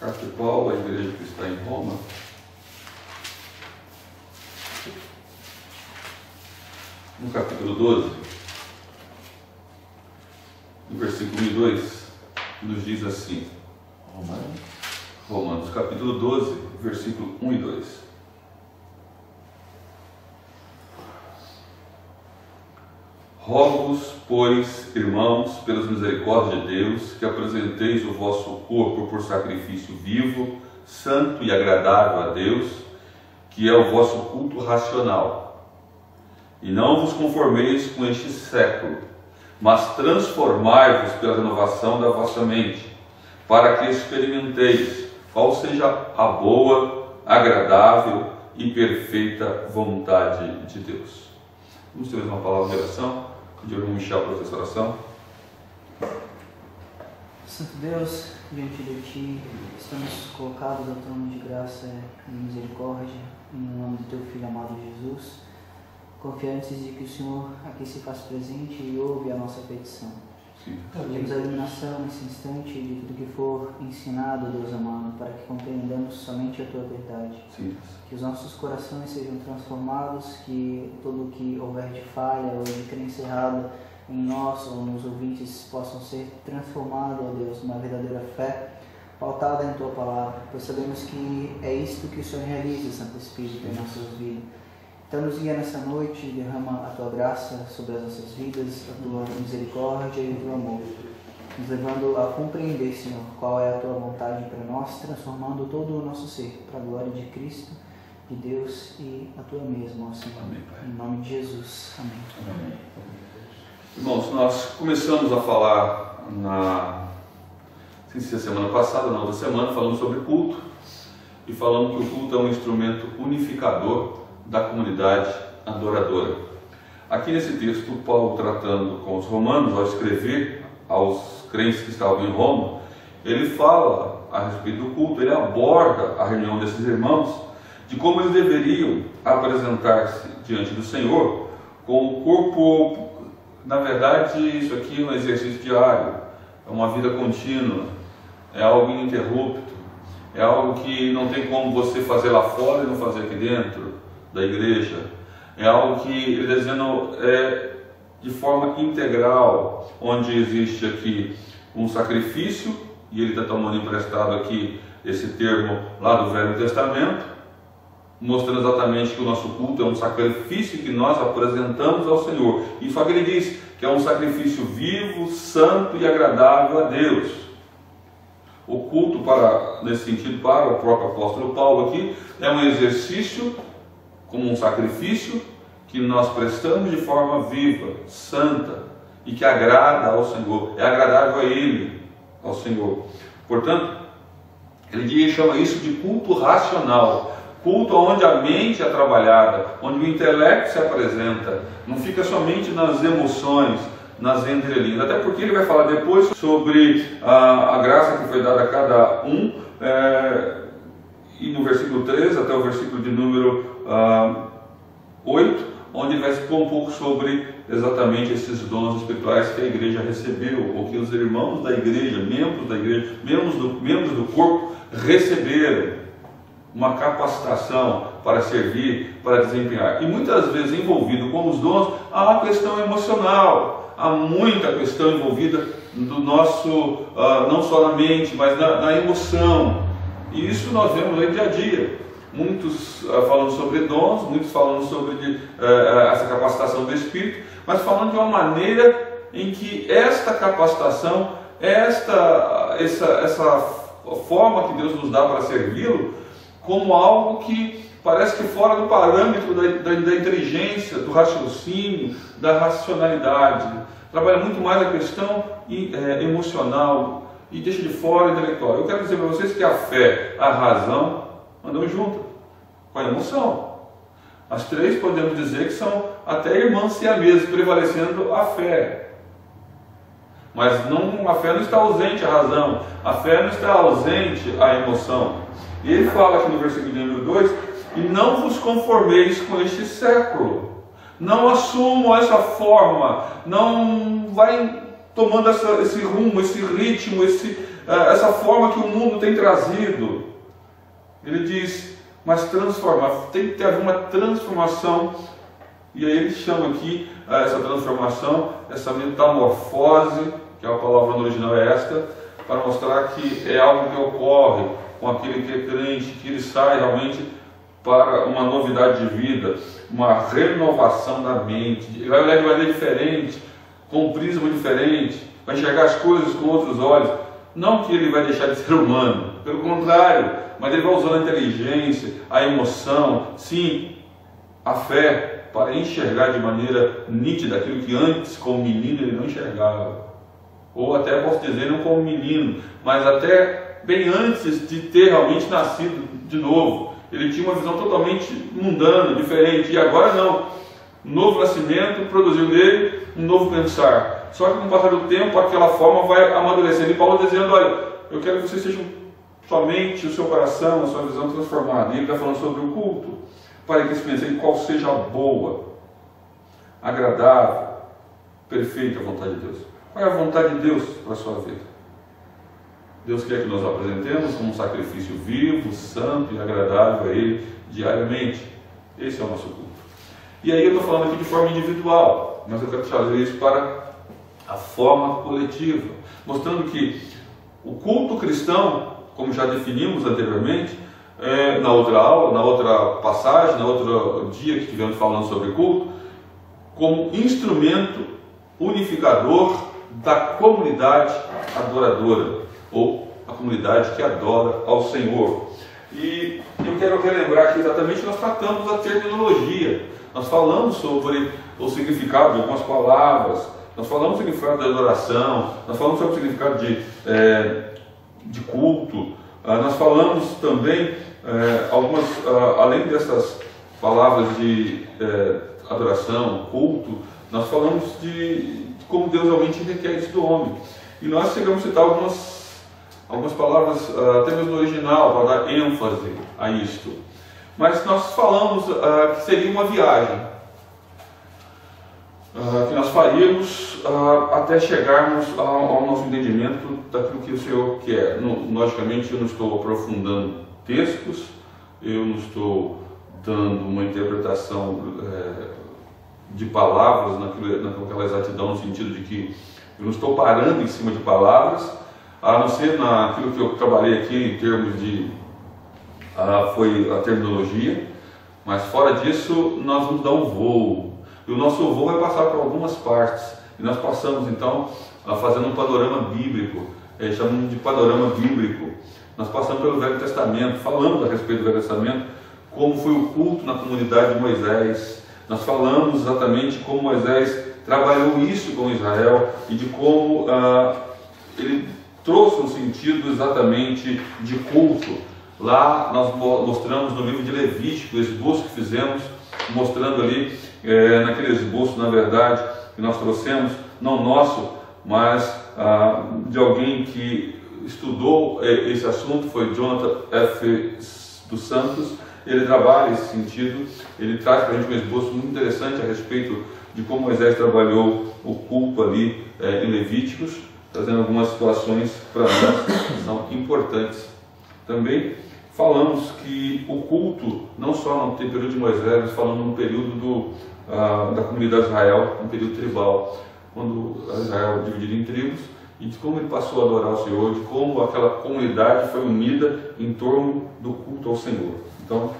Carta de Paulo à igreja que está em Roma. No capítulo 12, no versículo 1 e 2, nos diz assim. Romanos, capítulo 12, versículo 1 e 2. Rogo-vos, pois, irmãos, pelas misericórdias de Deus, que apresenteis o vosso corpo por sacrifício vivo, santo e agradável a Deus, que é o vosso culto racional. E não vos conformeis com este século, mas transformai-vos pela renovação da vossa mente, para que experimenteis qual seja a boa, agradável e perfeita vontade de Deus. Vamos ter uma palavra de oração. De irmão Michel para essa oração. Santo Deus, diante de Ti, estamos colocados ao trono de graça e misericórdia, em nome do Teu Filho amado Jesus, confiantes de que o Senhor aqui se faz presente e ouve a nossa petição. Pedimos a iluminação nesse instante de tudo que for ensinado, Deus amado, para que compreendamos somente a Tua verdade. Sim. Que os nossos corações sejam transformados, que tudo o que houver de falha ou de crença errada em nós ou nos ouvintes possam ser transformados, ó Deus, numa verdadeira fé pautada em Tua palavra, pois sabemos que é isto que o Senhor realiza, Santo Espírito, em nossas vidas. Então nos guia nessa noite, derrama a Tua graça sobre as nossas vidas, a Tua misericórdia e o Teu amor, nos levando a compreender, Senhor, qual é a Tua vontade para nós, transformando todo o nosso ser para a glória de Cristo, de Deus e a Tua mesma, ó Senhor. Amém, Pai. Em nome de Jesus. Amém. Amém. Irmãos, nós começamos a falar sem ser semana passada, na outra semana, falando sobre culto e falando que o culto é um instrumento unificador da comunidade adoradora. Aqui nesse texto, Paulo, tratando com os romanos, ao escrever aos crentes que estavam em Roma, ele fala a respeito do culto, ele aborda a reunião desses irmãos, de como eles deveriam apresentar-se diante do Senhor com o corpo. Na verdade, isso aqui é um exercício diário, é uma vida contínua, é algo ininterrupto, é algo que não tem como você fazer lá fora e não fazer aqui dentro da igreja. É algo que ele está dizendo de forma integral, onde existe aqui um sacrifício, e ele está tomando emprestado aqui esse termo lá do Velho Testamento, mostrando exatamente que o nosso culto é um sacrifício que nós apresentamos ao Senhor. E só que ele diz que é um sacrifício vivo, santo e agradável a Deus. O culto, nesse sentido, para o próprio apóstolo Paulo aqui, é um exercício como um sacrifício que nós prestamos de forma viva, santa e que agrada ao Senhor, é agradável a Ele, ao Senhor. Portanto, ele chama isso de culto racional, culto onde a mente é trabalhada, onde o intelecto se apresenta, não fica somente nas emoções, nas entrelinhas, até porque ele vai falar depois sobre a graça que foi dada a cada um, e no versículo 13 até o versículo de número 8, onde ele vai expor um pouco sobre exatamente esses dons espirituais que a igreja recebeu, ou que os irmãos da igreja, membros da igreja, membros do corpo, receberam uma capacitação para servir, para desempenhar. E muitas vezes envolvido com os dons, há uma questão emocional, há muita questão envolvida do nosso, não só na mente, mas na emoção. E isso nós vemos aí dia a dia. Muitos falando sobre dons, muitos falando sobre essa capacitação do Espírito, mas falando de uma maneira em que esta capacitação, essa forma que Deus nos dá para servi-lo, como algo que parece que fora do parâmetro da inteligência, do raciocínio, da racionalidade. Trabalha muito mais a questão emocional e deixa de fora o intelectual. Eu quero dizer para vocês que a fé, a razão, andam juntas com a emoção. As três podemos dizer que são até irmãs siamesas, prevalecendo a fé. Mas a fé não está ausente à razão, a fé não está ausente à emoção. E ele fala aqui no versículo de número 2, e não vos conformeis com este século. Não assumam essa forma, não vai tomando esse rumo, esse ritmo, essa forma que o mundo tem trazido. Ele diz, mas transformar, tem que haver uma transformação. E aí ele chama aqui essa transformação, essa metamorfose, que a palavra no original é esta, para mostrar que é algo que ocorre com aquele que é crente, que ele sai realmente para uma novidade de vida, uma renovação da mente. Ele vai olhar de maneira diferente, com um prisma diferente, vai enxergar as coisas com outros olhos. Não que ele vai deixar de ser humano, pelo contrário, mas ele vai usando a inteligência, a emoção, sim, a fé, para enxergar de maneira nítida aquilo que antes, como menino, ele não enxergava. Ou até, posso dizer, não como menino, mas até bem antes de ter realmente nascido de novo. Ele tinha uma visão totalmente mundana, diferente, e agora não. Um novo nascimento produziu nele um novo pensar. Só que com o passar do tempo, aquela forma vai amadurecendo. E Paulo dizendo, olha, eu quero que vocês sejam somente o seu coração, a sua visão transformada. E ele está falando sobre o culto, para que eles pensem qual seja a boa, agradável, perfeita vontade de Deus. Qual é a vontade de Deus para a sua vida? Deus quer que nós apresentemos como um sacrifício vivo, santo e agradável a Ele diariamente. Esse é o nosso culto. E aí eu estou falando aqui de forma individual, mas eu quero trazer isso para a forma coletiva, mostrando que o culto cristão, como já definimos anteriormente, na outra aula, na outra passagem, no outro dia que estivemos falando sobre culto, como instrumento unificador da comunidade adoradora, ou a comunidade que adora ao Senhor. E eu quero relembrar que exatamente nós tratamos a terminologia, nós falamos sobre o significado de algumas palavras, nós falamos sobre o significado da adoração, nós falamos sobre o significado de culto, nós falamos também algumas, além dessas palavras de adoração, culto, nós falamos de como Deus realmente requer isso do homem. E nós chegamos a citar algumas palavras, até mesmo no original, para dar ênfase a isto. Mas nós falamos que seria uma viagem, que nós faríamos até chegarmos ao nosso entendimento daquilo que o Senhor quer. Logicamente, eu não estou aprofundando textos, eu não estou dando uma interpretação de palavras naquela exatidão, no sentido de que eu não estou parando em cima de palavras, a não ser naquilo que eu trabalhei aqui em termos de foi a terminologia, mas fora disso nós vamos dar um voo, e o nosso voo vai passar por algumas partes, e nós passamos então fazendo um panorama bíblico, chamamos de panorama bíblico. Nós passamos pelo Velho Testamento, falamos a respeito do Velho Testamento, como foi o culto na comunidade de Moisés. Nós falamos exatamente como Moisés trabalhou isso com Israel e de como ele trouxe um sentido exatamente de culto. Lá nós mostramos no livro de Levítico o esboço que fizemos, mostrando ali, naquele esboço, na verdade, que nós trouxemos, não nosso, mas de alguém que estudou esse assunto, foi Jonathan F. dos Santos. Ele trabalha esse sentido, ele traz para a gente um esboço muito interessante a respeito de como Moisés trabalhou o culto ali em Levíticos, trazendo algumas situações para nós que são importantes. Também falamos que o culto, não só no período de Moisés, mas falando no período da comunidade de Israel, no período tribal, quando Israel dividido em tribos, e de como ele passou a adorar o Senhor, de como aquela comunidade foi unida em torno do culto ao Senhor. Então,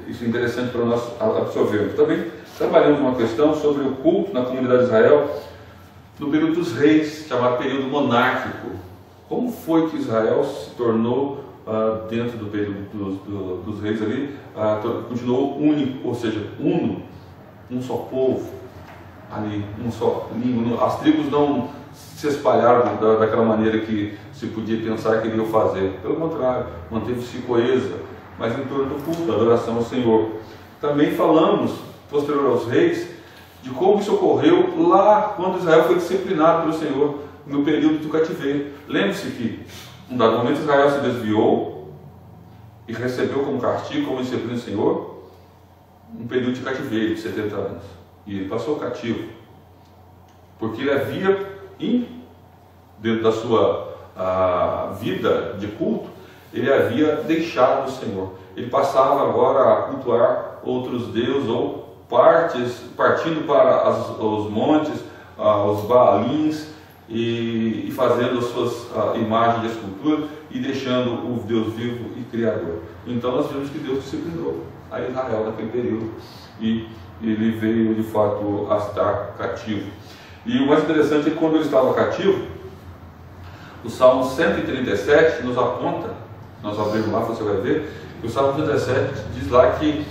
isso é interessante para nós absorvermos. Também trabalhamos uma questão sobre o culto na comunidade de Israel no período dos reis, chamado período monárquico. Como foi que Israel se tornou, dentro do período dos reis ali, continuou único, ou seja, uno, um só povo, ali, um só língua. As tribos não se espalharam daquela maneira que se podia pensar que iriam fazer. Pelo contrário, manteve-se coesa, mas em torno do culto, da adoração ao Senhor. Também falamos, posterior aos reis, de como isso ocorreu lá quando Israel foi disciplinado pelo Senhor no período do cativeiro. Lembre-se que, em dado momento, Israel se desviou e recebeu como castigo, como disciplina do Senhor, um período de cativeiro de 70 anos. E ele passou cativo, porque ele havia dentro da sua vida de culto, ele havia deixado o Senhor. Ele passava agora a cultuar outros deuses, ou partindo para os montes, os Baalins, e fazendo as suas imagens de escultura e deixando o Deus vivo e Criador. Então nós vemos que Deus disciplinou a Israel naquele período e ele veio de fato a estar cativo. E o mais interessante é que quando ele estava cativo, o Salmo 137 nos aponta, nós abrimos lá, você vai ver, que o Salmo 137 diz lá que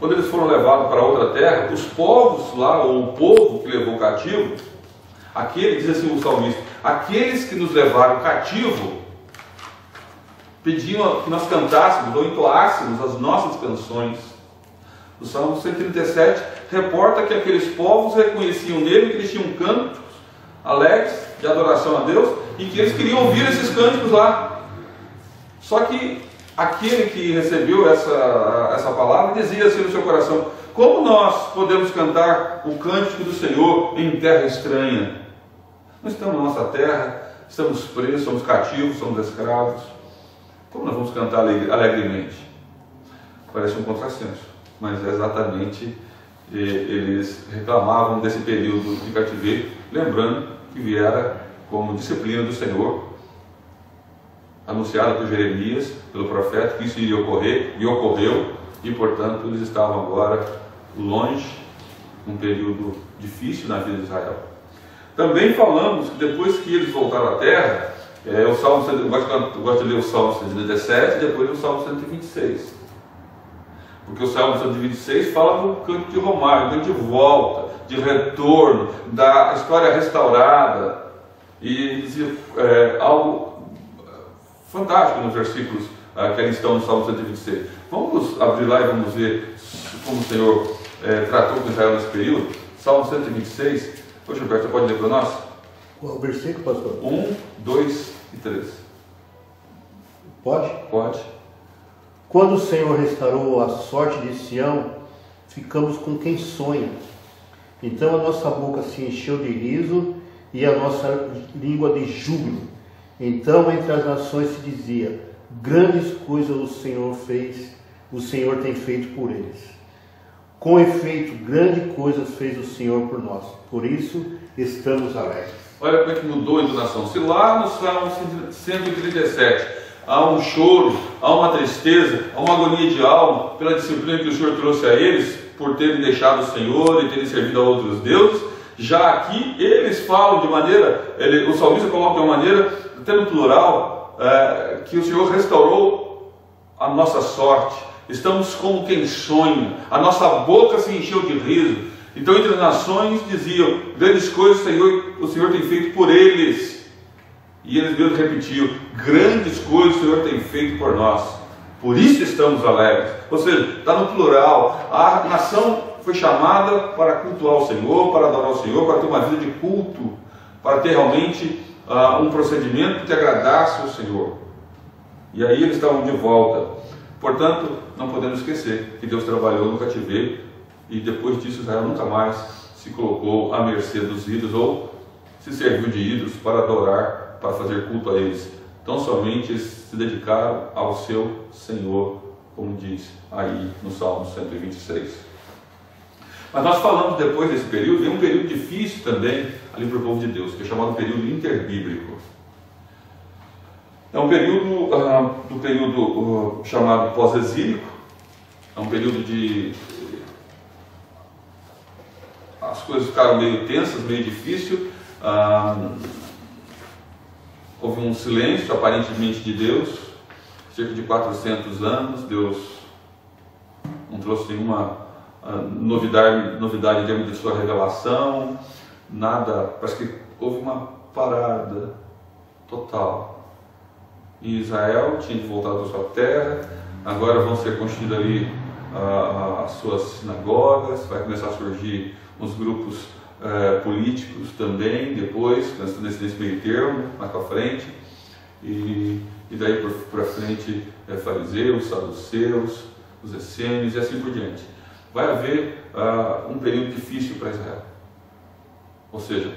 quando eles foram levados para outra terra, os povos lá, ou o povo que levou cativo, diz assim o salmista, aqueles que nos levaram cativo pediam que nós cantássemos ou entoássemos as nossas canções. O Salmo 137 reporta que aqueles povos reconheciam nele que eles tinham cânticos alegres de adoração a Deus e que eles queriam ouvir esses cânticos lá. Só que aquele que recebeu essa palavra dizia assim no seu coração: como nós podemos cantar o cântico do Senhor em terra estranha? Nós estamos na nossa terra, estamos presos, somos cativos, somos escravos. Como nós vamos cantar alegremente? Parece um contrassenso, mas é exatamente, eles reclamavam desse período de cativeiro, lembrando que viera como disciplina do Senhor, anunciada por Jeremias, pelo profeta, que isso iria ocorrer, e ocorreu, e portanto eles estavam agora longe, um período difícil na vida de Israel. Também falamos que depois que eles voltaram à terra, eu gosto de ler o Salmo 117 e depois o Salmo 126. Porque o Salmo 126 fala do canto de Romário, canto de volta, de retorno, da história restaurada. E dizia algo fantástico nos versículos que ali estão no Salmo 126. Vamos abrir lá e vamos ver como o Senhor tratou com Israel nesse período. Salmo 126. Ô Gilberto, você pode ler para nós? Qual versículo, pastor? 1, 2 e 3. Pode? Pode. Quando o Senhor restaurou a sorte de Sião, ficamos com quem sonha. Então a nossa boca se encheu de riso e a nossa língua de júbilo. Então entre as nações se dizia: grandes coisas o Senhor fez, o Senhor tem feito por eles. Com efeito, grandes coisas fez o Senhor por nós, por isso estamos alegres. Olha como é que mudou a entonação. Se lá no Salmo 137 há um choro, há uma tristeza, há uma agonia de alma pela disciplina que o Senhor trouxe a eles, por terem deixado o Senhor e terem servido a outros deuses, já aqui eles falam de maneira, o salmista coloca de uma maneira, até no plural, que o Senhor restaurou a nossa sorte. Estamos como quem sonha, a nossa boca se encheu de riso. Então entre as nações diziam: grandes coisas o Senhor tem feito por eles. E eles mesmos repetiam: grandes coisas o Senhor tem feito por nós, por isso estamos alegres. Ou seja, está no plural. A nação foi chamada para cultuar o Senhor, para adorar o Senhor, para ter uma vida de culto, para ter realmente um procedimento que agradasse o Senhor. E aí eles estavam de volta. Portanto, não podemos esquecer que Deus trabalhou no cativeiro e depois disso Israel nunca mais se colocou à mercê dos ídolos ou se serviu de ídolos para adorar, para fazer culto a eles. Tão somente eles se dedicaram ao seu Senhor, como diz aí no Salmo 126. Mas nós falamos depois desse período, vem um período difícil também ali para o povo de Deus, que é chamado período interbíblico. É um período chamado pós-exílico, é um período de... as coisas ficaram meio tensas, meio difícil, houve um silêncio aparentemente de Deus, cerca de 400 anos, Deus não trouxe nenhuma novidade dentro de sua revelação, nada, parece que houve uma parada total. E Israel tinha voltado à sua terra, agora vão ser construídas ali as suas sinagogas, vai começar a surgir uns grupos políticos também, depois, nesse meio termo, mais para frente, e daí para frente fariseus, saduceus, os essênios e assim por diante. Vai haver um período difícil para Israel. Ou seja,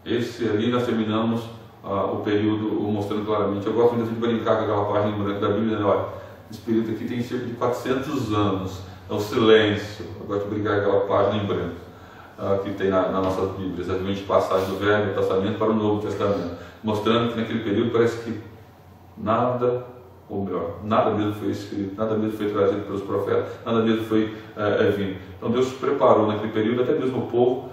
esse ali nós terminamos o período, mostrando claramente. Eu gosto muito de brincar com aquela página em branco da Bíblia, né? Olha, esse período aqui tem cerca de 400 anos, é o silêncio. Eu gosto de brincar com aquela página em branco que tem na nossa Bíblia, exatamente passagem do Velho Testamento para o Novo Testamento, mostrando que naquele período parece que nada, ou melhor, nada mesmo foi escrito, nada mesmo foi trazido pelos profetas, nada mesmo foi vindo. Então Deus preparou naquele período até mesmo o povo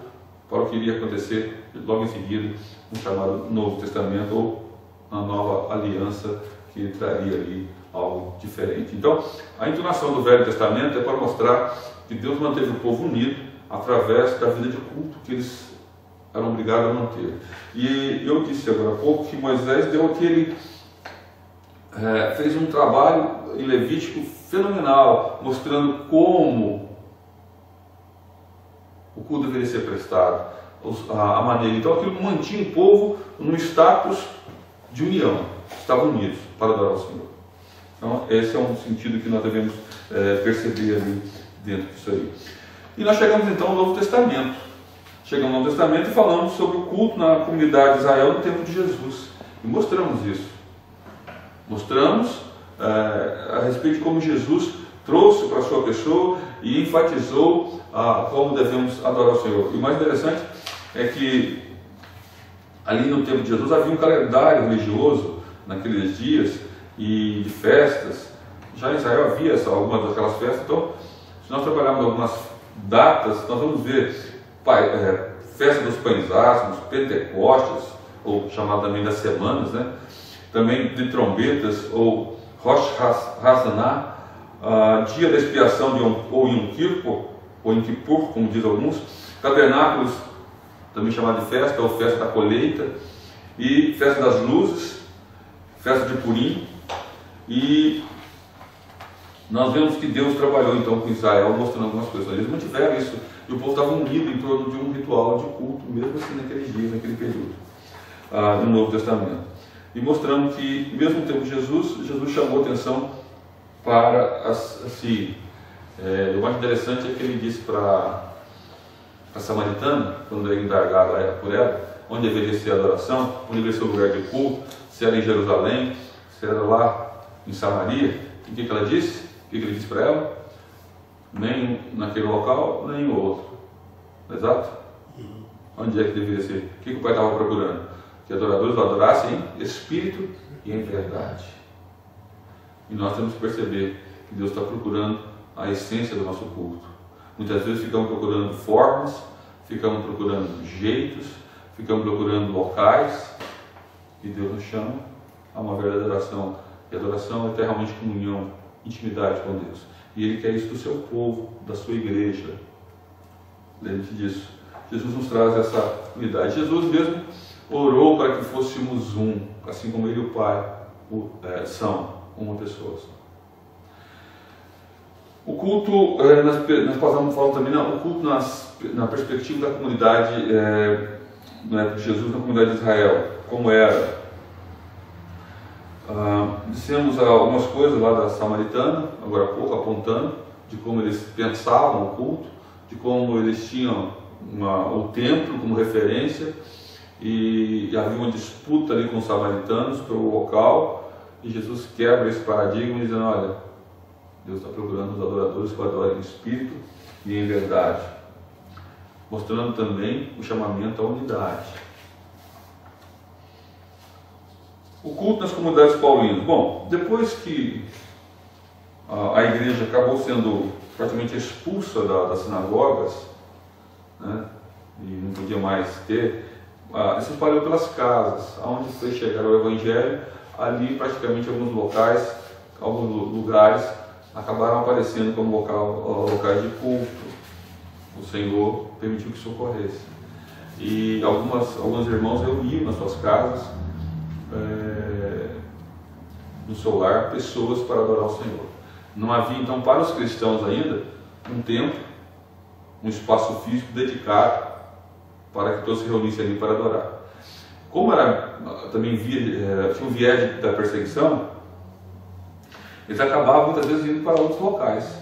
para o que iria acontecer logo em seguida, um chamado Novo Testamento ou uma nova aliança que traria ali algo diferente. Então, a entonação do Velho Testamento é para mostrar que Deus manteve o povo unido através da vida de culto que eles eram obrigados a manter. E eu disse agora há pouco que Moisés deu aquele... fez um trabalho em Levítico fenomenal, mostrando como o culto deveria ser prestado, a maneira. Então aquilo mantinha o povo num status de união, estavam unidos para adorar o Senhor. Então esse é um sentido que nós devemos perceber ali dentro disso aí. E nós chegamos então ao Novo Testamento. Chegamos ao Novo Testamento e falamos sobre o culto na comunidade de Israel no tempo de Jesus. E mostramos isso. Mostramos a respeito de como Jesus trouxe para a sua pessoa e enfatizou como devemos adorar o Senhor. E o mais interessante é que ali no tempo de Jesus havia um calendário religioso naqueles dias e de festas. Já em Israel havia algumas daquelas festas. Então, se nós trabalharmos algumas datas, nós vamos ver festa dos pães asmos, Pentecostes, ou chamado também das semanas, né? Também de trombetas, ou Rosh Hashanah, dia da expiação ou Yom Kippur, ou Yom Kippur, como diz alguns, tabernáculos, também chamado de festa, ou festa da colheita, e festa das luzes, festa de Purim. E nós vemos que Deus trabalhou então com Israel, mostrando algumas coisas. Eles mantiveram isso, e o povo estava unido em torno de um ritual de culto, mesmo assim naqueles dias, naquele período, no Novo Testamento. E mostrando que, mesmo no tempo de Jesus chamou atenção para o mais interessante é que ele disse para a samaritana, quando ele indagava por ela, onde deveria ser a adoração, onde deveria ser o lugar de culto, se era em Jerusalém, se era lá em Samaria. E o que ela disse? O que ele disse para ela? Nem naquele local, nem em outro. Exato? Onde é que deveria ser? O que o pai estava procurando? Que adoradores o adorassem em espírito e em verdade. E nós temos que perceber que Deus está procurando a essência do nosso culto. Muitas vezes ficamos procurando formas, ficamos procurando jeitos, ficamos procurando locais, e Deus nos chama a uma verdadeira adoração. E adoração é ter realmente comunhão, intimidade com Deus. E Ele quer isso do seu povo, da sua igreja. Lembre-se disso. Jesus nos traz essa unidade. Jesus mesmo orou para que fôssemos um, assim como Ele e o Pai são uma pessoa só. O culto, nós passamos falando também, o culto na perspectiva da comunidade, na época de Jesus, na comunidade de Israel, como era. Dissemos algumas coisas lá da samaritana, agora há pouco, apontando de como eles pensavam o culto, de como eles tinham o templo como referência, e havia uma disputa ali com os samaritanos pelo local, e Jesus quebra esse paradigma dizendo: olha, Deus está procurando os adoradores que o adorem em espírito e em verdade, mostrando também o chamamento à unidade. O culto nas comunidades paulinas. Bom, depois que a igreja acabou sendo praticamente expulsa das sinagogas, né, e não podia mais ter, se espalhou pelas casas, aonde foi chegar o Evangelho. Ali praticamente alguns locais, alguns lugares acabaram aparecendo como locais de culto. O Senhor permitiu que isso ocorresse. E alguns irmãos reuniam nas suas casas, no seu lar, pessoas para adorar o Senhor. Não havia então para os cristãos ainda um templo, um espaço físico dedicado para que todos se reunissem ali para adorar. Como também tinha um viés da perseguição, eles acabavam muitas vezes indo para outros locais,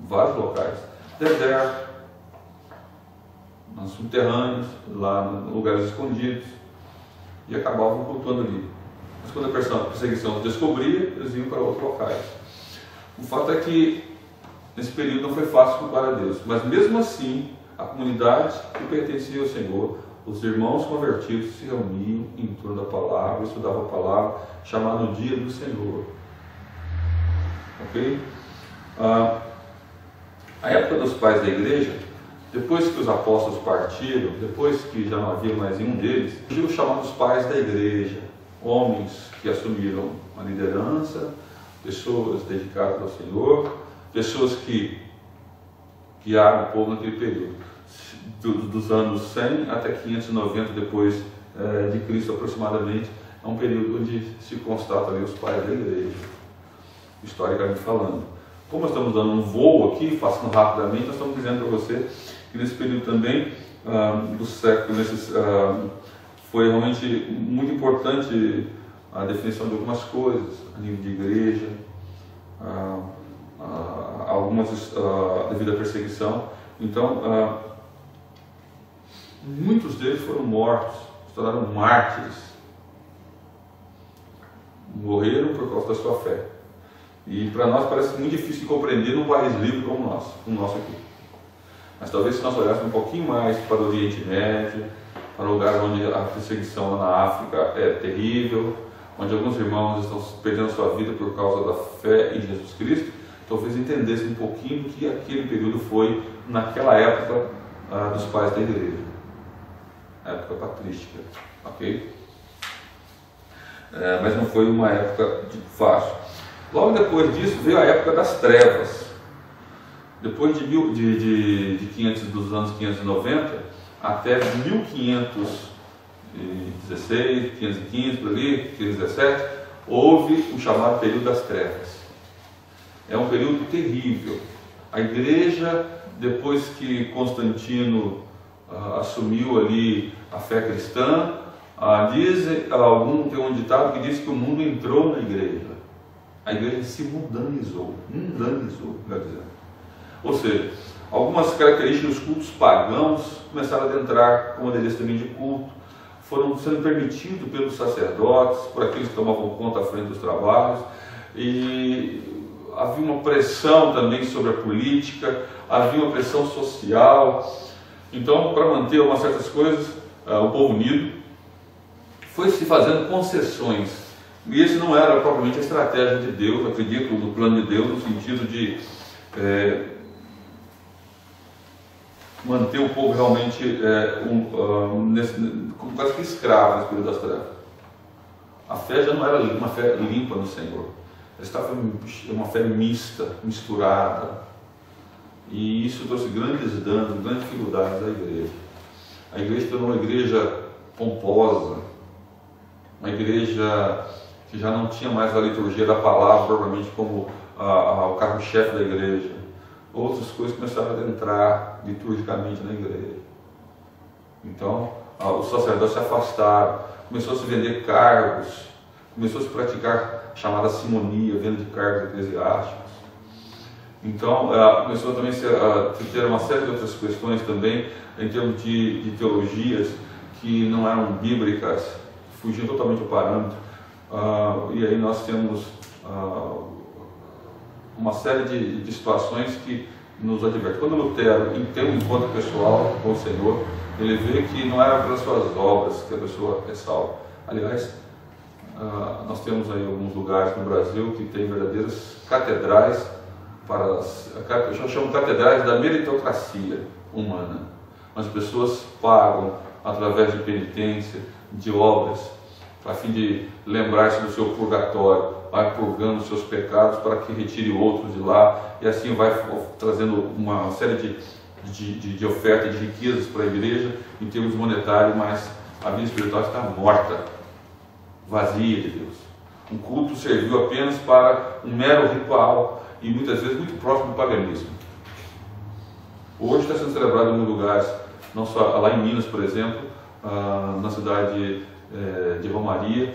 vários locais, deserto, nos subterrâneos, lá em lugares escondidos. e acabavam cultuando ali. Mas quando a perseguição os descobria, eles iam para outros locais. O fato é que nesse período não foi fácil cultuar a Deus, mas mesmo assim a comunidade que pertencia ao Senhor, os irmãos convertidos se reuniam em torno da palavra, estudavam a palavra, chamado o dia do Senhor. Ok? A época dos pais da igreja, depois que os apóstolos partiram, depois que já não havia mais nenhum deles, surgiu os chamados pais da igreja, homens que assumiram a liderança, pessoas dedicadas ao Senhor, pessoas que guiaram o povo naquele período, dos anos 100 até 590 depois de Cristo aproximadamente. É um período onde se constata ali os pais da igreja, historicamente falando. Como nós estamos dando um voo aqui, passando rapidamente, nós estamos dizendo para você que nesse período também do século, foi realmente muito importante a definição de algumas coisas, a nível de igreja, algumas devido à perseguição. Então, muitos deles foram mortos, se tornaram mártires, morreram por causa da sua fé. E para nós parece muito difícil de compreender num país livre como o nosso aqui. Mas talvez se nós olhássemos um pouquinho mais para o Oriente Médio, para lugares onde a perseguição lá na África é terrível, onde alguns irmãos estão perdendo sua vida por causa da fé em Jesus Cristo, talvez entendessem um pouquinho do que aquele período foi naquela época dos pais da igreja, a época patrística, ok? Mas não foi uma época fácil. Logo depois disso veio a época das trevas. Depois dos anos 590 até 1516, 515, por ali, 517, houve o chamado período das trevas. É um período terrível. A igreja, depois que Constantino assumiu ali a fé cristã, tem um ditado que diz que o mundo entrou na igreja. A igreja se mundanizou, quer dizer. Ou seja, algumas características dos cultos pagãos começaram a adentrar como adereço também de culto, foram sendo permitidos pelos sacerdotes, por aqueles que tomavam conta à frente dos trabalhos, e havia uma pressão também sobre a política, havia uma pressão social. Então, para manter algumas certas coisas, o povo unido, foi se fazendo concessões. E esse não era propriamente a estratégia de Deus, acredito, no plano de Deus, no sentido de manter o povo realmente quase que escravo nesse período das trevas. A fé já não era uma fé limpa no Senhor. Esta foi uma fé mista, misturada. E isso trouxe grandes danos, grandes dificuldades à igreja. A igreja tornou uma igreja pomposa, uma igreja que já não tinha mais a liturgia da palavra, provavelmente como o carro-chefe da igreja. Outras coisas começaram a adentrar liturgicamente na igreja. Então, os sacerdotes se afastaram, começou a se vender cargos, começou a se praticar a chamada simonia, venda de cargos eclesiásticos. Então, começou também a ter uma série de outras questões também, em termos de teologias que não eram bíblicas, fugiam totalmente do parâmetro. E aí nós temos uma série de situações que nos advertem. Quando Lutero tem um encontro pessoal com o Senhor, ele vê que não era pelas suas obras que a pessoa é salva. Aliás, nós temos aí alguns lugares no Brasil que tem verdadeiras catedrais, eu chamo catedrais da meritocracia humana. As pessoas pagam através de penitência, de obras, a fim de lembrar-se do seu purgatório, vai purgando os seus pecados para que retire outros de lá, e assim vai trazendo uma série de ofertas, de riquezas para a igreja em termos monetários, mas a vida espiritual está morta, vazia de Deus. O culto serviu apenas para um mero ritual e muitas vezes muito próximo do paganismo. Hoje está sendo celebrado em alguns lugares, não só lá em Minas, por exemplo, na cidade de Romaria,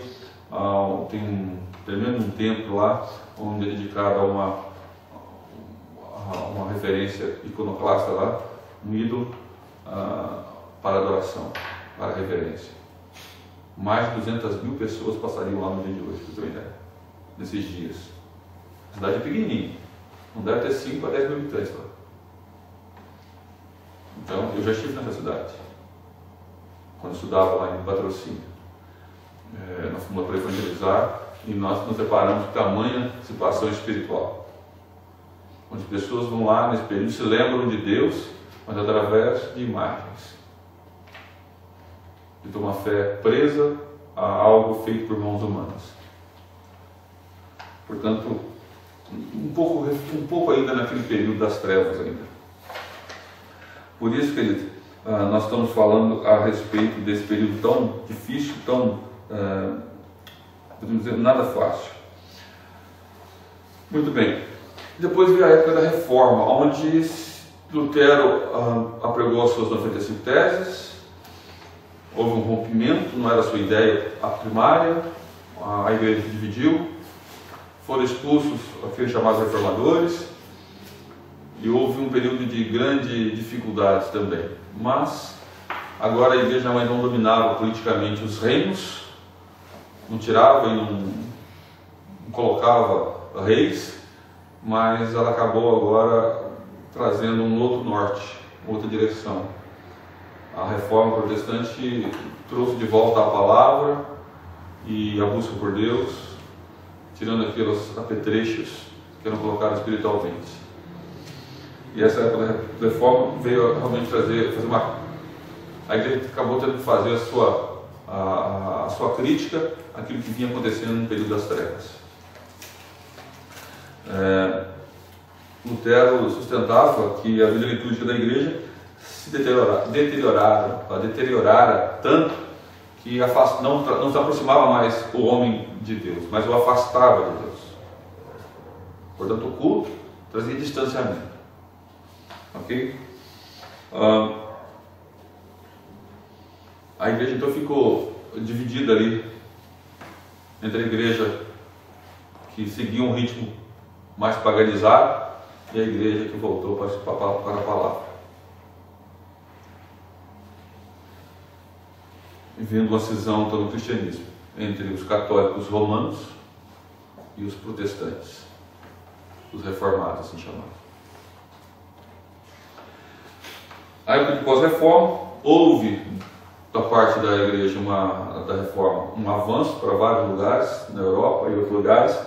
tem pelo menos um templo lá, onde é dedicado a uma referência iconoclasta lá, um ídolo para adoração, para reverência. mais de 200.000 pessoas passariam lá no dia de hoje, para você ter uma ideia, nesses dias. A cidade é pequenininha, não deve ter 5 a 10 mil habitantes lá. Então, eu já estive nessa cidade, quando eu estudava lá em Patrocínio. Nós fomos para evangelizar e nós nos deparamos com tamanha situação espiritual, onde pessoas vão lá nesse período, se lembram de Deus, mas através de imagens, de ter uma fé presa a algo feito por mãos humanas. Portanto, um pouco ainda naquele período das trevas ainda. Por isso, querido, nós estamos falando a respeito desse período tão difícil, tão, podemos dizer, nada fácil. Muito bem. Depois veio a época da Reforma, onde Lutero apregou as suas 95 teses, houve um rompimento, não era a sua ideia a primária, a igreja se dividiu, foram expulsos aqueles chamados reformadores, e houve um período de grande dificuldades também. Mas agora a igreja mais não dominava politicamente os reinos, não tirava e não colocava reis, mas ela acabou agora trazendo um outro norte, outra direção. A reforma protestante trouxe de volta a palavra e a busca por Deus, tirando aqueles apetrechos que eram colocados espiritualmente. E essa época da reforma veio realmente fazer a igreja acabou tendo que fazer a sua crítica àquilo que vinha acontecendo no período das trevas. Lutero sustentava que a vida litúrgica da igreja se deteriorara tanto que não se aproximava mais o homem de Deus, mas o afastava de Deus. Portanto, o culto trazia distanciamento. Ok? A igreja então ficou dividida ali entre a igreja que seguia um ritmo mais paganizado e a igreja que voltou para a palavra. E vendo uma cisão então no cristianismo entre os católicos romanos e os protestantes, os reformados, assim chamados. A época de pós-reforma, houve da parte da igreja da reforma um avanço para vários lugares na Europa e outros lugares,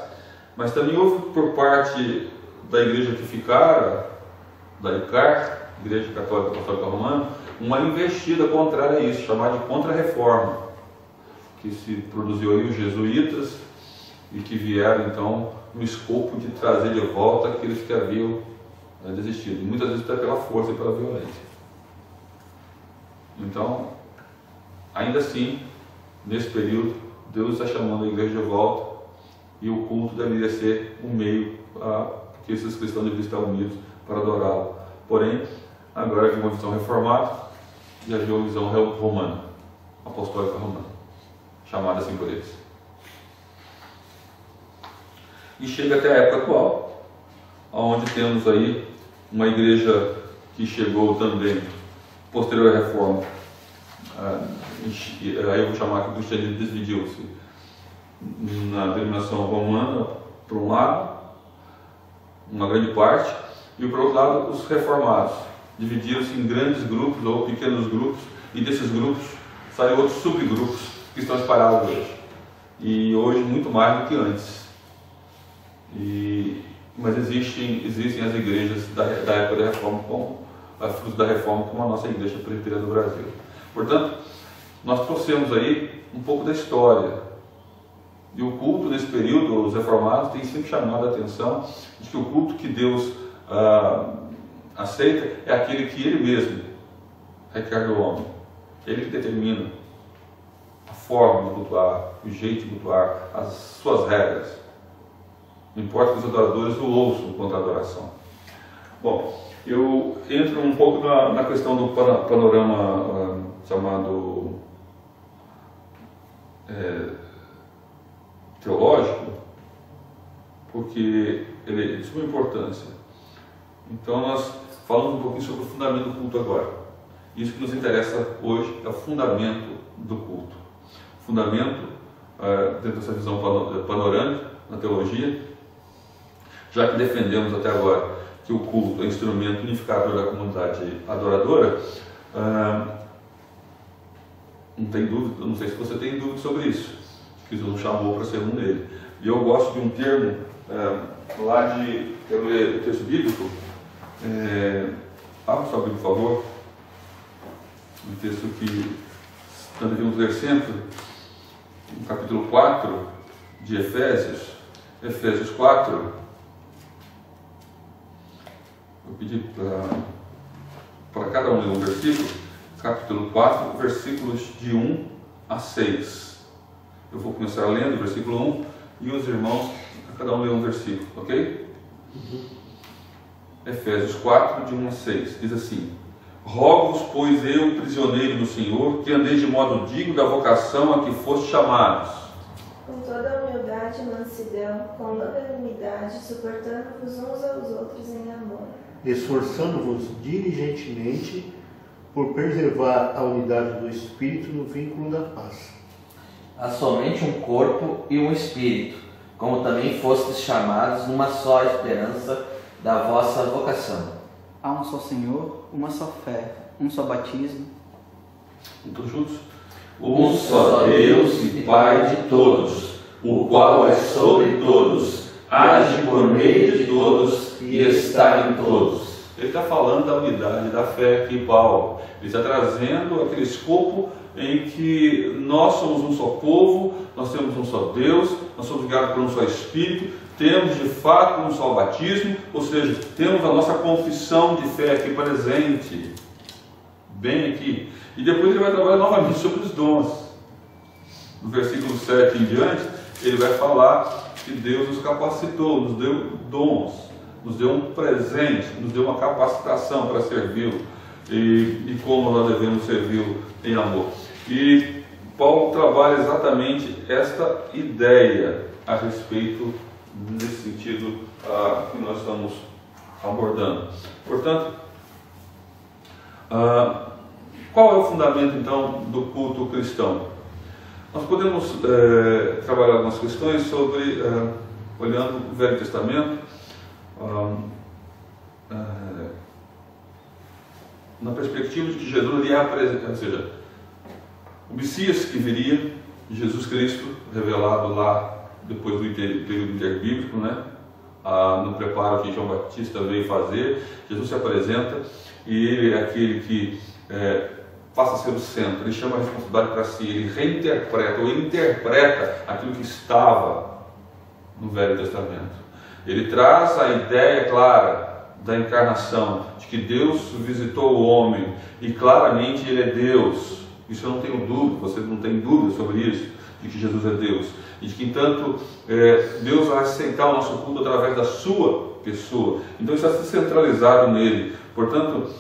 mas também houve por parte da igreja que ficara, da ICAR, Igreja Católica Apostólica Romana, uma investida contrária a isso, chamada de contra-reforma, que se produziu aí os jesuítas e que vieram então no escopo de trazer de volta aqueles que haviam desistido, e muitas vezes até pela força e pela violência. Então, ainda assim, nesse período, Deus está chamando a igreja de volta e o culto deveria ser um meio que esses cristãos deveriam estar unidos para adorá-lo. Porém, agora havia uma visão reformada e havia uma visão romana, apostólica romana, chamada assim por eles. E chega até a época atual, onde temos aí uma igreja que chegou também posterior à reforma. Aí eu vou chamar que o cristianismo dividiu-se na denominação romana, por um lado, uma grande parte, e por outro lado, os reformados. Dividiram-se em grandes grupos ou pequenos grupos, e desses grupos saíram outros subgrupos que estão espalhados hoje. E hoje muito mais do que antes. Mas existem as igrejas da época da reforma, como a fruto da reforma, como a nossa igreja presbiteriana do Brasil. Portanto, nós trouxemos aí um pouco da história. E o culto nesse período, os reformados têm sempre chamado a atenção de que o culto que Deus aceita é aquele que Ele mesmo requer do homem. Ele que determina a forma de cultuar, o jeito de cultuar, as suas regras. Não importa que os adoradores o ouçam quanto à adoração. Bom, eu entro um pouco na questão do panorama chamado teológico, porque ele é de suma importância. Então nós falamos um pouquinho sobre o fundamento do culto agora. Isso que nos interessa hoje é o fundamento do culto. fundamento dentro dessa visão panorâmica na teologia, já que defendemos até agora que o culto é instrumento unificador da comunidade adoradora. Não tem dúvida, não sei se você tem dúvida sobre isso, que Jesus chamou para ser um dele. E eu gosto de um termo lá de, quero ler o texto bíblico, abra sua Bíblia, por favor, um texto que está no verso centro, no capítulo 4 de Efésios 4. Eu pedi para cada um ler um versículo, capítulo 4, versículos de 1 a 6. Eu vou começar lendo o versículo 1 e os irmãos, cada um lê um versículo, ok? Efésios 4, de 1 a 6, diz assim: Rogo-vos, pois eu, prisioneiro do Senhor, que andeis de modo digno da vocação a que foste chamados, com toda a humildade e mansidão, com longanimidade, suportando-vos uns aos outros em amor, esforçando-vos diligentemente por preservar a unidade do Espírito no vínculo da paz. Há somente um corpo e um Espírito, como também fostes chamados numa só esperança da vossa vocação. Há um só Senhor, uma só fé, um só batismo. Todos juntos? Um só Deus e Pai de todos, o qual é sobre todos, age por meio de todos e está em todos. Ele está falando da unidade da fé aqui, Paulo. Ele está trazendo aquele escopo em que nós somos um só povo, nós temos um só Deus, nós somos guiados por um só Espírito, temos de fato um só batismo, ou seja, temos a nossa confissão de fé aqui presente, bem aqui. E depois ele vai trabalhar novamente sobre os dons. No versículo 7 em diante, ele vai falar que Deus nos capacitou, nos deu dons, nos deu um presente, nos deu uma capacitação para servi-lo e como nós devemos servi-lo em amor. E Paulo trabalha exatamente esta ideia a respeito desse sentido que nós estamos abordando. Portanto, qual é o fundamento então do culto cristão? Nós podemos trabalhar algumas questões sobre, olhando o Velho Testamento, na perspectiva de que Jesus lhe apresenta, ou seja, o Messias que viria, Jesus Cristo, revelado lá depois do período interbíblico, né? No preparo que João Batista veio fazer, Jesus se apresenta e ele é aquele que passa a ser o centro, ele chama a responsabilidade para si, ele reinterpreta ou ele interpreta aquilo que estava no Velho Testamento. Ele traz a ideia clara da encarnação, de que Deus visitou o homem e claramente ele é Deus. Isso eu não tenho dúvida, você não tem dúvida sobre isso, de que Jesus é Deus. E de que, entanto, Deus vai aceitar o nosso culto através da sua pessoa. Então isso está centralizado nele. Portanto,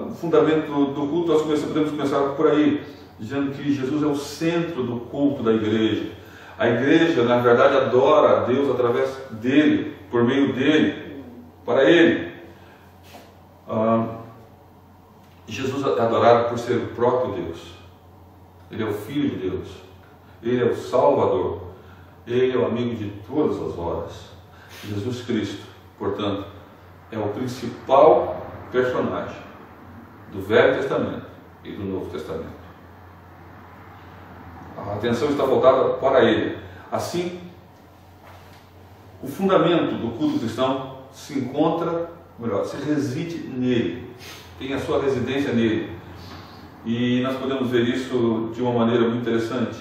o fundamento do culto, nós podemos começar por aí, dizendo que Jesus é o centro do culto da igreja. A igreja, na verdade, adora a Deus através dele, por meio dele, para ele. Jesus é adorado por ser o próprio Deus. Ele é o Filho de Deus. Ele é o Salvador. Ele é o amigo de todas as horas. Jesus Cristo, portanto, é o principal personagem do Velho Testamento e do Novo Testamento. A atenção está voltada para ele. Assim, o fundamento do culto cristão se encontra, se reside nele, tem a sua residência nele. E nós podemos ver isso de uma maneira muito interessante.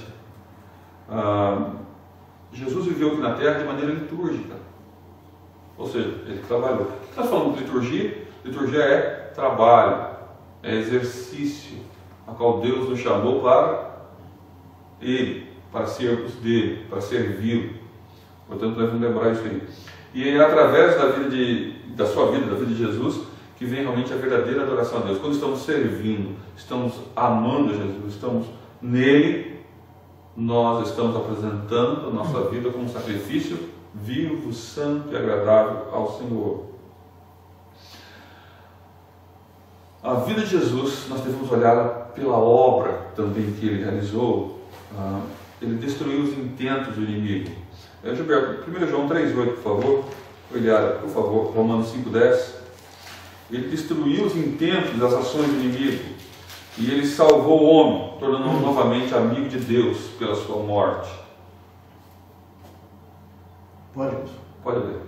Jesus viveu aqui na Terra de maneira litúrgica, ou seja, ele trabalhou. O que nós falamos de liturgia? Liturgia é trabalho, é exercício, a qual Deus nos chamou para ele, para sermos dele, para servi-lo. Portanto, nós vamos lembrar isso aí. E é através da sua vida, da vida de Jesus, que vem realmente a verdadeira adoração a Deus. Quando estamos servindo, estamos amando Jesus, estamos nele, nós estamos apresentando a nossa vida como um sacrifício vivo, santo e agradável ao Senhor. A vida de Jesus, nós devemos olhar pela obra também que ele realizou, Ele destruiu os intentos do inimigo. Gilberto, 1 João 3,8, por favor. Olhar, por favor, Romanos 5,10. Ele destruiu os intentos, as ações do inimigo. E ele salvou o homem, tornando-o novamente amigo de Deus pela sua morte. Pode ler.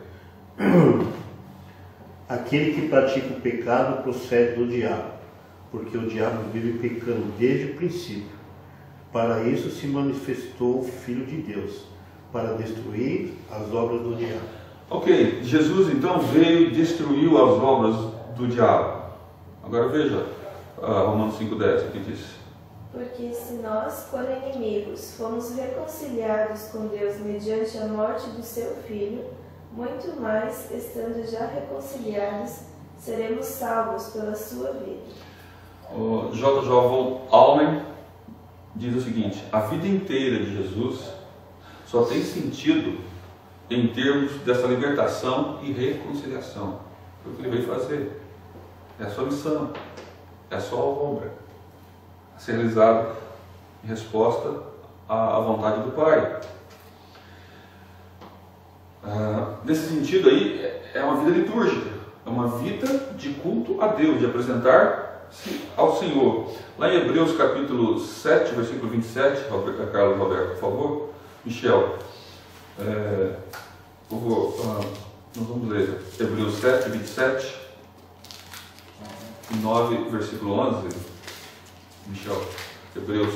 Aquele que pratica o pecado procede do diabo, porque o diabo vive pecando desde o princípio. Para isso se manifestou o Filho de Deus, para destruir as obras do diabo. Ok, Jesus então veio e destruiu as obras do diabo. Agora veja, Romanos 5,10, o que diz? Porque se nós, quando inimigos, fomos reconciliados com Deus mediante a morte do seu Filho, muito mais, estando já reconciliados, seremos salvos pela sua vida. O J.J. von Allmen diz o seguinte: a vida inteira de Jesus só tem sentido em termos dessa libertação e reconciliação. Foi o que ele veio fazer. É a sua missão, é a sua obra a ser realizada em resposta à vontade do Pai. Nesse sentido aí, é uma vida litúrgica, é uma vida de culto a Deus, de apresentar-se ao Senhor. Lá em Hebreus capítulo 7, versículo 27, Carlos Roberto, por favor, Michel, por favor, nós vamos ler Hebreus 7, 27, 9, versículo 11, Michel, Hebreus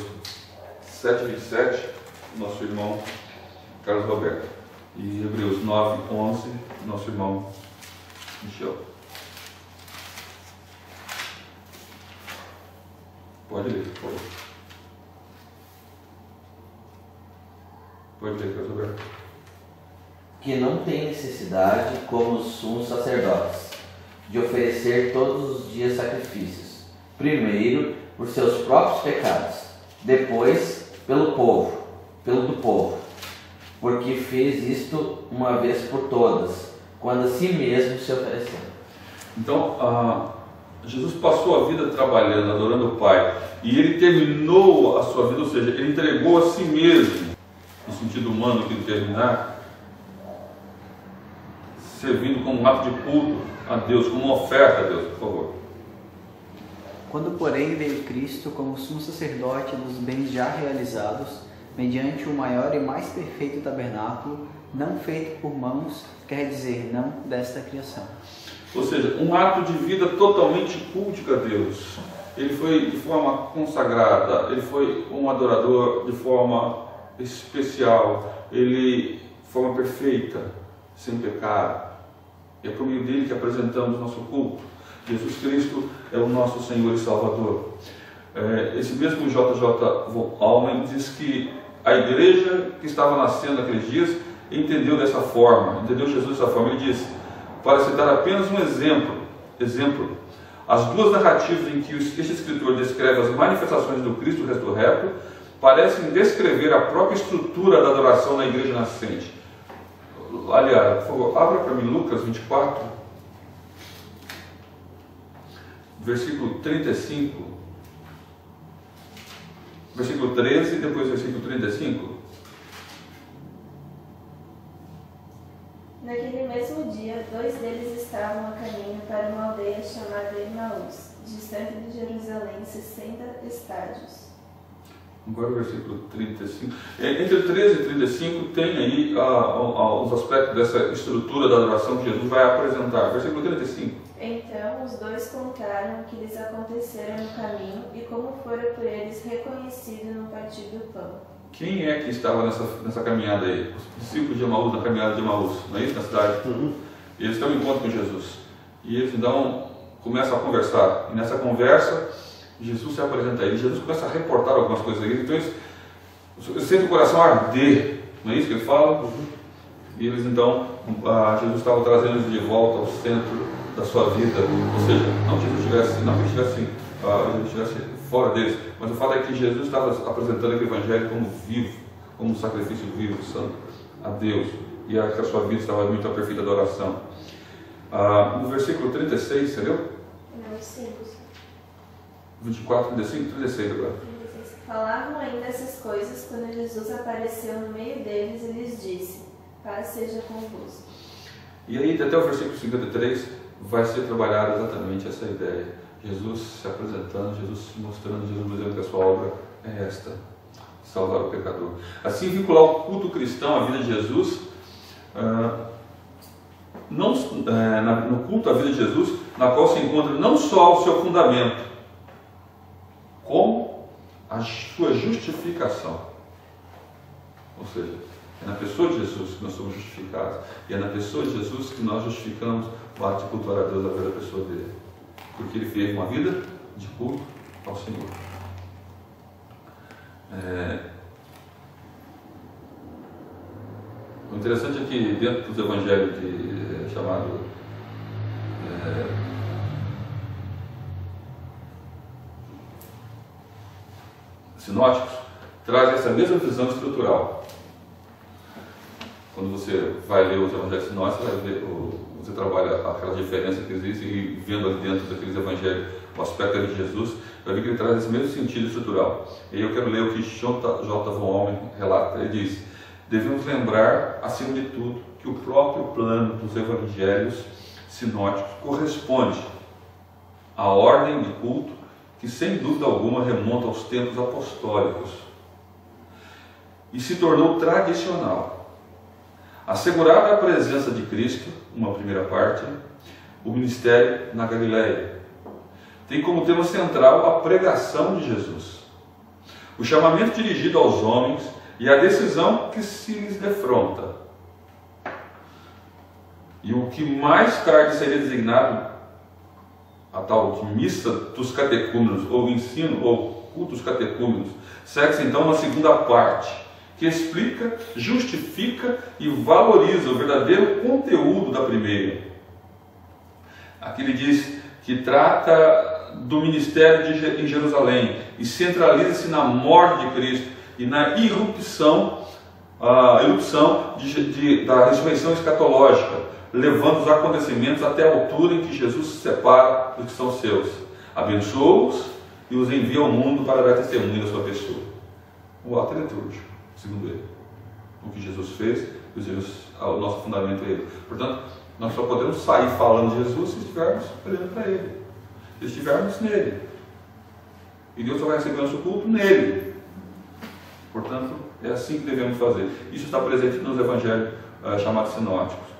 7, 27, nosso irmão Carlos Roberto. E Hebreus 9, 11, nosso irmão Michel. Pode ler, pode. Pode ler, Carlos Roberto. Que não tem necessidade, como os sumos sacerdotes, de oferecer todos os dias sacrifícios, primeiro por seus próprios pecados, depois pelo do povo, porque fez isto uma vez por todas, quando a si mesmo se ofereceu. Então, Jesus passou a vida trabalhando, adorando o Pai, e ele terminou a sua vida, ou seja, ele entregou a si mesmo, no sentido humano que ele terminar, servindo como um ato de culto a Deus, como uma oferta a Deus, por favor. Quando, porém, veio Cristo como sumo sacerdote dos bens já realizados, mediante o maior e mais perfeito tabernáculo, não feito por mãos, quer dizer, não desta criação. Ou seja, um ato de vida totalmente cultico a Deus. Ele foi de forma consagrada, ele foi um adorador de forma especial, ele de forma perfeita, sem pecado. E é por meio dele que apresentamos nosso culto. Jesus Cristo é o nosso Senhor e Salvador. Esse mesmo J.J. von Allmen diz que a igreja que estava nascendo naqueles dias entendeu dessa forma, entendeu Jesus dessa forma. Ele diz, para citar apenas um exemplo, as duas narrativas em que este escritor descreve as manifestações do Cristo ressurreto parecem descrever a própria estrutura da adoração na igreja nascente. Aliás, por favor, abra para mim Lucas 24, versículo 35, versículo 13 e depois versículo 35. Naquele mesmo dia, 2 deles estavam a caminho para uma aldeia chamada Emaús, distante de Jerusalém 60 estádios. Agora o versículo 35. Entre 13 e 35 tem aí os aspectos dessa estrutura da adoração que Jesus vai apresentar. Versículo 35. Então os dois contaram o que lhes acontecera no caminho e como fora por eles reconhecido no partir do pão. Quem é que estava nessa caminhada aí? Os discípulos de Emaús, na caminhada de Emaús, não é isso? Na cidade. Eles têm um encontro com Jesus. E eles então começam a conversar. E nessa conversa, Jesus se apresenta a eles. Jesus começa a reportar algumas coisas a eles. Então eles sentem o coração arder. Não é isso que ele fala? E eles então, Jesus estava trazendo eles de volta ao centro da sua vida. Ou seja, não que Jesus estivesse fora deles, mas o fato é que Jesus estava apresentando o Evangelho como vivo, como um sacrifício vivo, santo, a Deus, e que a sua vida estava muito a perfeita adoração. No versículo 36, você leu? Não, 5. 24, 35, 36 agora. 36. Falavam ainda essas coisas quando Jesus apareceu no meio deles e lhes disse: paz seja convosco. E aí, até o versículo 53, vai ser trabalhada exatamente essa ideia. Jesus se apresentando, Jesus se mostrando, Jesus dizendo que a sua obra é esta: salvar o pecador. Assim, vincular o culto cristão à vida de Jesus, no culto à vida de Jesus, na qual se encontra não só o seu fundamento, como a sua justificação. Ou seja, é na pessoa de Jesus que nós somos justificados, e é na pessoa de Jesus que nós justificamos o ato de cultuar a Deus através da pessoa dele, porque ele fez uma vida de culto ao Senhor. O interessante é que dentro dos evangelhos sinóticos, traz essa mesma visão estrutural. Quando você vai ler os evangelhos sinóticos, você trabalha aquela diferença que existe, e vendo ali dentro daqueles evangelhos o aspecto de Jesus, vai ver que ele traz esse mesmo sentido estrutural. E eu quero ler o que J. von Allmen relata. Ele diz: devemos lembrar, acima de tudo, que o próprio plano dos evangelhos sinóticos corresponde à ordem de culto que, sem dúvida alguma, remonta aos tempos apostólicos e se tornou tradicional. Assegurada a presença de Cristo, uma primeira parte, o ministério na Galileia tem como tema central a pregação de Jesus, o chamamento dirigido aos homens e a decisão que se lhes defronta. E o que mais tarde seria designado a tal de missa dos catecúmenos, ou ensino, ou culto dos catecúmenos, segue-se então uma segunda parte, que explica, justifica e valoriza o verdadeiro conteúdo da primeira. Aqui ele diz que trata do ministério em Jerusalém e centraliza-se na morte de Cristo e na erupção da ressurreição escatológica, levando os acontecimentos até a altura em que Jesus se separa dos que são seus, abençoa-os e os envia ao mundo para dar testemunho da sua pessoa. O ato litúrgico, segundo ele. O que Jesus fez, o nosso fundamento é ele. Portanto, nós só podemos sair falando de Jesus se estivermos olhando para ele, se estivermos nele. E Deus só vai receber nosso culto nele. Portanto, é assim que devemos fazer. Isso está presente nos evangelhos chamados sinóticos.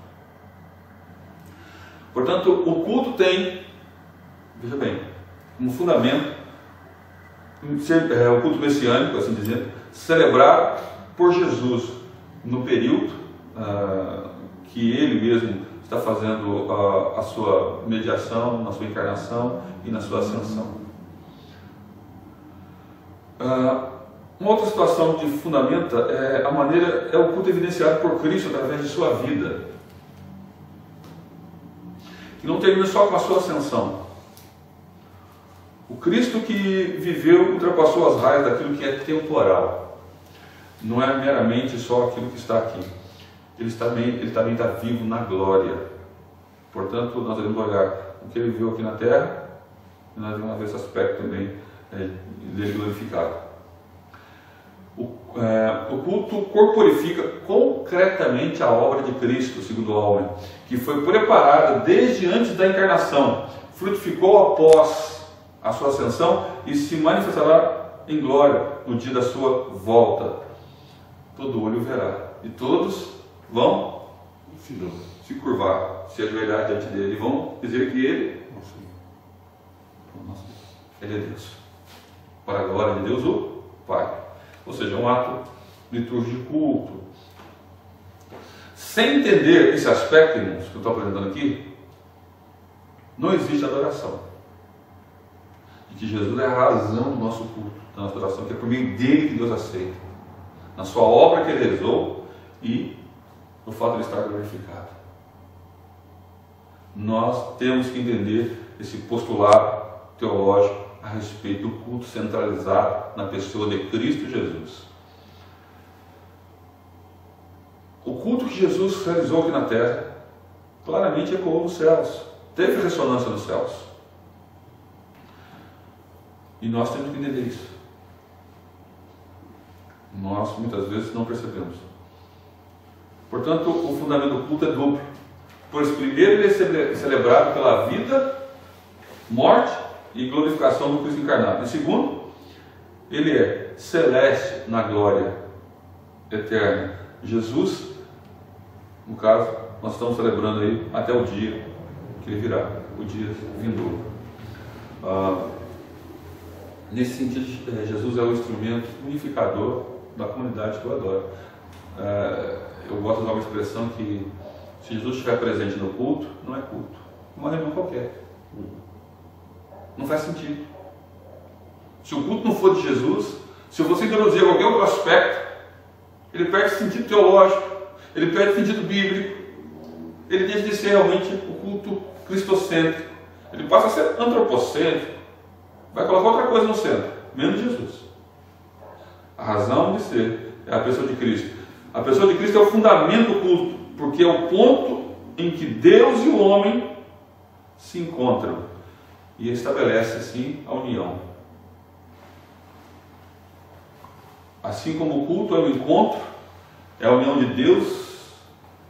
Portanto, o culto tem, veja bem, como fundamento, o culto messiânico, assim dizendo, celebrado por Jesus no período que ele mesmo está fazendo a sua mediação, na sua encarnação e na sua ascensão. Uma outra situação que fundamenta é o culto evidenciado por Cristo através de sua vida, que não termina só com a sua ascensão. O Cristo que viveu ultrapassou as raias daquilo que é temporal. Não é meramente só aquilo que está aqui. Ele também está vivo na glória. Portanto, nós devemos olhar o que ele viu aqui na terra, e nós devemos ver esse aspecto também dele glorificado. O culto corporifica concretamente a obra de Cristo, segundo Allmen, que foi preparada desde antes da encarnação, frutificou após a sua ascensão e se manifestará em glória no dia da sua volta. Todo olho verá e todos vão se curvar, se ajoelhar diante dele e vão dizer que ele é Deus, para a glória de Deus o Pai. Ou seja, um ato litúrgico de culto. Sem entender esse aspecto, irmãos, que eu estou apresentando aqui, não existe adoração. E que Jesus é a razão do nosso culto, da nossa adoração, que é por meio dele que Deus aceita, na sua obra que ele realizou e no fato de ele estar glorificado. Nós temos que entender esse postulado teológico a respeito do culto centralizado na pessoa de Cristo Jesus. O culto que Jesus realizou aqui na terra claramente ecoou nos céus, teve ressonância nos céus. E nós temos que entender isso. nós muitas vezes não percebemos. Portanto, o fundamento do culto é duplo. Pois primeiro ele é celebrado pela vida, morte e glorificação do Cristo encarnado. E segundo, ele é celeste na glória eterna. Jesus, no caso, nós estamos celebrando aí até o dia que ele virá, o dia vindouro. Nesse sentido, Jesus é o instrumento unificador da comunidade que eu adoro. Eu gosto de usar uma expressão que, se Jesus estiver presente no culto, não é culto, é uma reunião qualquer. Não faz sentido. Se o culto não for de Jesus, se você introduzir qualquer outro aspecto, ele perde sentido teológico, ele perde sentido bíblico, ele deixa de ser realmente o culto cristocêntrico, ele passa a ser antropocêntrico, vai colocar outra coisa no centro, menos Jesus. A razão de ser é a pessoa de Cristo. A pessoa de Cristo é o fundamento do culto, porque é o ponto em que Deus e o homem se encontram e estabelece assim a união. Assim como o culto é o encontro, é a união de Deus,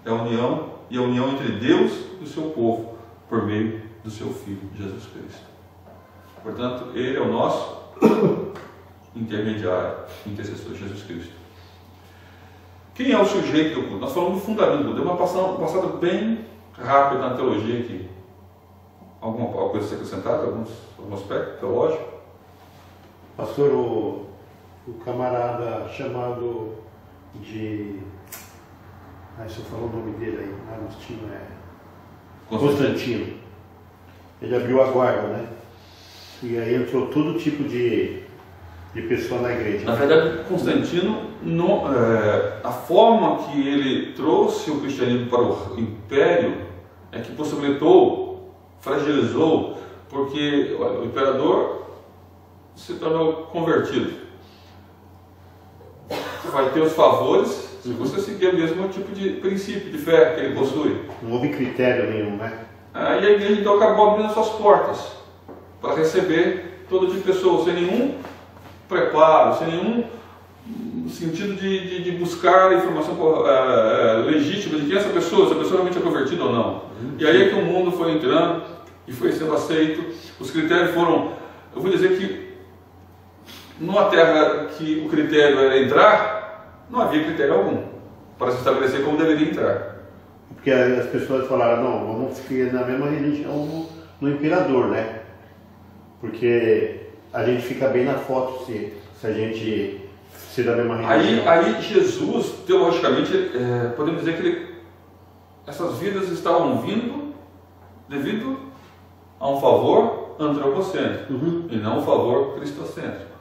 é a união e a união entre Deus e o seu povo por meio do seu Filho, Jesus Cristo. Portanto, ele é o nosso intermediário, intercessor, Jesus Cristo. Quem é o sujeito do culto? Nós falamos do fundamento do culto. Deu uma passada bem rápida na teologia aqui. Alguma coisa a ser acrescentada? Algum aspecto teológico? Pastor, o camarada chamado de... você falou o nome dele aí, Agostinho, Constantino. Ele abriu a guarda, né? E aí entrou todo tipo de pessoa na igreja. Na verdade, Constantino, a forma que ele trouxe o cristianismo para o império é que possibilitou, fragilizou, porque o imperador se tornou convertido. Vai ter os favores se você seguir o mesmo tipo de princípio de fé que ele possui. Não houve critério nenhum, né? E a igreja então acabou abrindo suas portas para receber todo tipo de pessoa, sem nenhum preparo, sem nenhum sentido de buscar a informação legítima de quem é essa pessoa, se a pessoa realmente é convertida ou não. E aí é que o mundo foi entrando e foi sendo aceito. Os critérios foram, eu vou dizer que numa terra que o critério era entrar, não havia critério algum para se estabelecer como deveria entrar. Porque as pessoas falaram, não, vamos ficar na mesma religião no imperador, né? Porque a gente fica bem na foto se a gente ser da mesma religião. Aí Jesus, teologicamente, podemos dizer que essas vidas estavam vindo devido a um favor antropocêntrico e não um favor cristocêntrico.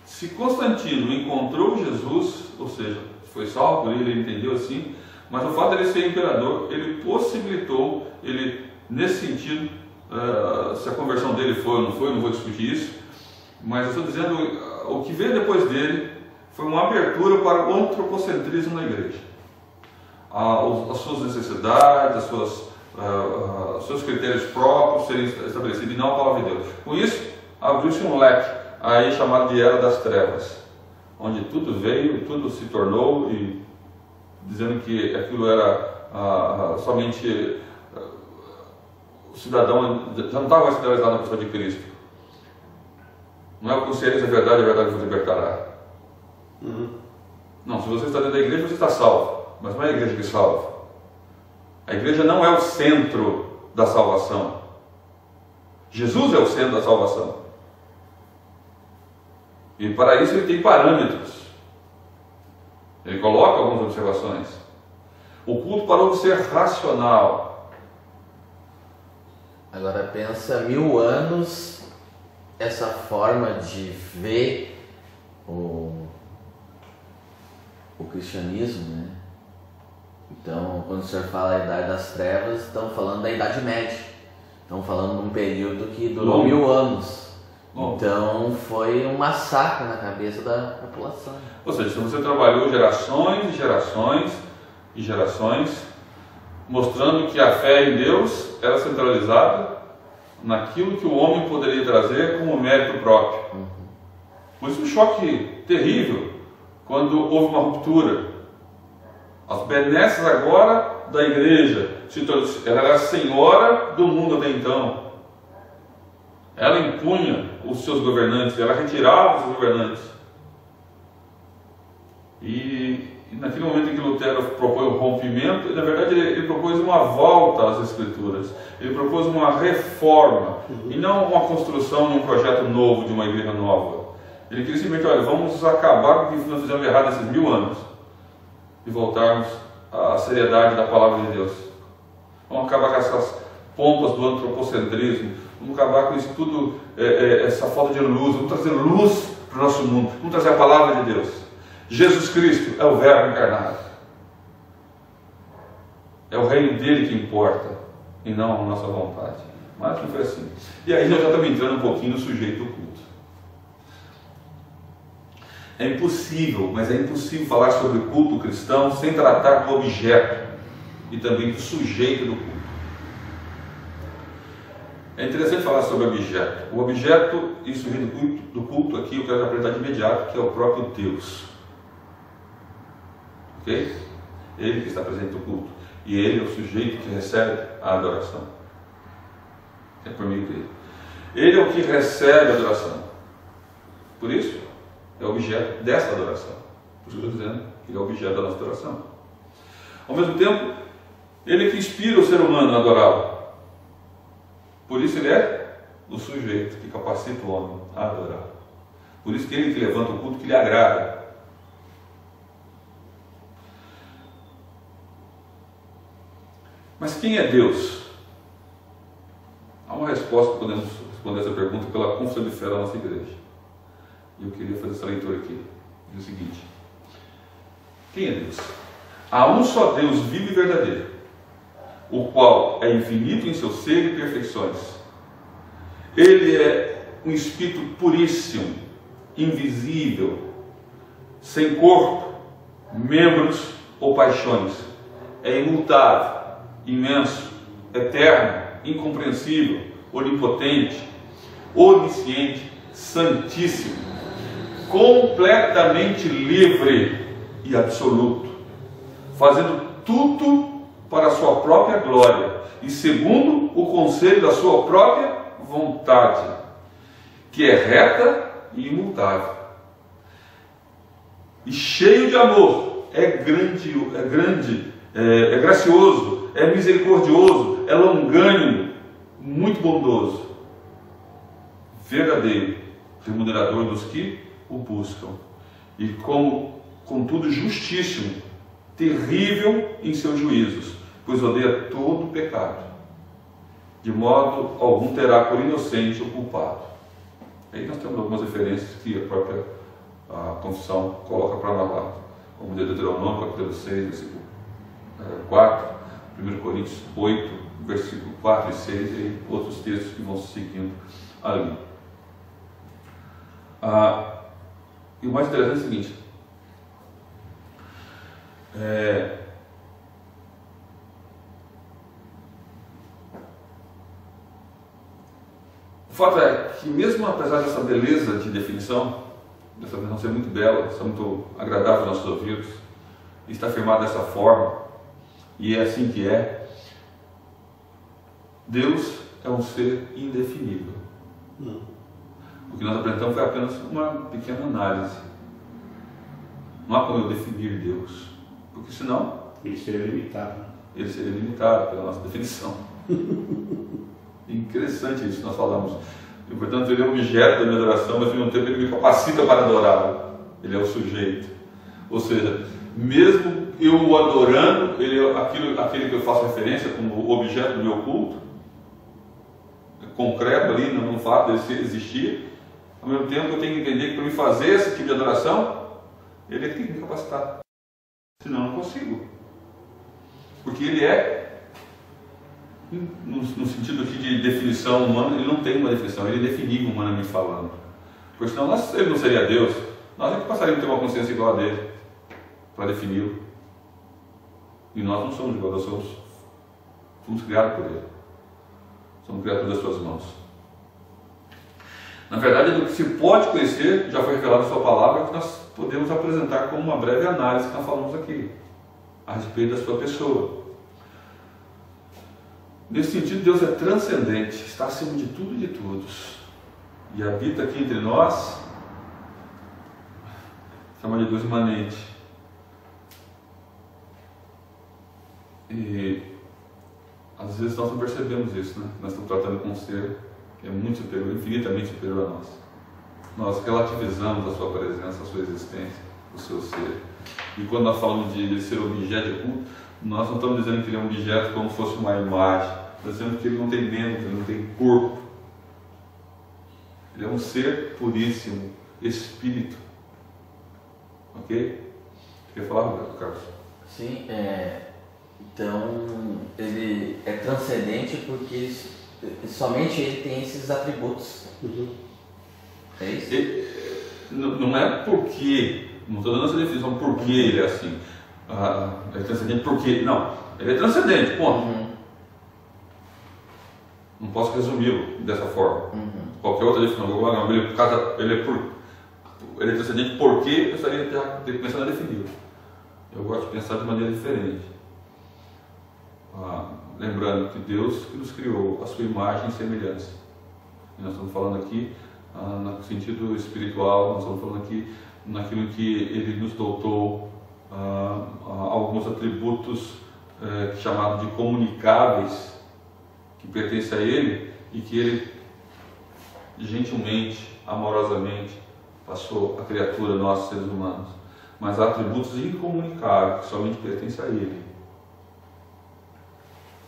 Se Constantino encontrou Jesus, ou seja, foi salvo por ele entendeu assim, mas o fato de ele ser imperador, ele possibilitou, nesse sentido, se a conversão dele foi ou não foi, eu não vou discutir isso, mas eu estou dizendo, o que veio depois dele foi uma abertura para o antropocentrismo na igreja. As suas necessidades, os seus critérios próprios serem estabelecidos, e não a palavra de Deus. Com isso, abriu-se um leque, aí chamado de Era das Trevas, onde tudo veio, tudo se tornou, e dizendo que aquilo era somente o cidadão, já não estava mais centralizado na pessoa de Cristo. Não é o conselheiro, a verdade vos libertará. Não, se você está dentro da igreja, você está salvo, mas não é a igreja que salva. A igreja não é o centro da salvação. Jesus é o centro da salvação. E para isso ele tem parâmetros. Ele coloca algumas observações. O culto parou de ser racional. Agora pensa 1000 anos essa forma de ver o cristianismo, né? Então, quando o senhor fala da Idade das Trevas, estão falando da Idade Média. Estão falando de um período que durou 1000 anos. Então foi um massacre na cabeça da população. Ou seja, você trabalhou gerações e gerações e gerações, mostrando que a fé em Deus era centralizada naquilo que o homem poderia trazer como mérito próprio. Foi um choque terrível quando houve uma ruptura. As benesses agora da igreja, ela era a senhora do mundo até então. Ela impunha os seus governantes, ela retirava os seus governantes. E naquele momento em que Lutero propôs o rompimento, na verdade ele propôs uma volta às Escrituras. Ele propôs uma reforma, e não uma construção de um projeto novo, de uma igreja nova. Ele queria simplesmente, olha, vamos acabar com o que nós fizemos errado esses 1000 anos e voltarmos à seriedade da palavra de Deus. Vamos acabar com essas pompas do antropocentrismo, vamos acabar com isso tudo, essa falta de luz, vamos trazer luz para o nosso mundo, vamos trazer a palavra de Deus. Jesus Cristo é o Verbo encarnado. É o reino dele que importa, e não a nossa vontade. Mas não foi assim. E aí nós já estamos entrando um pouquinho no sujeito do culto. É impossível, mas é impossível falar sobre o culto cristão sem tratar do objeto e também do sujeito do culto. É interessante falar sobre o objeto. O objeto e o sujeito do culto aqui eu quero apresentar de imediato, que é o próprio Deus. Ok? Ele que está presente no culto. E ele é o sujeito que recebe a adoração. É por meio dele. Ele é o que recebe a adoração. Por isso, é objeto dessa adoração. Por isso que eu estou dizendo que ele é objeto da nossa adoração. Ao mesmo tempo, ele é que inspira o ser humano a adorá-lo. Por isso ele é o sujeito que capacita o homem a adorar. Por isso que ele que levanta o culto que lhe agrada. Mas quem é Deus? Há uma resposta, podemos responder essa pergunta pela confissão de fé da nossa igreja. E eu queria fazer essa leitura aqui. Diz o seguinte: quem é Deus? Há um só Deus vivo e verdadeiro, o qual é infinito em seu ser e perfeições. Ele é um espírito puríssimo, invisível, sem corpo, membros ou paixões. É imutável, imenso, eterno, incompreensível, onipotente, onisciente, santíssimo, completamente livre e absoluto, fazendo tudo para a sua própria glória e segundo o conselho da sua própria vontade, que é reta e imutável, e cheio de amor, é gracioso, é misericordioso, é longânimo, muito bondoso, verdadeiro, remunerador dos que o buscam, e contudo justíssimo, terrível em seus juízos, pois odeia todo o pecado, de modo algum terá por inocente o culpado. Aí nós temos algumas referências que a própria confissão coloca para nós lá, como Deuteronômio, capítulo 6, versículo 4, 1 Coríntios 8, versículo 4 e 6, e outros textos que vão se seguindo ali. E o mais interessante é o seguinte: o fato é que, mesmo apesar dessa beleza de definição, dessa definição ser muito bela, ser muito agradável aos nossos ouvidos, está afirmado dessa forma, e é assim que é, Deus é um ser indefinível. O que nós apresentamos foi apenas uma pequena análise. Não há como eu definir Deus, porque senão Ele seria limitado. Ele seria limitado pela nossa definição. Interessante isso que nós falamos. E, portanto, ele é o objeto da minha adoração, mas ao mesmo tempo ele me capacita para adorá-lo. Ele é o sujeito. Ou seja, mesmo eu o adorando, ele é aquele que eu faço referência como objeto do meu culto, concreto ali no fato de ele existir. Ao mesmo tempo eu tenho que entender que para me fazer esse tipo de adoração, ele é que tem que me capacitar. Senão eu não consigo. Porque ele é, no sentido aqui de definição humana, ele não tem uma definição, ele é definível humanamente falando. Porque senão ele não seria Deus, nós é que passaríamos a ter uma consciência igual a dele, para defini-lo. E nós não somos igual, nós fomos criados por ele. Somos criaturas das suas mãos. Na verdade, do que se pode conhecer, já foi revelado em sua palavra, que nós podemos apresentar como uma breve análise que nós falamos aqui, a respeito da sua pessoa. Nesse sentido, Deus é transcendente, está acima de tudo e de todos, e habita aqui entre nós, chama de Deus imanente. E às vezes nós não percebemos isso, né? Nós estamos tratando com um ser que é muito superior, infinitamente superior a nós. Nós relativizamos a sua presença, a sua existência, o seu ser. E quando nós falamos de ele ser objeto de culto, nós não estamos dizendo que ele é um objeto como se fosse uma imagem. Estamos dizendo que ele não tem membro, ele não tem corpo. Ele é um ser puríssimo, espírito. Ok? Quer falar, Roberto Carlos? Sim, então ele é transcendente porque somente ele tem esses atributos. É isso? Não é porque, não estou dando essa definição, porque ele é assim. É transcendente porque, não, ele é transcendente, ponto. Não posso resumi-lo dessa forma. Qualquer outra definição, ele é transcendente porque eu estaria começando a defini-lo. Eu gosto de pensar de maneira diferente. Lembrando que Deus que nos criou a sua imagem e semelhança. E nós estamos falando aqui no sentido espiritual, nós estamos falando aqui naquilo que Ele nos dotou alguns atributos chamados de comunicáveis, que pertencem a Ele e que Ele gentilmente, amorosamente passou a criatura, nós seres humanos. Mas há atributos incomunicáveis que somente pertencem a Ele.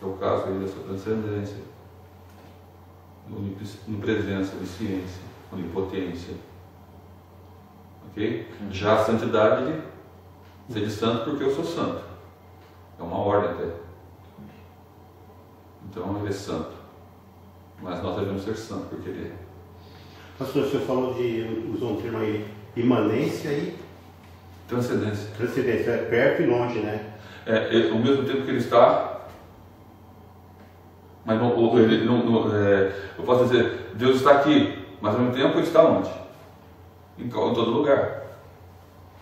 É o caso aí da sua transcendência, onipresença, onisciência, onipotência. Ok? Já a santidade, ser de santo porque eu sou santo. É uma ordem até. Então ele é santo. Mas nós devemos ser santos porque ele é. Pastor, o senhor falou usou um termo aí, imanência e transcendência. Transcendência, é perto e longe, né? Ao mesmo tempo que ele está, mas eu posso dizer, Deus está aqui, mas ao mesmo tempo ele está onde? Em todo lugar.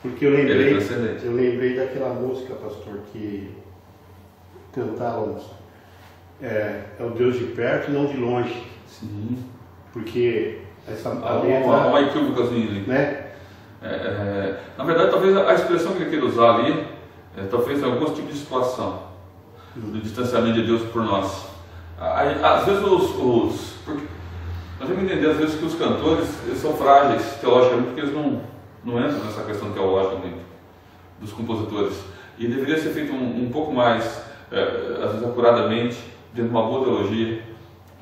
Porque eu lembrei daquela música, pastor, que cantávamos. É o Deus de perto e não de longe. Sim. Porque essa uma equívocazinha ali. Né? Na verdade, talvez a expressão que ele queira usar ali, talvez em alguns tipos de situação, do distanciamento de Deus por nós. Às vezes porque nós temos que entender às vezes que os cantores eles são frágeis teologicamente, porque eles não entram nessa questão teológica muito, dos compositores. E deveria ser feito um pouco mais, às vezes acuradamente, dentro de uma boa teologia,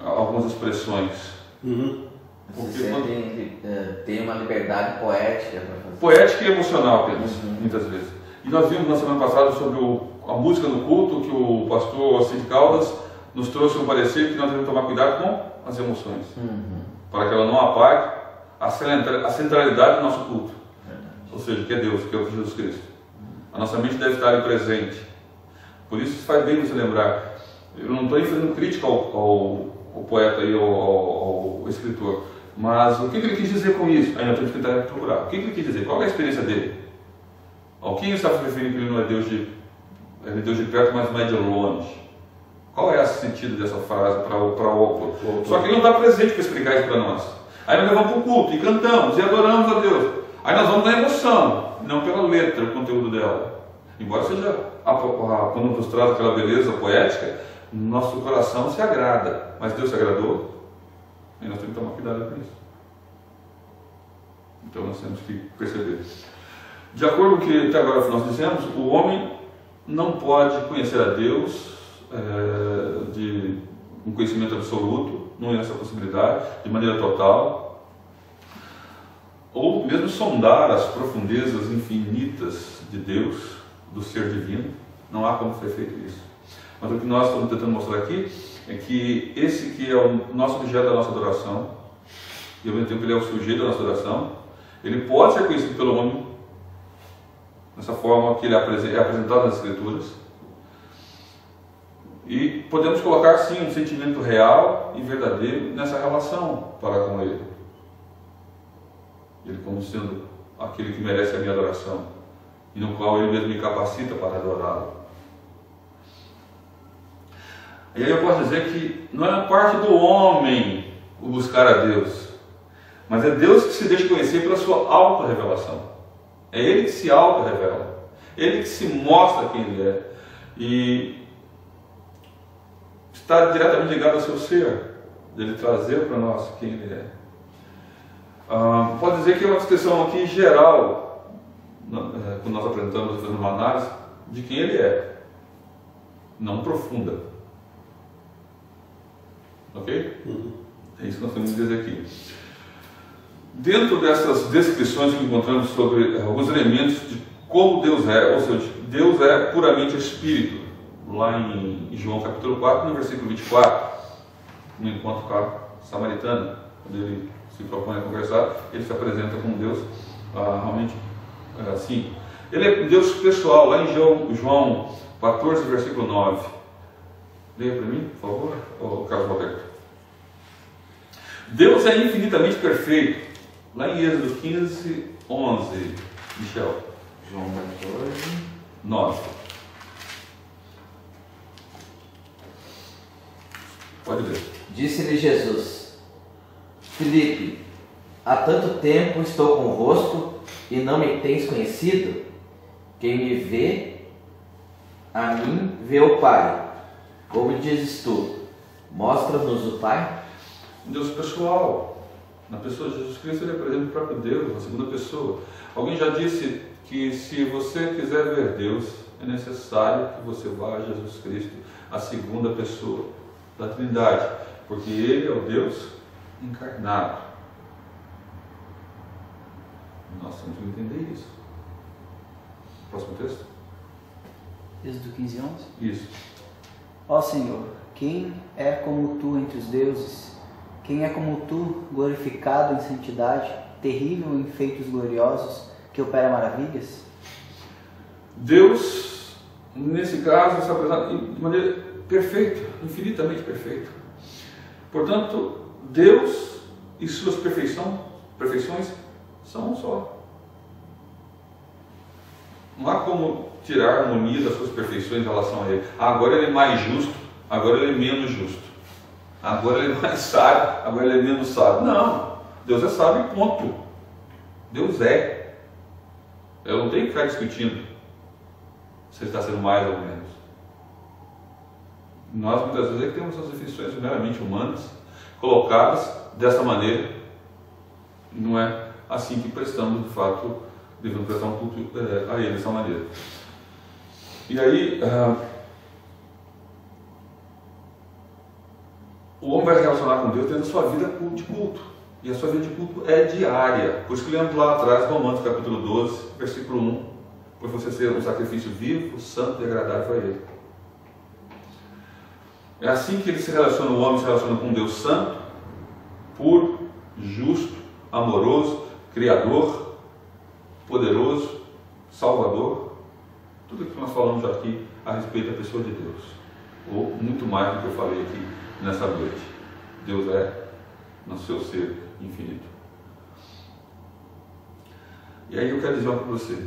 algumas expressões. Porque tem uma liberdade poética para fazer. Poética e emocional apenas, muitas vezes. E nós vimos na semana passada sobre a música no culto, que o pastor Cid Caldas nos trouxe um parecer que nós devemos tomar cuidado com as emoções, para que ela não apague a centralidade do nosso culto. Ou seja, que é Deus, que é o Jesus Cristo. A nossa mente deve estar ali presente. Por isso faz bem você lembrar. Eu não estou fazendo crítica ao poeta e ao escritor, mas o que ele quis dizer com isso? Aí nós temos que tentar procurar. O que ele quis dizer? Qual é a experiência dele? Ao que ele está se referindo que ele não é Deus de perto, mas não é de longe? Qual é o sentido dessa frase para o Só que ele não está presente para explicar isso para nós. Aí nós levamos para o culto e cantamos e adoramos a Deus. Aí nós vamos na emoção, não pela letra, o conteúdo dela. Embora seja quando nos traz aquela beleza poética, nosso coração se agrada. Mas Deus se agradou? E nós temos que tomar cuidado com isso. Então nós temos que perceber. De acordo com o que até agora nós dissemos, o homem não pode conhecer a Deus de um conhecimento absoluto, não é essa possibilidade, de maneira total, ou mesmo sondar as profundezas infinitas de Deus, do ser divino. Não há como ser feito isso. Mas o que nós estamos tentando mostrar aqui é que esse que é o nosso objeto da nossa adoração, e ao mesmo tempo ele é o sujeito da nossa adoração, ele pode ser conhecido pelo homem nessa forma que ele é apresentado nas Escrituras. E podemos colocar sim um sentimento real e verdadeiro nessa relação para com ele. como sendo aquele que merece a minha adoração e no qual Ele mesmo me capacita para adorá-lo. E aí eu posso dizer que não é a parte do homem o buscar a Deus, mas é Deus que se deixa conhecer pela sua auto-revelação. É Ele que se auto-revela, Ele que se mostra quem Ele é, e está diretamente ligado ao seu ser, dele trazer para nós quem Ele é. Pode dizer que é uma descrição aqui geral, quando nós apresentamos, fazendo uma análise de quem Ele é, não profunda. Ok? É isso que nós temos que dizer aqui. Dentro dessas descrições que encontramos sobre alguns elementos de como Deus é, ou seja, Deus é puramente Espírito, lá em João capítulo 4, no versículo 24, no encontro com a samaritana, quando ele se propõe a conversar, ele se apresenta como Deus realmente assim. Ele é Deus pessoal, lá em João 14, versículo 9. Leia para mim, por favor, Carlos Roberto. Deus é infinitamente perfeito. Lá em Êxodo 15, 11. Michel. João 14, 9. Pode ler. Disse-lhe Jesus: Filipe, há tanto tempo estou convosco e não me tens conhecido? Quem me vê, a mim vê o Pai. Como dizes tu, mostra-nos o Pai? Deus pessoal. Na pessoa de Jesus Cristo, Ele apresenta o próprio Deus, a segunda pessoa. Alguém já disse que se você quiser ver Deus, é necessário que você vá a Jesus Cristo, a segunda pessoa da Trindade, porque Ele é o Deus encarnado. Nós temos que entender isso. Próximo texto? Êxodo 15, 11. Isso. Ó Senhor, quem é como Tu entre os deuses? Quem é como Tu, glorificado em santidade, terrível em feitos gloriosos, que opera maravilhas? Deus, nesse caso, se apresenta de maneira perfeita, infinitamente perfeita. Portanto, Deus e suas perfeições são um só. Não há como tirar a harmonia das suas perfeições em relação a Ele. Agora Ele é mais justo, agora Ele é menos justo. Agora Ele é mais sábio, agora Ele é menos sábio. Não, Deus é sábio, ponto. Deus é. Eu não tenho que ficar discutindo se Ele está sendo mais ou menos. Nós muitas vezes temos as definições meramente humanas colocadas dessa maneira, e não é assim que prestamos, de fato, devemos prestar um culto a Ele dessa maneira. E aí, o homem vai se relacionar com Deus tendo a sua vida de culto. E a sua vida de culto é diária. Por isso que lemos lá atrás, Romanos capítulo 12, versículo 1. Por você ser um sacrifício vivo, santo e agradável a Ele. É assim que ele se relaciona, o homem se relaciona com um Deus santo, puro, justo, amoroso, criador, poderoso, salvador. Tudo o que nós falamos aqui a respeito da pessoa de Deus. Ou muito mais do que eu falei aqui nessa noite. Deus é no seu ser infinito. E aí eu quero dizer algo para você.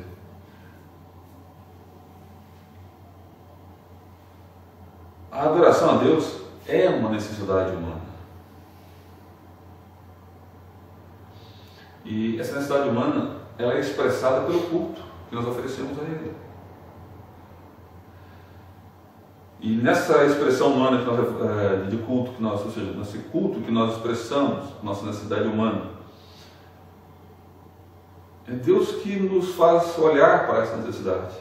A adoração a Deus é uma necessidade humana. E essa necessidade humana, ela é expressada pelo culto que nós oferecemos a Ele. E nessa expressão humana que nós, de culto, que nós, ou seja, nesse culto que nós expressamos, nossa necessidade humana, é Deus que nos faz olhar para essa necessidade,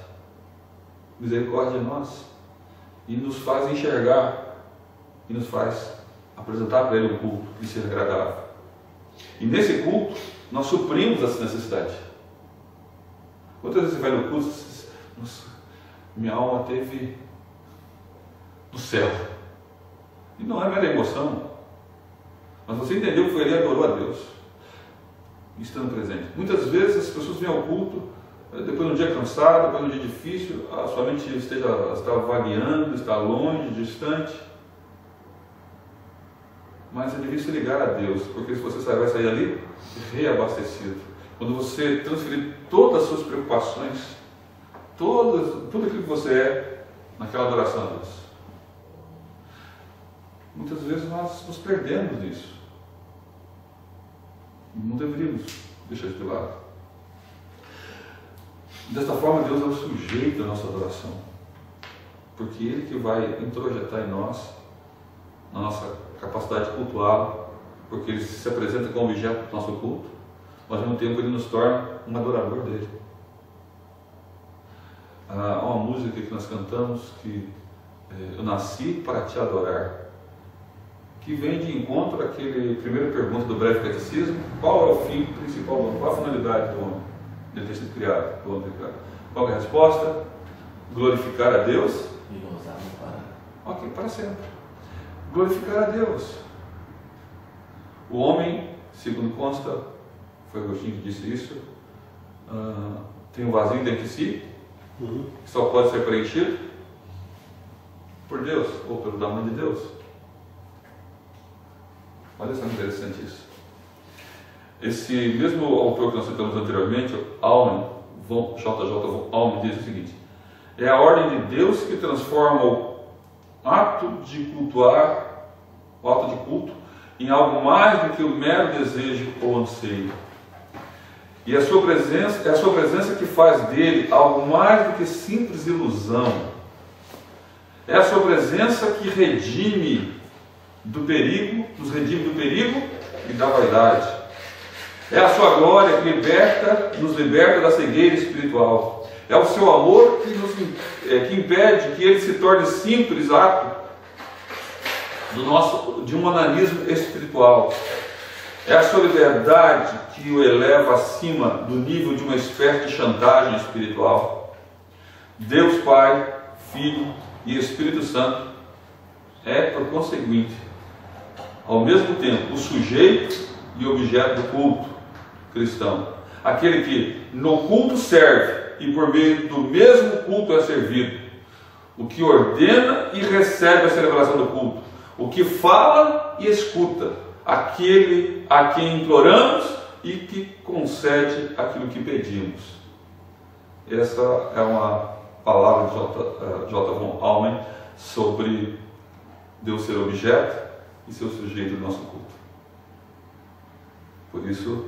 misericórdia de nós, e nos faz enxergar, e nos faz apresentar para Ele um culto que seja agradável. E nesse culto, nós suprimos essa necessidade. Quantas vezes você vai no culto e diz, nossa, minha alma teve no céu. E não é mera emoção, mas você entendeu que foi ali e adorou a Deus, estando presente. Muitas vezes as pessoas vêm ao culto depois de um dia cansado, depois de um dia difícil, a sua mente está vagueando, está longe, distante. Mas é difícil ligar a Deus, porque se você vai sair ali reabastecido, quando você transferir todas as suas preocupações, tudo aquilo que você é, naquela adoração a Deus. Muitas vezes nós nos perdemos nisso. Não deveríamos deixar isso de lado. Desta forma, Deus é o sujeito da nossa adoração, porque Ele que vai introjetar em nós, na nossa capacidade de cultuá-lo, porque Ele se apresenta como objeto do nosso culto, mas ao mesmo tempo Ele nos torna um adorador dEle. Há uma música que nós cantamos que eu nasci para te adorar, que vem de encontro àquele primeira pergunta do breve catecismo: qual é o fim principal do homem? Qual a finalidade do homem? Ele ter sido criado, do homem ter criado. Qual é a resposta? Glorificar a Deus E gozar no para. Ok, para sempre. Glorificar a Deus. O homem, segundo consta, foi Agostinho que disse isso, tem um vazio dentro de si, que só pode ser preenchido por Deus, ou pelo tamanho de Deus. Olha só que interessante isso. Esse mesmo autor que nós citamos anteriormente, J.J. von Almen, diz o seguinte: é a ordem de Deus que transforma o ato de cultuar, o ato de culto, em algo mais do que o mero desejo ou anseio. E é a sua presença que faz dele algo mais do que simples ilusão. É a sua presença que nos redime do perigo e da vaidade. É a sua glória que nos liberta da cegueira espiritual. É o seu amor que impede que ele se torne simples ato de um onanismo espiritual. É a sua liberdade que o eleva acima do nível de uma espécie de chantagem espiritual. Deus Pai, Filho e Espírito Santo é, por conseguinte, ao mesmo tempo, o sujeito e objeto do culto cristão. Aquele que no culto serve e por meio do mesmo culto é servido. O que ordena e recebe a celebração do culto. O que fala e escuta. Aquele a quem imploramos e que concede aquilo que pedimos. Essa é uma palavra de J. von Almen sobre Deus ser objeto e ser o sujeito do nosso culto. Por isso,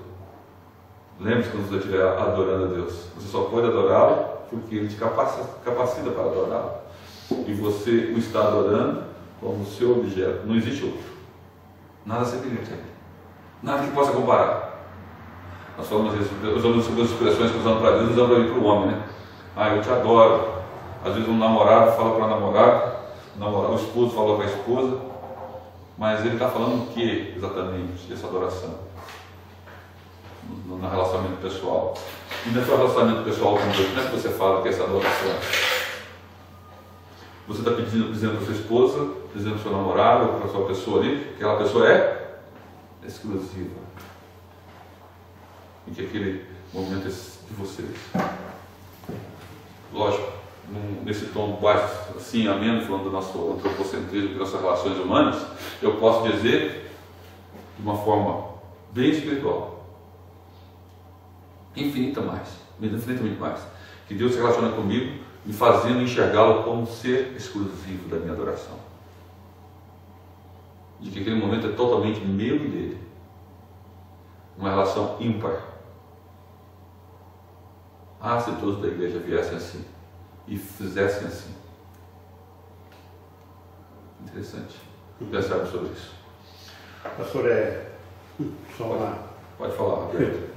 lembre-se quando você estiver adorando a Deus. Você só pode adorá-lo porque Ele te capacita para adorá-lo. E você o está adorando como seu objeto. Não existe outro. Nada semelhante a Ele. Nada que possa comparar. Nós falamos sobre as expressões que usamos para Deus, usamos para o homem, né? Eu te adoro. Às vezes um namorado fala para a namorada, o esposo fala para a esposa, mas ele está falando o que exatamente dessa adoração? No relacionamento pessoal. E no seu relacionamento pessoal com Deus, como é que você fala que é essa adoração? Você está dizendo para sua esposa, dizendo para seu namorado, ou para sua pessoa ali, que aquela pessoa é exclusiva. E que aquele momento é de vocês. Lógico, nesse tom quase assim, ameno, falando do nosso antropocentrismo, das nossas relações humanas, eu posso dizer, de uma forma bem espiritual, infinitamente mais, que Deus se relaciona comigo, me fazendo enxergá-lo como um ser exclusivo da minha adoração. De que aquele momento é totalmente meu e dele. Uma relação ímpar. Se todos da igreja viessem assim e fizessem assim. Interessante pensarmos sobre isso. Pastor, Pode falar, Roberto.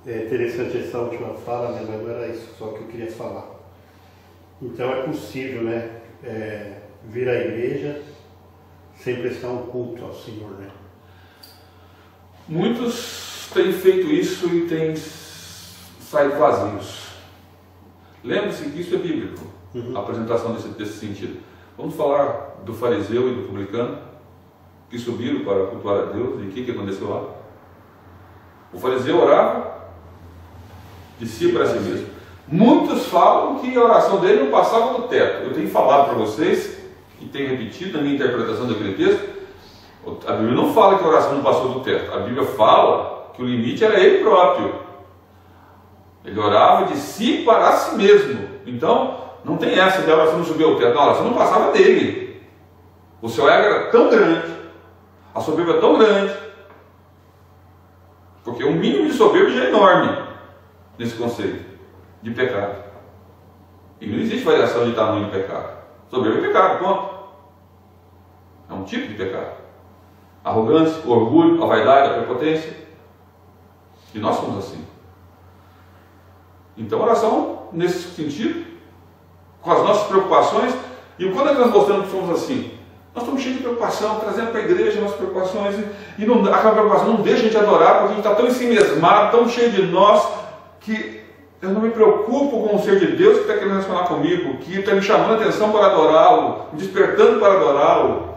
É interessante essa última fala, né? Mas não era isso só que eu queria falar. Então é possível, né, vir à igreja sem prestar um culto ao Senhor, né? Muitos têm feito isso e têm saído vazios. Lembre-se que isso é bíblico, a apresentação desse sentido. Vamos falar do fariseu e do publicano que subiram para cultuar a Deus. E o que aconteceu lá? O fariseu orava de si para si mesmo. Muitos falam que a oração dele não passava do teto. Eu tenho falado para vocês, e tenho repetido na minha interpretação daquele texto, a Bíblia não fala que a oração não passou do teto. A Bíblia fala que o limite era ele próprio. Ele orava de si para si mesmo. Então, não tem essa de oração não subiu ao teto. Não, a oração não passava dele. O seu ego era tão grande, a soberba tão grande, porque o mínimo de soberba já é enorme nesse conceito de pecado. E não existe variação de tamanho de pecado. Soberba é pecado, ponto. É um tipo de pecado. A arrogância, o orgulho, a vaidade, a prepotência. E nós somos assim. Então a oração, nesse sentido, com as nossas preocupações, e quando é que nós mostramos que somos assim? Nós estamos cheios de preocupação, trazendo para a igreja nossas preocupações, e não, aquela preocupação não deixa a gente adorar, porque a gente está tão ensimesmado, tão cheio de nós, que eu não me preocupo com o ser de Deus que está querendo relacionar comigo, que está me chamando a atenção para adorá-lo, me despertando para adorá-lo.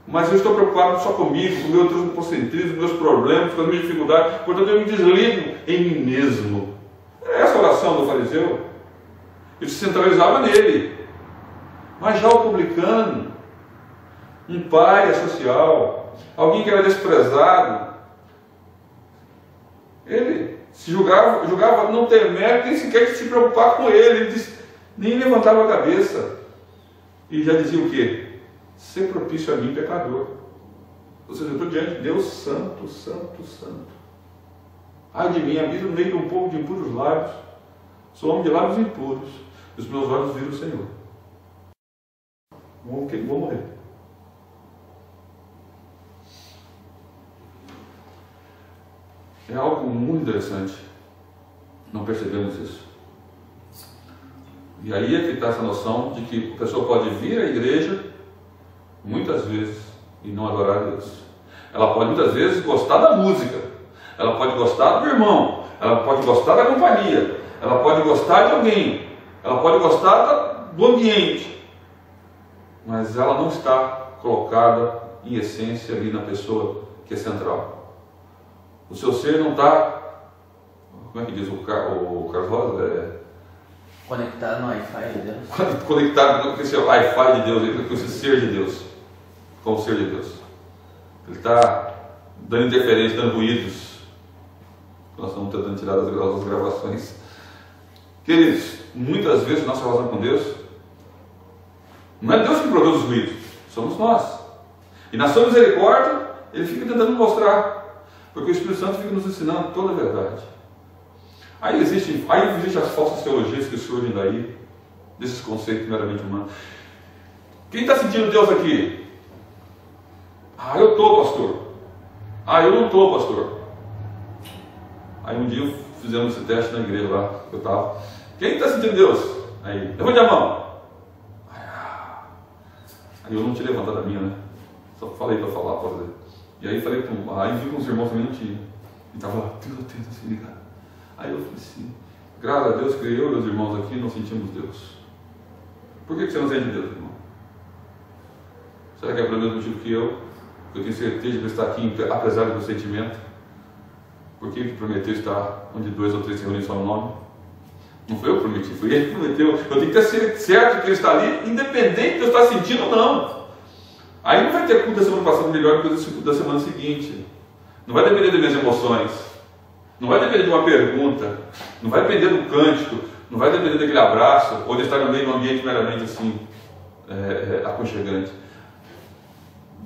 Mas eu estou preocupado só comigo, com o meu antropocentrismo, com meus problemas, com as minhas dificuldades, portanto eu me desligo em mim mesmo. Era essa a oração do fariseu. Ele se centralizava nele. Mas já o publicano, um pai social, alguém que era desprezado, ele se julgava não ter mérito, nem sequer se preocupar com ele. Ele nem levantava a cabeça. E já dizia o quê? Ser propício a mim, pecador. Ou seja, eu estou diante de Deus santo, santo, santo. Ai de mim, habito no meio de um povo de impuros lábios. Sou homem de lábios impuros. E os meus olhos viram o Senhor. Vou morrer. É algo muito interessante. Não percebemos isso. E aí é que está essa noção de que a pessoa pode vir à igreja muitas vezes e não adorar a Deus. Ela pode muitas vezes gostar da música, ela pode gostar do irmão, ela pode gostar da companhia, ela pode gostar de alguém, ela pode gostar do ambiente, mas ela não está colocada em essência ali na pessoa que é central. O seu ser não está, como é que diz o Carlos Rosa? Conectado no Wi-Fi de Deus. Conectado com esse Wi-Fi de Deus, com esse ser de Deus. Com o ser de Deus. Ele está dando interferência, dando ruídos. Nós estamos tentando tirar das gravações. Queridos, muitas vezes nossa relação com Deus, não é Deus que produz os ruídos, somos nós. E na sua misericórdia, Ele fica tentando mostrar, porque o Espírito Santo fica nos ensinando toda a verdade. Aí existem as falsas teologias que surgem daí, desses conceitos meramente humanos. Quem está sentindo Deus aqui? Ah, eu estou, pastor. Ah, eu não estou, pastor. Aí um dia fizemos esse teste na igreja lá, que eu estava. Quem está sentindo Deus? Aí, levante a mão. Aí eu não tinha levantado a minha, né? Só falei para falar, para fazer. E aí falei aí vi com os irmãos também não tinha. E estava lá, tudo atento assim, ligado. Aí eu falei assim, graças a Deus que eu e meus irmãos aqui não sentimos Deus. Por que você não sente Deus, irmão? Será que é pelo mesmo motivo que eu? Eu tenho certeza de estar aqui, apesar do meu sentimento. Por que Ele prometeu estar onde 2 ou 3 se reúnem em seu nome? Não foi eu que prometi, foi Ele que prometeu. Eu tenho que ter certo que Ele está ali, independente de eu estar sentindo ou não. Aí não vai ter culto da semana passada melhor do que o da semana seguinte. Não vai depender das minhas emoções. Não vai depender de uma pergunta. Não vai depender do cântico. Não vai depender daquele abraço ou de estar no meio de um ambiente meramente assim, aconchegante.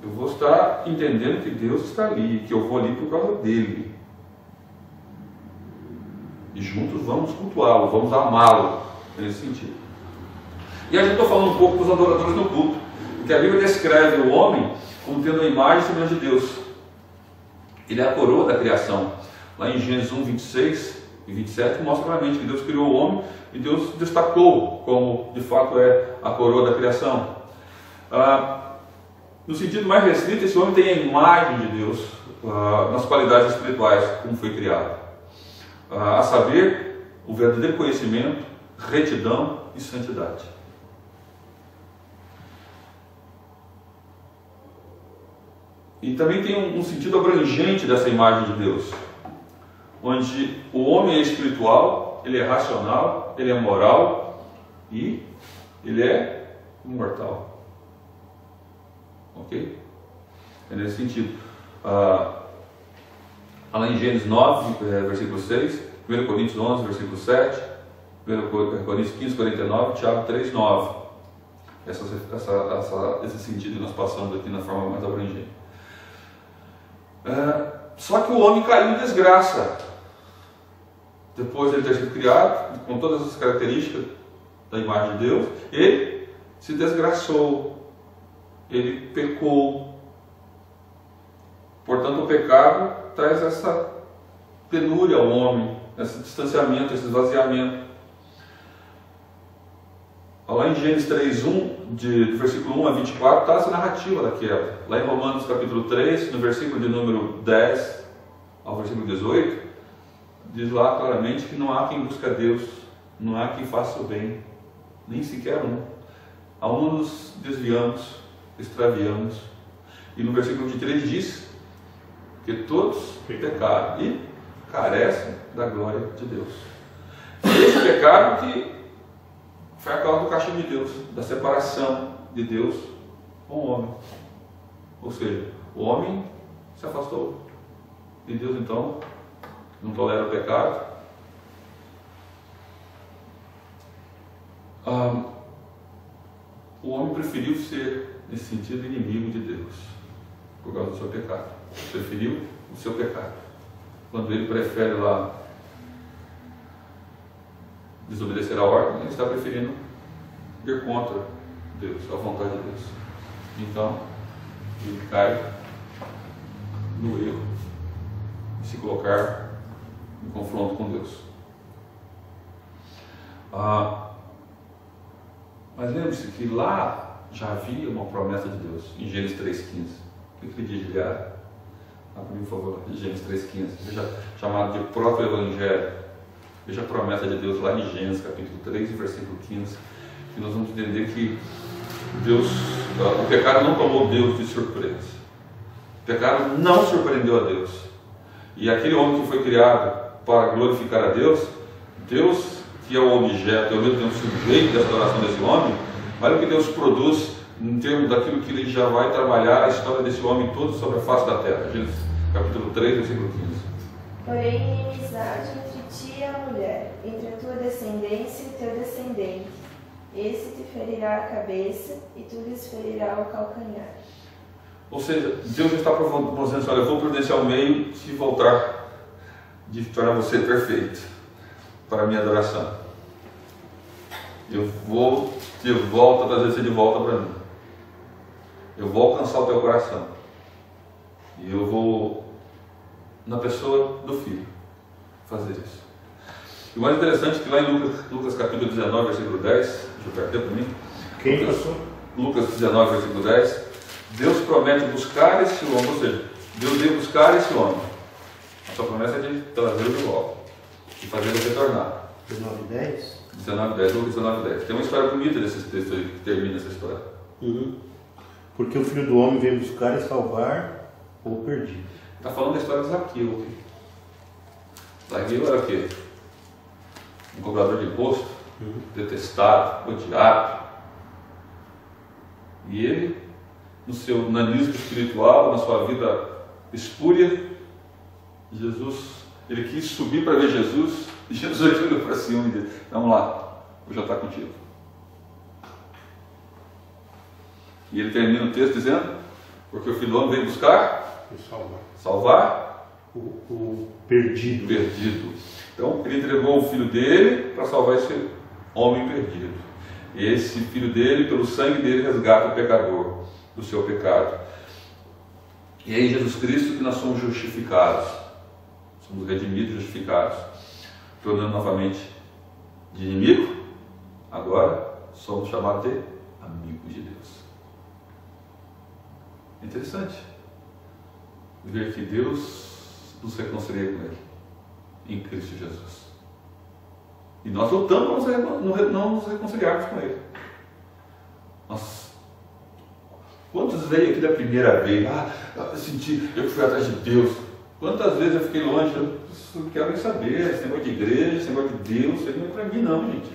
Eu vou estar entendendo que Deus está ali, que eu vou ali por causa dele. E juntos vamos cultuá-lo, vamos amá-lo, nesse sentido. E a gente está falando um pouco dos adoradores no culto, porque a Bíblia descreve o homem como tendo a imagem e semelhança de Deus. Ele é a coroa da criação. Lá em Gênesis 1, 26 e 27 mostra claramente que Deus criou o homem e Deus destacou como de fato é a coroa da criação. No sentido mais restrito, esse homem tem a imagem de Deus nas qualidades espirituais, como foi criado. A saber, o verdadeiro conhecimento, retidão e santidade. E também tem um sentido abrangente dessa imagem de Deus, onde o homem é espiritual, ele é racional, ele é moral e ele é imortal. Ok? É nesse sentido. Lá em Gênesis 9, versículo 6, 1 Coríntios 11, versículo 7, 1 Coríntios 15, 49, Tiago 3, 9. Esse sentido que nós passamos aqui na forma mais abrangente. Só que o homem caiu em desgraça. Depois de ele ter sido criado, com todas as características da imagem de Deus, ele se desgraçou, ele pecou. Portanto, o pecado traz essa penúria ao homem, esse distanciamento, esse esvaziamento. Lá em Gênesis 3:1, do versículo 1 a 24, está essa narrativa da queda. Lá em Romanos capítulo 3, no versículo de número 10 ao versículo 18, diz lá claramente que não há quem busque a Deus, não há quem faça o bem, nem sequer um. A um nos desviamos, extraviamos. E no versículo 23 diz que todos pecaram e carecem da glória de Deus. E esse pecado que foi a causa do castigo de Deus, da separação de Deus com o homem. Ou seja, o homem se afastou de Deus, então não tolera o pecado. O homem preferiu ser, nesse sentido, inimigo de Deus, por causa do seu pecado. Preferiu o seu pecado. Quando ele prefere lá desobedecer a ordem, ele está preferindo ir contra Deus, a vontade de Deus. Então, ele cai no erro de se colocar em confronto com Deus. Mas lembre-se que lá já havia uma promessa de Deus, em Gênesis 3,15. O que ele diz, Giliar? Para mim, por favor, Gênesis 3,15. Veja, chamado de proto-evangelho. Veja a promessa de Deus lá em Gênesis capítulo 3, versículo 15, que nós vamos entender que Deus, o pecado não tomou Deus de surpresa. O pecado não surpreendeu a Deus. E aquele homem que foi criado para glorificar a Deus, Deus que é o objeto, é o mesmo sujeito da adoração desse homem, olha o que Deus produz em termos daquilo que ele já vai trabalhar a história desse homem todo sobre a face da terra. Gênesis capítulo 3, versículo 15. Porém, inimizade entre ti e a mulher, entre a tua descendência e o teu descendente. Esse te ferirá a cabeça e tu lhes ferirá o calcanhar. Ou seja, Deus está dizendo assim, olha, eu vou providenciar o meio de voltar, de tornar você perfeito para a minha adoração. Eu vou de volta, trazer você de volta para mim. Eu vou alcançar o teu coração. E eu vou, na pessoa do Filho, fazer isso. E o mais interessante é que lá em Lucas capítulo 19, versículo 10, deixa eu perder para mim. Quem passou? Lucas 19, versículo 10. Deus promete buscar esse homem, ou seja, Deus veio buscar esse homem. A sua promessa é de trazê-lo de volta e fazê-lo retornar. 19:10? 19:10, Lucas 19:10. Tem uma história bonita desse texto aí que termina essa história. Porque o Filho do Homem veio buscar e salvar o perdido. Está falando da história de Zaqueu aqui. Zaqueu era o quê? Um cobrador de imposto, detestado, odiado. E ele, no seu nanismo espiritual, na sua vida espúria, ele quis subir para ver Jesus, e Jesus olhou para cima e disse, vamos lá, vou jantar contigo. E ele termina o texto dizendo, porque o Filho do Homem veio buscar E salvar o perdido. Então ele entregou o filho dele para salvar esse homem perdido. E esse filho dele, pelo sangue dele, resgata o pecador do seu pecado. E é em Jesus Cristo que nós somos justificados. Somos redimidos, justificados. Tornando novamente de inimigo, agora somos chamados de amigos de Deus. É interessante ver que Deus nos reconcilia com Ele em Cristo Jesus. E nós lutamos para não nos reconciliarmos com Ele. Quantos veio aqui da primeira vez? Eu senti, eu fui atrás de Deus. Quantas vezes eu fiquei longe? Eu não quero nem saber. Esse negócio de igreja, esse negócio de Deus, isso não é para mim não, gente.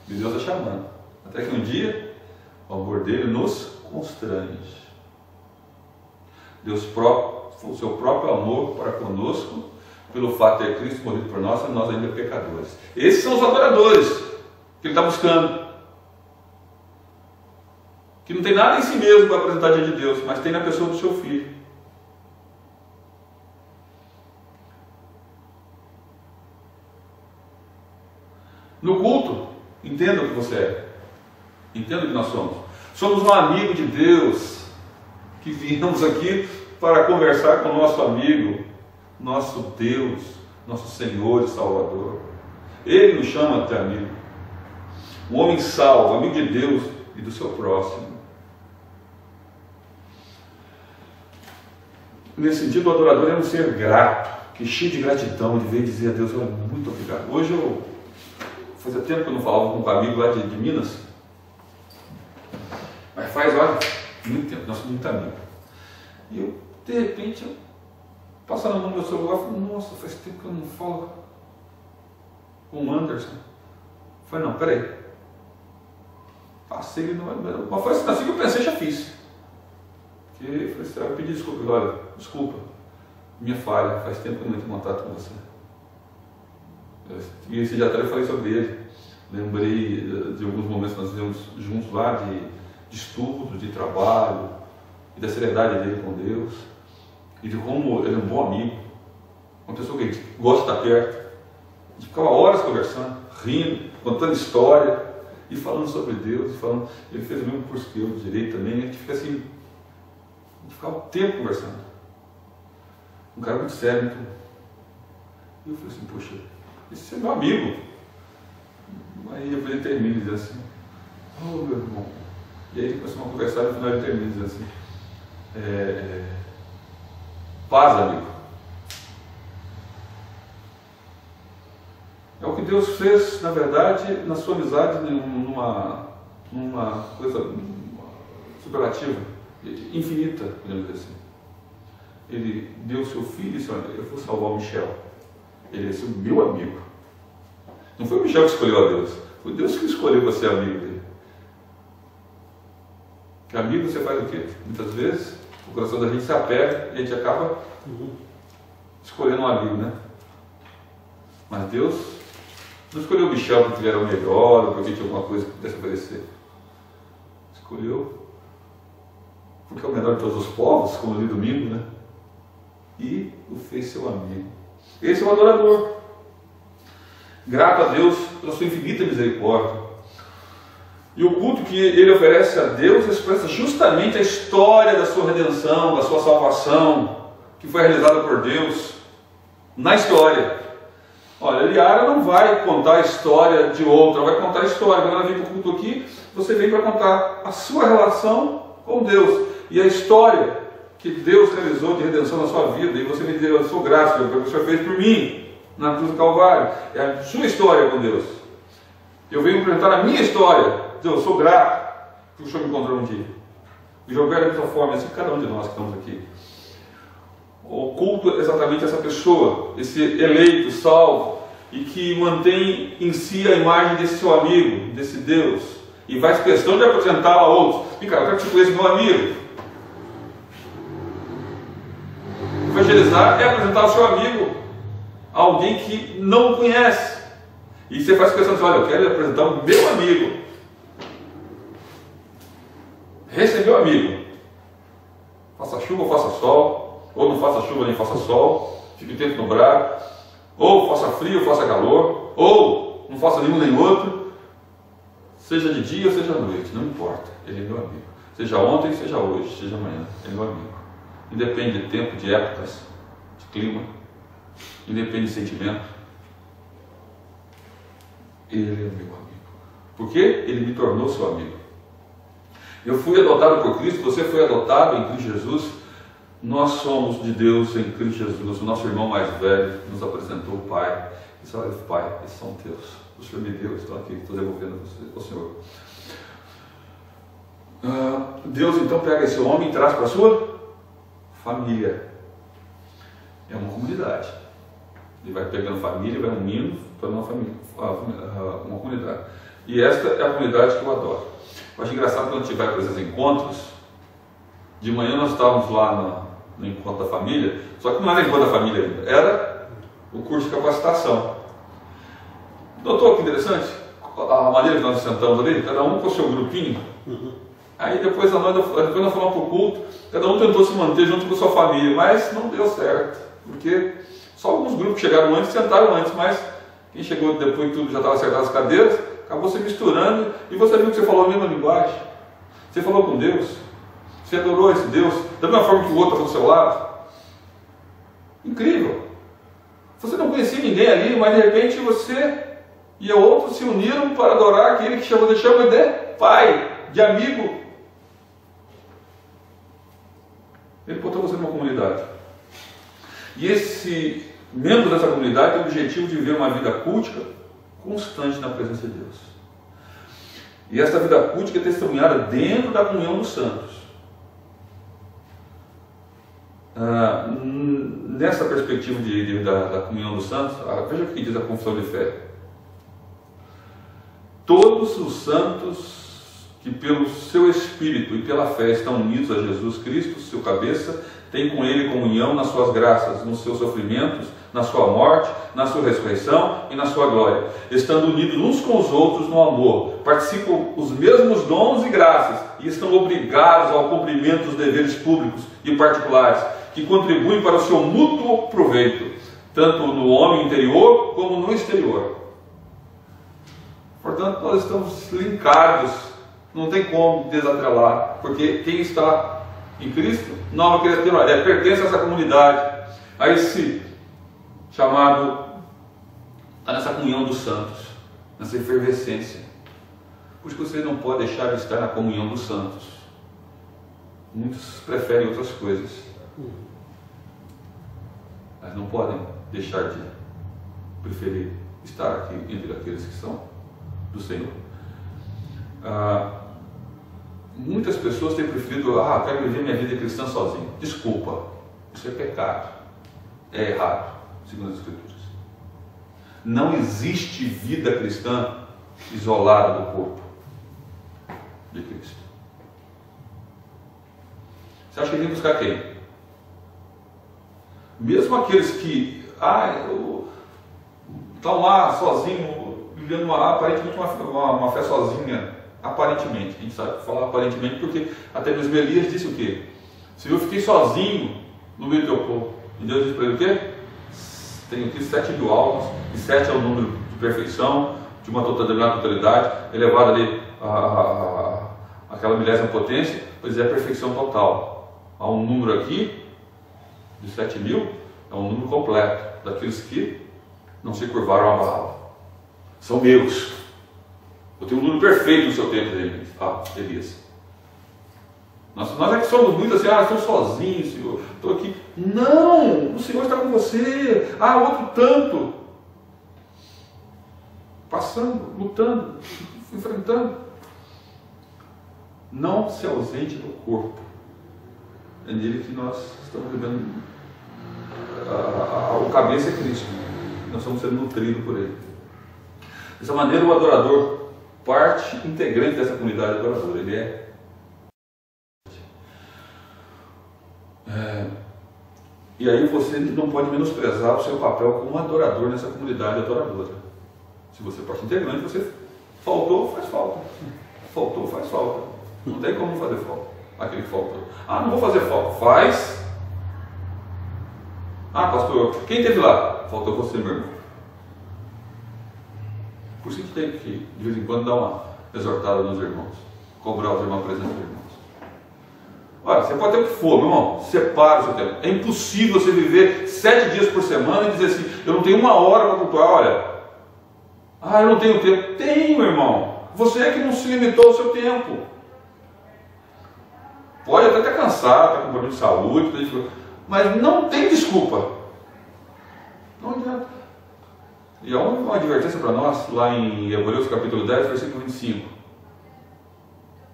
E Deus está chamando. Até que um dia, o amor dele nos constrange. Deus próprio, o seu próprio amor para conosco, pelo fato de ter Cristo morrido por nós, nós ainda pecadores. Esses são os adoradores que ele está buscando. Que não tem nada em si mesmo para apresentar diante de Deus, mas tem na pessoa do seu Filho. No culto, entenda o que você é. Entenda o que nós somos. Somos um amigo de Deus, que viemos aqui para conversar com o nosso amigo, nosso Deus, nosso Senhor e Salvador. Ele nos chama de amigo. Um homem salvo, amigo de Deus e do seu próximo. Nesse sentido, o adorador é um ser grato, que cheio de gratidão, de ver dizer a Deus, olha, muito obrigado. Hoje fazia tempo que eu não falava com um amigo lá de Minas, mas faz, olha, muito tempo, nós somos muito amigos. E eu, de repente, passando a mão no meu celular, falei, nossa, faz tempo que eu não falo com o Anderson. Eu falei, não, peraí. Passei, ele não é. Mas foi assim que eu pensei, já fiz. Porque eu falei assim, eu pedi desculpa, olha, desculpa, minha falha, faz tempo que eu não entro em contato com você. E esse dia até eu falei sobre ele. Lembrei de alguns momentos que nós vivemos juntos lá, de estudo, de trabalho, e da seriedade dele com Deus, e de como ele é um bom amigo, uma pessoa que gosta de estar perto. A gente ficava horas conversando, rindo, contando história, e falando sobre Deus, falando. Ele fez o mesmo curso que eu, de direito também, a gente fica assim, a gente ficava o tempo conversando. Um cara muito sério, muito... E eu falei assim, poxa, esse é meu amigo. Aí ele termina dizendo assim, oh meu irmão. E aí ele começou a conversar e no final ele termina dizendo assim, paz, amigo. É o que Deus fez, na verdade, na sua amizade, numa coisa superlativa, infinita, podemos dizer assim. Ele deu o seu filho e disse, olha, eu vou salvar o Michel. Ele é seu meu amigo. Não foi o Michel que escolheu a Deus, foi Deus que escolheu você amigo dele. Que amigo você faz o quê? Muitas vezes o coração da gente se apega e a gente acaba escolhendo um amigo, né? Mas Deus não escolheu o Michel porque ele era o melhor ou porque tinha alguma coisa que pudesse oferecer. Escolheu porque é o melhor de todos os povos, como eu li domingo, né? E o fez seu amigo. Esse é o adorador. Grato a Deus pela sua infinita misericórdia. E o culto que ele oferece a Deus expressa justamente a história da sua redenção, da sua salvação, que foi realizada por Deus na história. Olha, a Liara não vai contar a história de outra, vai contar a história. Quando ela vem para o culto aqui, você vem para contar a sua relação com Deus e a história que Deus realizou de redenção na sua vida. E você me diz, eu sou grato pelo que o Senhor fez por mim na cruz do Calvário. É a sua história com Deus. Eu venho apresentar a minha história. Deus, eu sou grato porque o Senhor me encontrou um dia. E eu quero da mesma forma, assim, cada um de nós que estamos aqui. O culto é exatamente essa pessoa, esse eleito, salvo, e que mantém em si a imagem desse seu amigo, desse Deus, e faz questão de apresentá-lo a outros. E cara, eu quero que você conheça meu amigo. Evangelizar é apresentar o seu amigo a alguém que não o conhece. E você faz questão de dizer, olha, eu quero apresentar o meu amigo. Esse é meu amigo. Faça chuva ou faça sol, ou não faça chuva nem faça sol, fique o tempo nublado, ou faça frio ou faça calor, ou não faça nenhum nem outro, seja de dia ou seja à noite, não importa, ele é meu amigo. Seja ontem, seja hoje, seja amanhã, ele é meu amigo. Independe de tempo, de épocas, de clima, independe de sentimento, ele é meu amigo. Porque ele me tornou seu amigo. Eu fui adotado por Cristo, você foi adotado em Cristo Jesus. Nós somos de Deus em Cristo Jesus. O nosso irmão mais velho nos apresentou o Pai. E disse, olha, Pai, esses são teus. O Senhor me deu, estou aqui, estou devolvendo ao Senhor. Deus então pega esse homem e traz para a sua família. É uma comunidade. Ele vai pegando família, vai unindo para uma família, uma comunidade. E esta é a comunidade que eu adoro. Eu acho engraçado quando a gente vai para esses encontros. De manhã nós estávamos lá no encontro da família, só que não era encontro da família ainda, era o curso de capacitação. Notou que interessante? A maneira que nós sentamos ali, cada um com o seu grupinho. Aí depois nós falamos para o culto, cada um tentou se manter junto com a sua família, mas não deu certo, porque só alguns grupos chegaram antes, sentaram antes, mas quem chegou depois que tudo já estava acertado as cadeiras, acabou se misturando, e você viu que você falou a mesma linguagem, você falou com Deus, você adorou esse Deus, da mesma forma que o outro está do seu lado. Incrível! Você não conhecia ninguém ali, mas de repente você e o outro se uniram para adorar aquele que chama de Pai, de amigo. Ele botou você numa comunidade. E esse membro dessa comunidade tem o objetivo de viver uma vida cultica constante na presença de Deus. E essa vida cultica é testemunhada dentro da comunhão dos santos. Nessa perspectiva da comunhão dos santos, veja o que diz a Confissão de Fé. Todos os santos que pelo seu Espírito e pela fé estão unidos a Jesus Cristo, seu cabeça, têm com Ele comunhão nas suas graças, nos seus sofrimentos, na sua morte, na sua ressurreição e na sua glória, estando unidos uns com os outros no amor, participam os mesmos dons e graças e estão obrigados ao cumprimento dos deveres públicos e particulares, que contribuem para o seu mútuo proveito, tanto no homem interior como no exterior. Portanto, nós estamos linkados, não tem como desatrelar, porque quem está em Cristo, nova criatura, pertence a essa comunidade, a esse chamado, a nessa comunhão dos santos, nessa efervescência. Por isso que você não pode deixar de estar na comunhão dos santos. Muitos preferem outras coisas, mas não podem deixar de preferir estar aqui entre aqueles que são do Senhor. Muitas pessoas têm preferido, quero viver minha vida cristã sozinho. Desculpa, isso é pecado, é errado, segundo as Escrituras. Não existe vida cristã isolada do corpo de Cristo. Você acha que tem que buscar quem? Mesmo aqueles que estão lá sozinhos, vivendo aparentemente uma fé sozinha. Aparentemente, a gente sabe falar aparentemente porque até mesmo Elias disse o quê? Se eu fiquei sozinho no meio do teu povo, e Deus disse para ele o quê? Tenho aqui 7.000 almas, e 7 é o número de perfeição, de uma determinada totalidade, elevado ali aquela milésima potência, pois é a perfeição total. Há um número aqui de 7.000, é um número completo daqueles que não se curvaram a Baal. São meus. Eu tenho um número perfeito no seu tempo, Elias. Nós é que somos muito assim, estou sozinho, Senhor, estou aqui. Não, o Senhor está com você. Outro tanto. Passando, lutando, enfrentando. Não se ausente do corpo. É nele que nós estamos vivendo. O cabeça é Cristo. Nós estamos sendo nutridos por Ele. Dessa maneira, o adorador, parte integrante dessa comunidade adoradora, ele e aí você não pode menosprezar o seu papel como adorador nessa comunidade adoradora. Se você é parte integrante, você faltou, faz falta. Faltou, faz falta. Não tem como fazer falta. Aquele que faltou. Não vou fazer falta. Faz. Pastor, quem esteve lá? Faltou você, meu irmão. Por isso que tem que, de vez em quando, dar uma exortada nos irmãos. Cobrar os irmãos a presença dos irmãos. Olha, você pode ter o que for, meu irmão. Separa o seu tempo. É impossível você viver 7 dias por semana e dizer assim, eu não tenho 1 hora para cultuar. Olha, eu não tenho tempo. Tenho, irmão. Você é que não se limitou ao seu tempo. Pode até estar cansado, estar com problema de saúde, mas não tem desculpa. Não adianta. E há uma advertência para nós, lá em Hebreus capítulo 10, versículo 25. O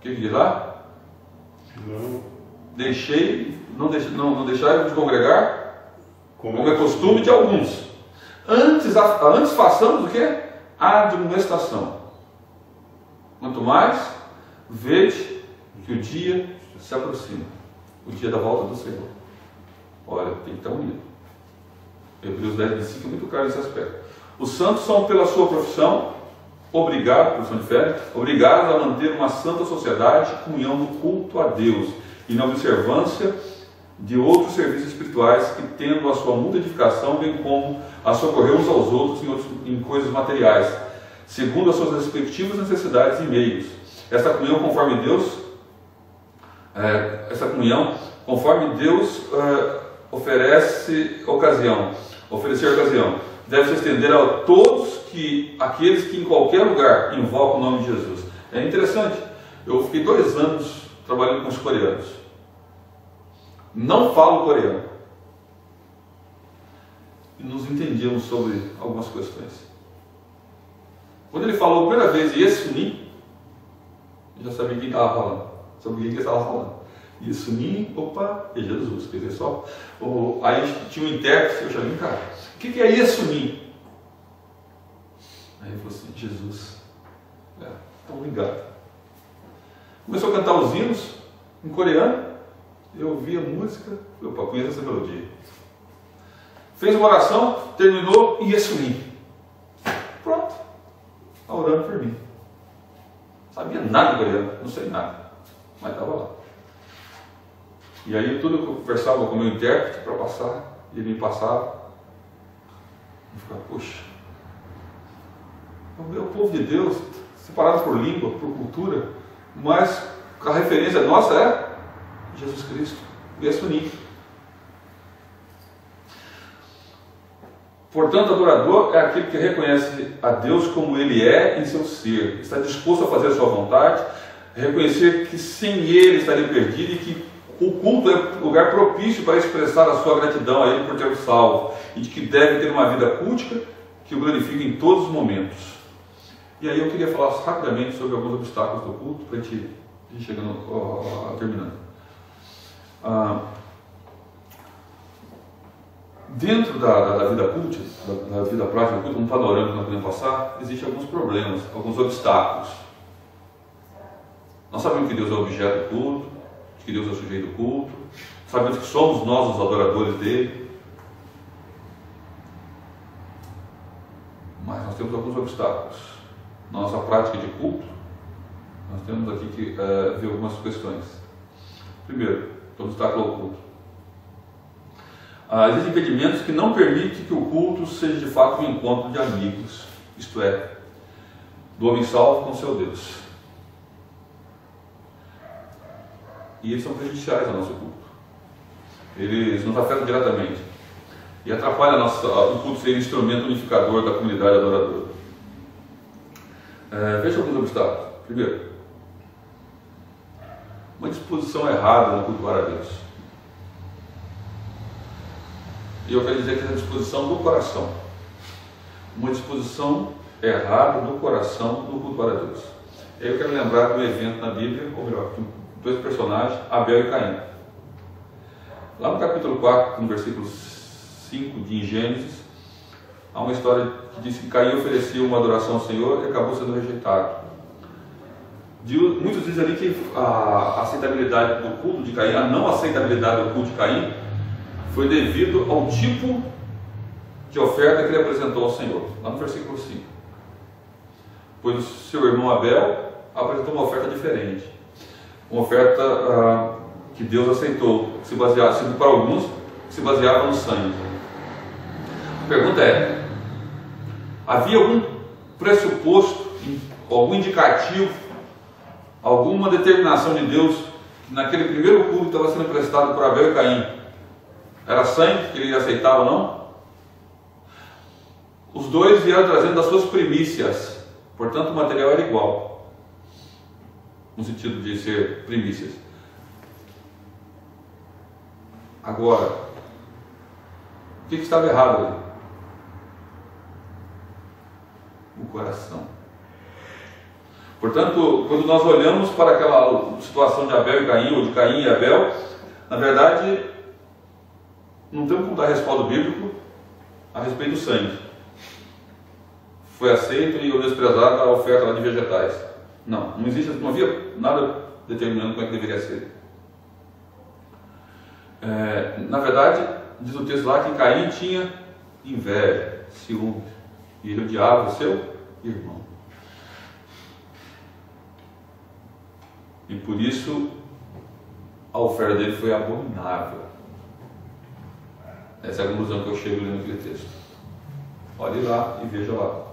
que diz lá? Não deixai de congregar, como é costume de alguns. Antes façamos o quê? Admoestação. Quanto mais, vede que o dia se aproxima. O dia da volta do Senhor. Olha, tem que estar unido. Hebreus 10, 25 é muito claro nesse aspecto. Os santos são, pela sua profissão, obrigados a manter uma santa sociedade, comunhão no culto a Deus e na observância de outros serviços espirituais que, tendo a sua muita edificação, bem como a socorrer uns aos outros em coisas materiais, segundo as suas respectivas necessidades e meios. Essa comunhão conforme Deus oferecer ocasião, deve se estender a todos aqueles que em qualquer lugar invocam o nome de Jesus. É interessante, eu fiquei 2 anos trabalhando com os coreanos. Não falo coreano. E nos entendíamos sobre algumas questões. Quando ele falou a primeira vez Yesunim, eu já sabia quem estava falando. Sabia quem ele estava falando. Yesunim, opa, é Jesus. Quer dizer, só. Aí tinha um intérprete, eu já vim, cara, o que é Yesunim? Aí ele falou assim, Jesus. Então ligado. Começou a cantar os hinos em coreano. Eu ouvi a música, eu conheço essa melodia. Fez uma oração, terminou e Yesunim. Pronto. Está orando por mim. Sabia nada de coreano, não sei nada, mas estava lá. E aí tudo que eu conversava com o meu intérprete para passar, ele me passava. Eu ficava, poxa, o povo de Deus, separado por língua, por cultura, mas a referência nossa é Jesus Cristo, Yesunim. Portanto, adorador é aquele que reconhece a Deus como Ele é em seu ser, está disposto a fazer a sua vontade, reconhecer que sem Ele estaria perdido e que o culto é um lugar propício para expressar a sua gratidão a Ele por ter o salvo, e de que deve ter uma vida cultica que o glorifique em todos os momentos. E aí eu queria falar rapidamente sobre alguns obstáculos do culto, para a gente ir chegando, terminando. Dentro da vida culta, da vida prática do culto, um panorama que nós podemos passar, existem alguns problemas, alguns obstáculos. Nós sabemos que Deus é o objeto do culto, que Deus é o sujeito do culto, sabemos que somos nós os adoradores dele, mas nós temos alguns obstáculos. Na nossa prática de culto, nós temos aqui que ver algumas questões. Primeiro, o obstáculo ao culto. Existem impedimentos que não permitem que o culto seja de fato um encontro de amigos, isto é, do homem salvo com seu Deus. E eles são prejudiciais ao nosso culto. Eles nos afetam diretamente e atrapalham o culto ser instrumento unificador da comunidade adoradora. Veja alguns obstáculos. Primeiro, uma disposição errada no cultuar a Deus. E eu quero dizer que é a disposição do coração. Uma disposição errada do coração no cultuar a Deus. E aí eu quero lembrar do evento na Bíblia, ou melhor, 2 personagens, Abel e Caim. Lá no capítulo 4, no versículo 5 de Gênesis, há uma história que diz que Caim ofereceu uma adoração ao Senhor e acabou sendo rejeitado. Muitos dizem ali que a aceitabilidade do culto de Caim, a não aceitabilidade do culto de Caim, foi devido ao tipo de oferta que ele apresentou ao Senhor, lá no versículo 5. Pois o seu irmão Abel apresentou uma oferta diferente, uma oferta que Deus aceitou, que se baseava, para alguns, se baseava no sangue. A pergunta é: havia algum pressuposto, algum indicativo, alguma determinação de Deus que naquele primeiro culto que estava sendo prestado por Abel e Caim era sangue que ele aceitava ou não? Os dois vieram trazendo as suas primícias, portanto o material era igual, no sentido de ser primícias. Agora, o que estava errado ali? O coração. Portanto, quando nós olhamos para aquela situação de Abel e Caim, ou de Caim e Abel, na verdade, não temos como dar respaldo bíblico a respeito do sangue. Foi aceito e desprezada a oferta lá de vegetais. Não havia nada determinando como é que deveria ser. Na verdade, diz o texto lá que Caim tinha inveja, ciúme, e ele odiava o seu irmão. E por isso a oferta dele foi abominável. Essa é a conclusão que eu chego lendo aquele texto. Olhe lá e veja lá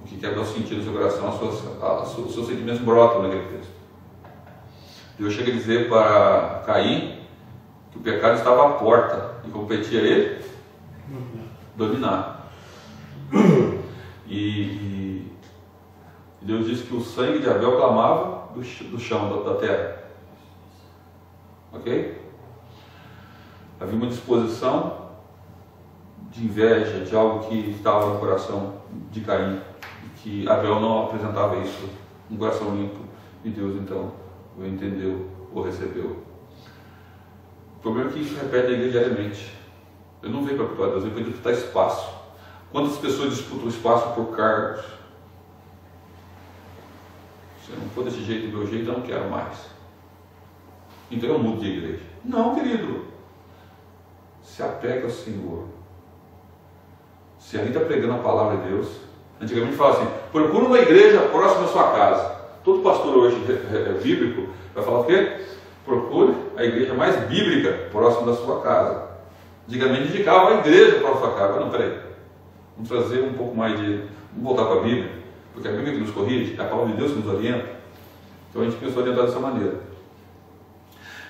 o que quer sentir no seu coração, os seus sentimentos brotam naquele texto. Deus chega a dizer para Caim que o pecado estava à porta e competia a ele dominar. E Deus disse que o sangue de Abel clamava do chão, da terra. Ok? Havia uma disposição de inveja, de algo que estava no coração de Caim, e que Abel não apresentava isso, um coração limpo, e Deus então o entendeu, o recebeu. O problema é que isso repete a igreja diariamente. Eu não venho para cultuar Deus, eu venho para disputar espaço. Quantas pessoas disputam espaço por cargos? Se eu não for desse jeito, do meu jeito, eu não quero mais. Então eu mudo de igreja. Não, querido. Se apega ao Senhor. Se alguém está pregando a palavra de Deus, antigamente fala assim, procura uma igreja próxima à sua casa. Todo pastor hoje bíblico vai falar o quê? Procure a igreja mais bíblica próxima da sua casa. Antigamente indicava a igreja para a sua casa. Não, peraí. Vamos trazer um pouco mais de... Vamos voltar para a Bíblia, porque a Bíblia que nos corrige, é a palavra de Deus que nos orienta. Então a gente pensou orientar dessa maneira.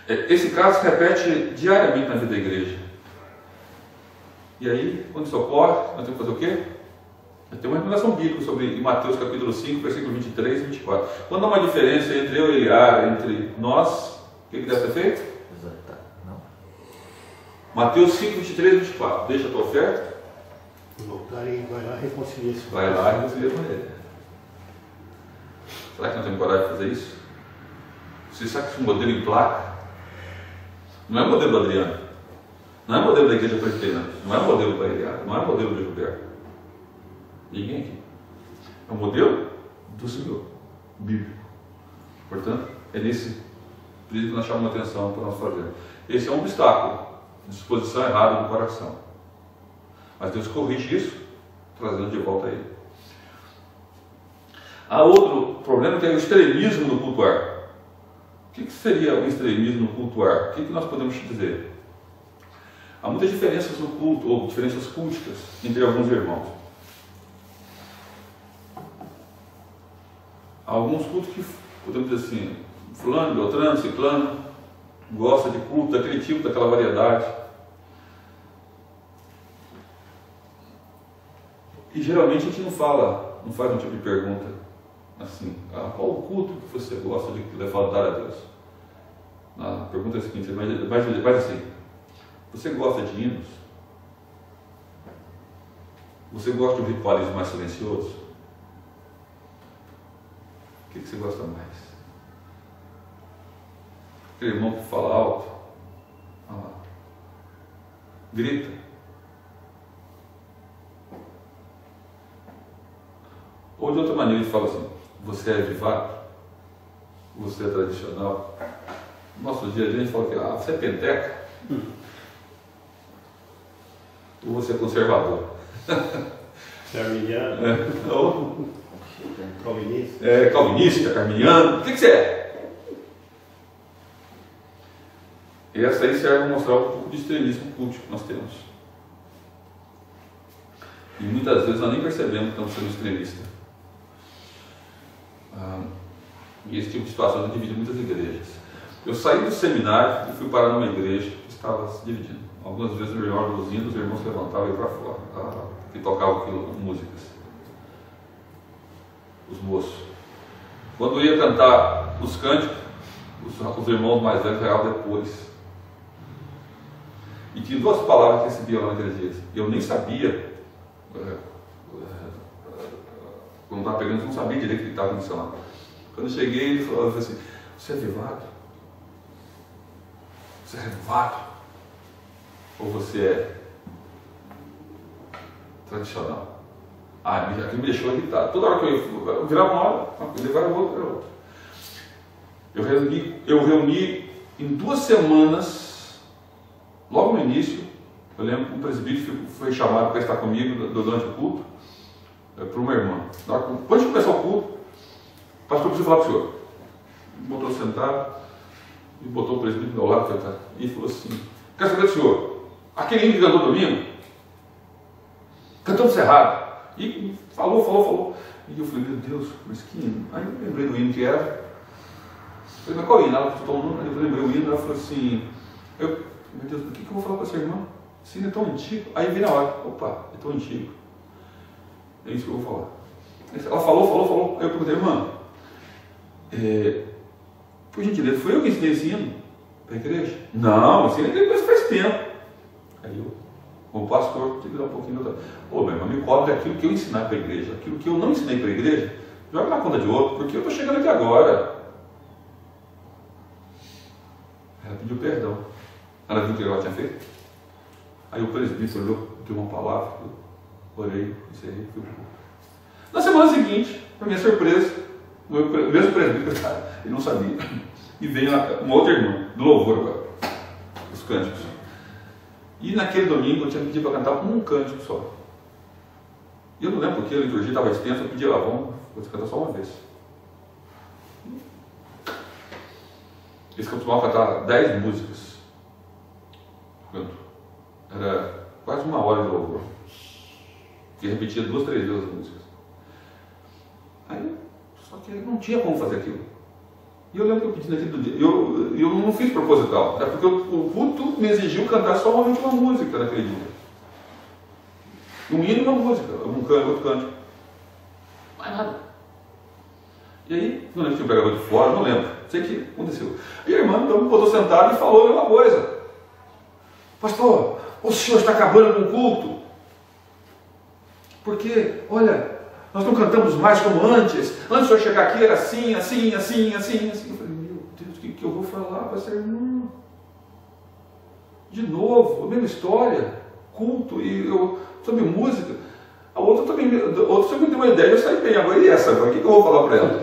Esse caso se repete diariamente na vida da igreja. E aí, quando isso ocorre, nós temos que fazer o quê? Tem uma recomendação bíblica sobre em Mateus capítulo 5, versículo 23 e 24. Quando há uma diferença entre eu e Eliar, entre nós, o que deve ser feito? Exato. Não. Mateus 5, 23 e 24. Deixa a tua oferta. Voltar e vai lá reconciliar-se. Vai lá e reconcilia com ele. Será que nós temos coragem de fazer isso? Você sabe que esse modelo em placa não é o modelo do Adriano, não é o modelo da igreja presbiteriana, não é o modelo da Eliar, não é o modelo do Gilberto. Ninguém aqui. É o modelo do Senhor, bíblico. Portanto, é nesse período que nós chamamos a atenção para nós fazermos. Esse é um obstáculo, disposição errada do coração. Mas Deus corrige isso, trazendo de volta a Ele. Há outro problema que é o extremismo no cultuar. O que seria o extremismo no cultuar? O que nós podemos dizer? Há muitas diferenças no culto, ou diferenças culticas, entre alguns irmãos. Há alguns cultos que, podemos dizer assim, fulano, beltrano, ciclano, gosta de culto daquele tipo, daquela variedade. E geralmente a gente não faz um tipo de pergunta assim, qual o culto que você gosta de levantar a Deus? A pergunta é a seguinte, mas assim, você gosta de hinos? Você gosta de um ritualismo mais silencioso? O que você gosta mais? Aquele irmão que fala alto? Grita? Ou de outra maneira ele fala assim, você é avivado? Você é tradicional? No nosso dia a dia a gente fala que você é penteca? Ou você é conservador? Você é arminiano? Ou Calvinista? Calvinista, carminiano? O que você é? E essa aí serve para mostrar um pouco de extremismo cultico que nós temos. E muitas vezes nós nem percebemos que estamos sendo extremistas. E esse tipo de situação divide muitas igrejas. Eu saí do seminário e fui parar numa igreja que estava se dividindo. Algumas vezes no melhor dos hinos, os irmãos levantavam e iam para fora, que tocavam músicas. Os moços. Quando ia cantar os cânticos, os irmãos mais velhos reavam depois. E tinha duas palavras que recebiam lá naqueles dias. Eu nem sabia. Quando estava pegando, eu não sabia direito o que estava acontecendo. Quando eu cheguei, ele falou assim, você é avivado? Você é renovado? Ou você é tradicional? Aquilo me deixou irritado. Toda hora que eu virava uma hora, eu levava outra. Eu reuni em 2 semanas, logo no início, Eu lembro que um presbítero foi chamado para estar comigo durante o culto, por uma irmã. Quando começou o culto, o pastor precisa falar para o senhor. Botou sentado e botou o presbítero ao lado e falou assim: quer saber do senhor, aquele hino que cantou domingo, cantamos errado. E falou. E eu falei: meu Deus, mas que hino? Aí eu lembrei do hino que era. Eu falei: mas qual hino? Ela falou: eu lembrei o hino. Ela falou assim: meu Deus, o que eu vou falar para essa irmã? Esse hino é tão antigo. Aí veio na hora: opa, é tão antigo. É isso que eu vou falar. Ela falou. Aí eu perguntei: irmã, por gentileza, foi eu que ensinei esse hino para a igreja? Não, esse hino depois faz tempo. Aí eu, como pastor, tive que dar um pouquinho de outra. Ô, meu irmão, me cobra aquilo que eu ensinar para a igreja. Aquilo que eu não ensinei para a igreja, joga na conta de outro, porque eu estou chegando aqui agora. Ela pediu perdão. Ela viu o que ela tinha feito. Aí o presbítero olhou, deu uma palavra, eu orei, encerrei, fui pro culto. Na semana seguinte, para minha surpresa, o mesmo presbítero, ele não sabia. E veio uma outra irmã, do louvor agora, os cânticos. E naquele domingo eu tinha pedido para cantar um cântico só. E eu não lembro porque a liturgia estava extensa, eu pedi a vou cantar só uma vez. Eles costumavam cantar 10 músicas. Era quase uma hora de louvor. E repetia 2, 3 vezes as músicas. Aí, só que ele não tinha como fazer aquilo. E eu lembro que eu pedi naquele dia. Eu não fiz proposital. É porque o culto me exigiu cantar somente uma música naquele dia. Um hino e uma música, outro cântico. Mais nada. E aí, não lembro se eu pegava de fora, não lembro. Sei que aconteceu. E a irmã então, me botou sentado e falou a mesma coisa. Pastor, o senhor está acabando com o culto. Porque, olha, nós não cantamos mais como antes. Antes de o senhor chegar aqui era assim. Eu falei: meu Deus, o que eu vou falar para essa irmã? De novo, a mesma história. Culto, e sobre música. A outra também me deu uma ideia, eu saí bem. Agora, e essa? Agora, o que eu vou falar para ela?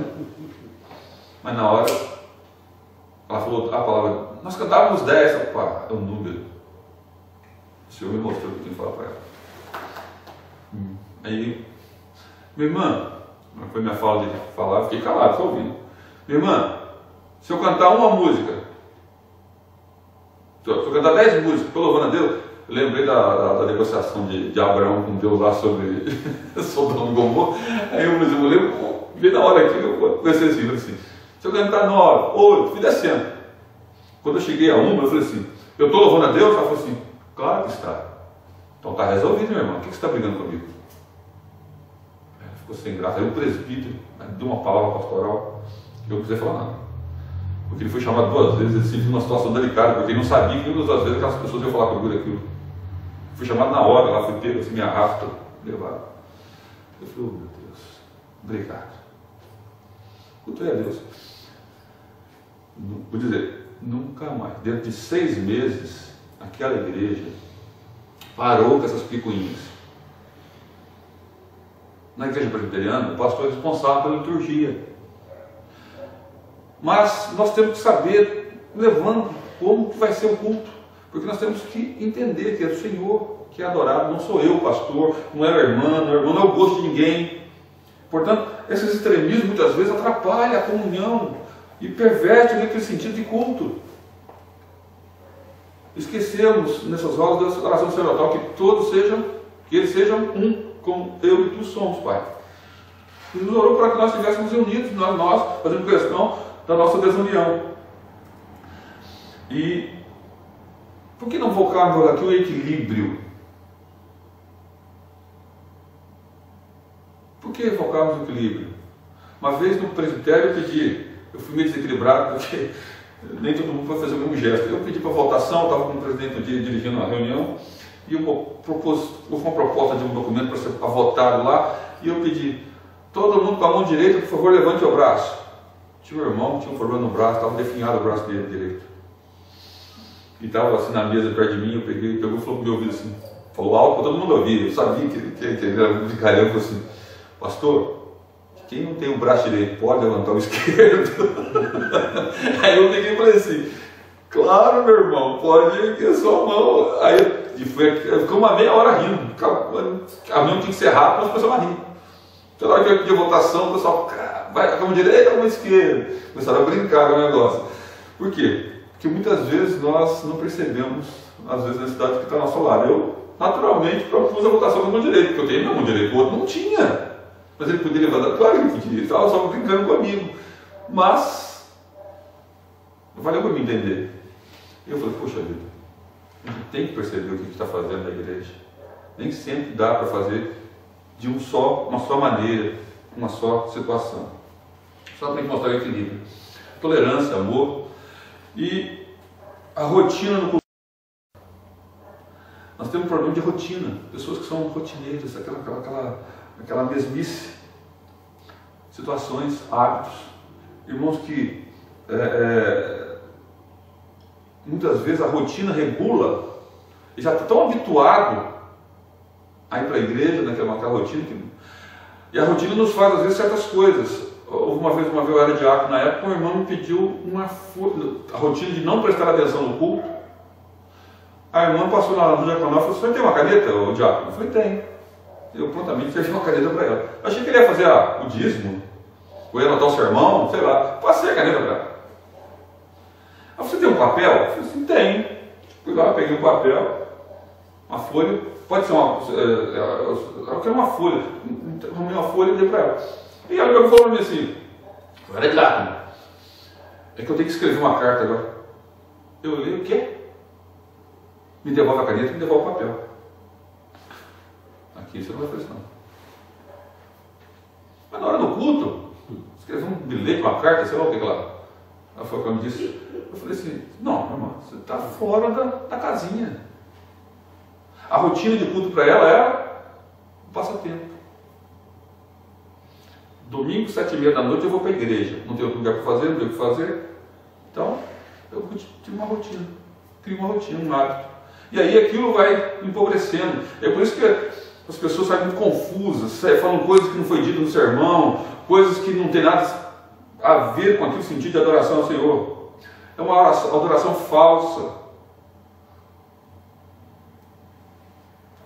Mas na hora, ela falou a palavra, nós cantávamos 10, opa, é um número. O Senhor me mostrou o que eu tinha que falar para ela. Aí, minha irmã, foi minha fala de falar, fiquei calado, só ouvindo. Minha irmã, se eu cantar uma música, se eu cantar 10 músicas, estou louvando a Deus, eu lembrei da negociação de Abraão com Deus lá sobre Sodoma e Gomorra. Aí eu lembro, vi na hora aqui, eu comecei assim, se eu cantar 9, 8, fui descendo. Quando eu cheguei a 1, eu falei assim, eu estou louvando a Deus? Ela falou assim, claro que está. Então está resolvido, meu irmão, por que você está brigando comigo? Ela ficou sem graça. Aí o presbítero deu uma palavra pastoral, e eu não quis falar nada. Porque ele foi chamado 2 vezes, ele se viu numa situação delicada, porque ele não sabia que 2 vezes aquelas pessoas iam falar comigo aquilo. Fui chamado na hora, lá fui pego, assim, me arrasta, levado. Eu falei, oh meu Deus, obrigado. Cultuei a Deus. Vou dizer, nunca mais. Dentro de 6 meses, aquela igreja parou com essas picuinhas. Na igreja presbiteriana, o pastor é responsável pela liturgia. Mas nós temos que saber, levando como que vai ser o culto. Porque nós temos que entender que é o Senhor que é adorado, não sou eu, pastor, não é a irmã, não é o gosto de ninguém. Portanto, esses extremismos muitas vezes atrapalham a comunhão e pervertem aquele sentido de culto. Esquecemos nessas horas da oração sacerdotal que eles sejam um, como eu e tu somos, Pai. Jesus orou para que nós estivéssemos unidos, nós fazendo questão da nossa desunião. E por que não focarmos aqui o equilíbrio? Por que focarmos no equilíbrio? Uma vez no presbitério eu fui meio desequilibrado, porque nem todo mundo pode fazer o mesmo gesto. Eu pedi para votação, estava com o presidente um dia dirigindo uma reunião, e eu propus uma proposta de um documento para ser votado lá, e eu pedi, todo mundo com a mão direita, por favor, levante o braço. Tinha um irmão que tinha um problema no braço, estava definhado o braço dele direito. E estava assim na mesa perto de mim, eu peguei, e falou para o meu ouvido assim, falou alto para todo mundo ouvir, eu sabia que ele era muito caramba, falou assim, pastor, quem não tem o braço direito pode levantar o esquerdo? Aí eu peguei e falei assim, Claro, meu irmão, pode ir aqui a sua mão. Aí ficou uma meia hora rindo. A minha tinha que ser rápido, mas começou a rir. Toda hora que eu pedia votação, o pessoal vai com a mão direita ou com a esquerda. Começaram a brincar com o negócio. Por quê? Porque muitas vezes nós não percebemos, às vezes, a necessidade que está ao nosso lado. Eu, naturalmente, propus a votação com a mão direita, porque eu tenho a minha mão direita, o outro não tinha. Mas ele podia levantar, claro que ele podia, ele estava só brincando comigo. Mas, valeu para me entender. Eu falei, poxa vida, a gente tem que perceber o que está fazendo na igreja. Nem sempre dá para fazer de uma só maneira, uma só situação. Só tem que mostrar o equilíbrio. Tolerância, amor e a rotina no. Nós temos um problema de rotina, pessoas que são rotineiras, aquela mesmice, situações, hábitos, irmãos que muitas vezes a rotina regula, e já está tão habituado a ir para a igreja, naquela rotina, e a rotina nos faz às vezes certas coisas. Uma vez eu era diácono na época, um irmão me pediu a rotina de não prestar atenção no culto. A irmã passou na diaconal e falou: você tem uma caneta, o diácono? Eu falei: tem. Eu prontamente servi uma caneta para ela. Eu achei que ele ia fazer o dízimo, ou ia anotar o sermão, sei lá. Passei a caneta para ela. Ela: você tem um papel? Eu falei assim: tem. Fui lá, peguei um papel, uma folha, pode ser eu quero uma folha. Arrumei uma folha e dei para ela. E ela falou para mim assim: eu era diácono, é que eu tenho que escrever uma carta agora. Eu olhei: o quê? Me devolve a caneta e me devolve o papel. Aqui você não vai fazer isso não. Mas na hora do culto, escrever um bilhete, uma carta, sei lá o que lá. Ela foi quando me disse. Eu falei assim: não, irmã, você está fora da casinha. A rotina de culto para ela era um passatempo. Domingo, 7h30 da noite, eu vou para a igreja. Não tenho outro lugar para fazer, não tenho o que fazer. Então, eu tive uma rotina. Crio uma rotina, um hábito. E aí aquilo vai empobrecendo. É por isso que as pessoas saem muito confusas, falam coisas que não foi dito no sermão, coisas que não tem nada a ver com aquele sentido de adoração ao Senhor. É uma adoração falsa.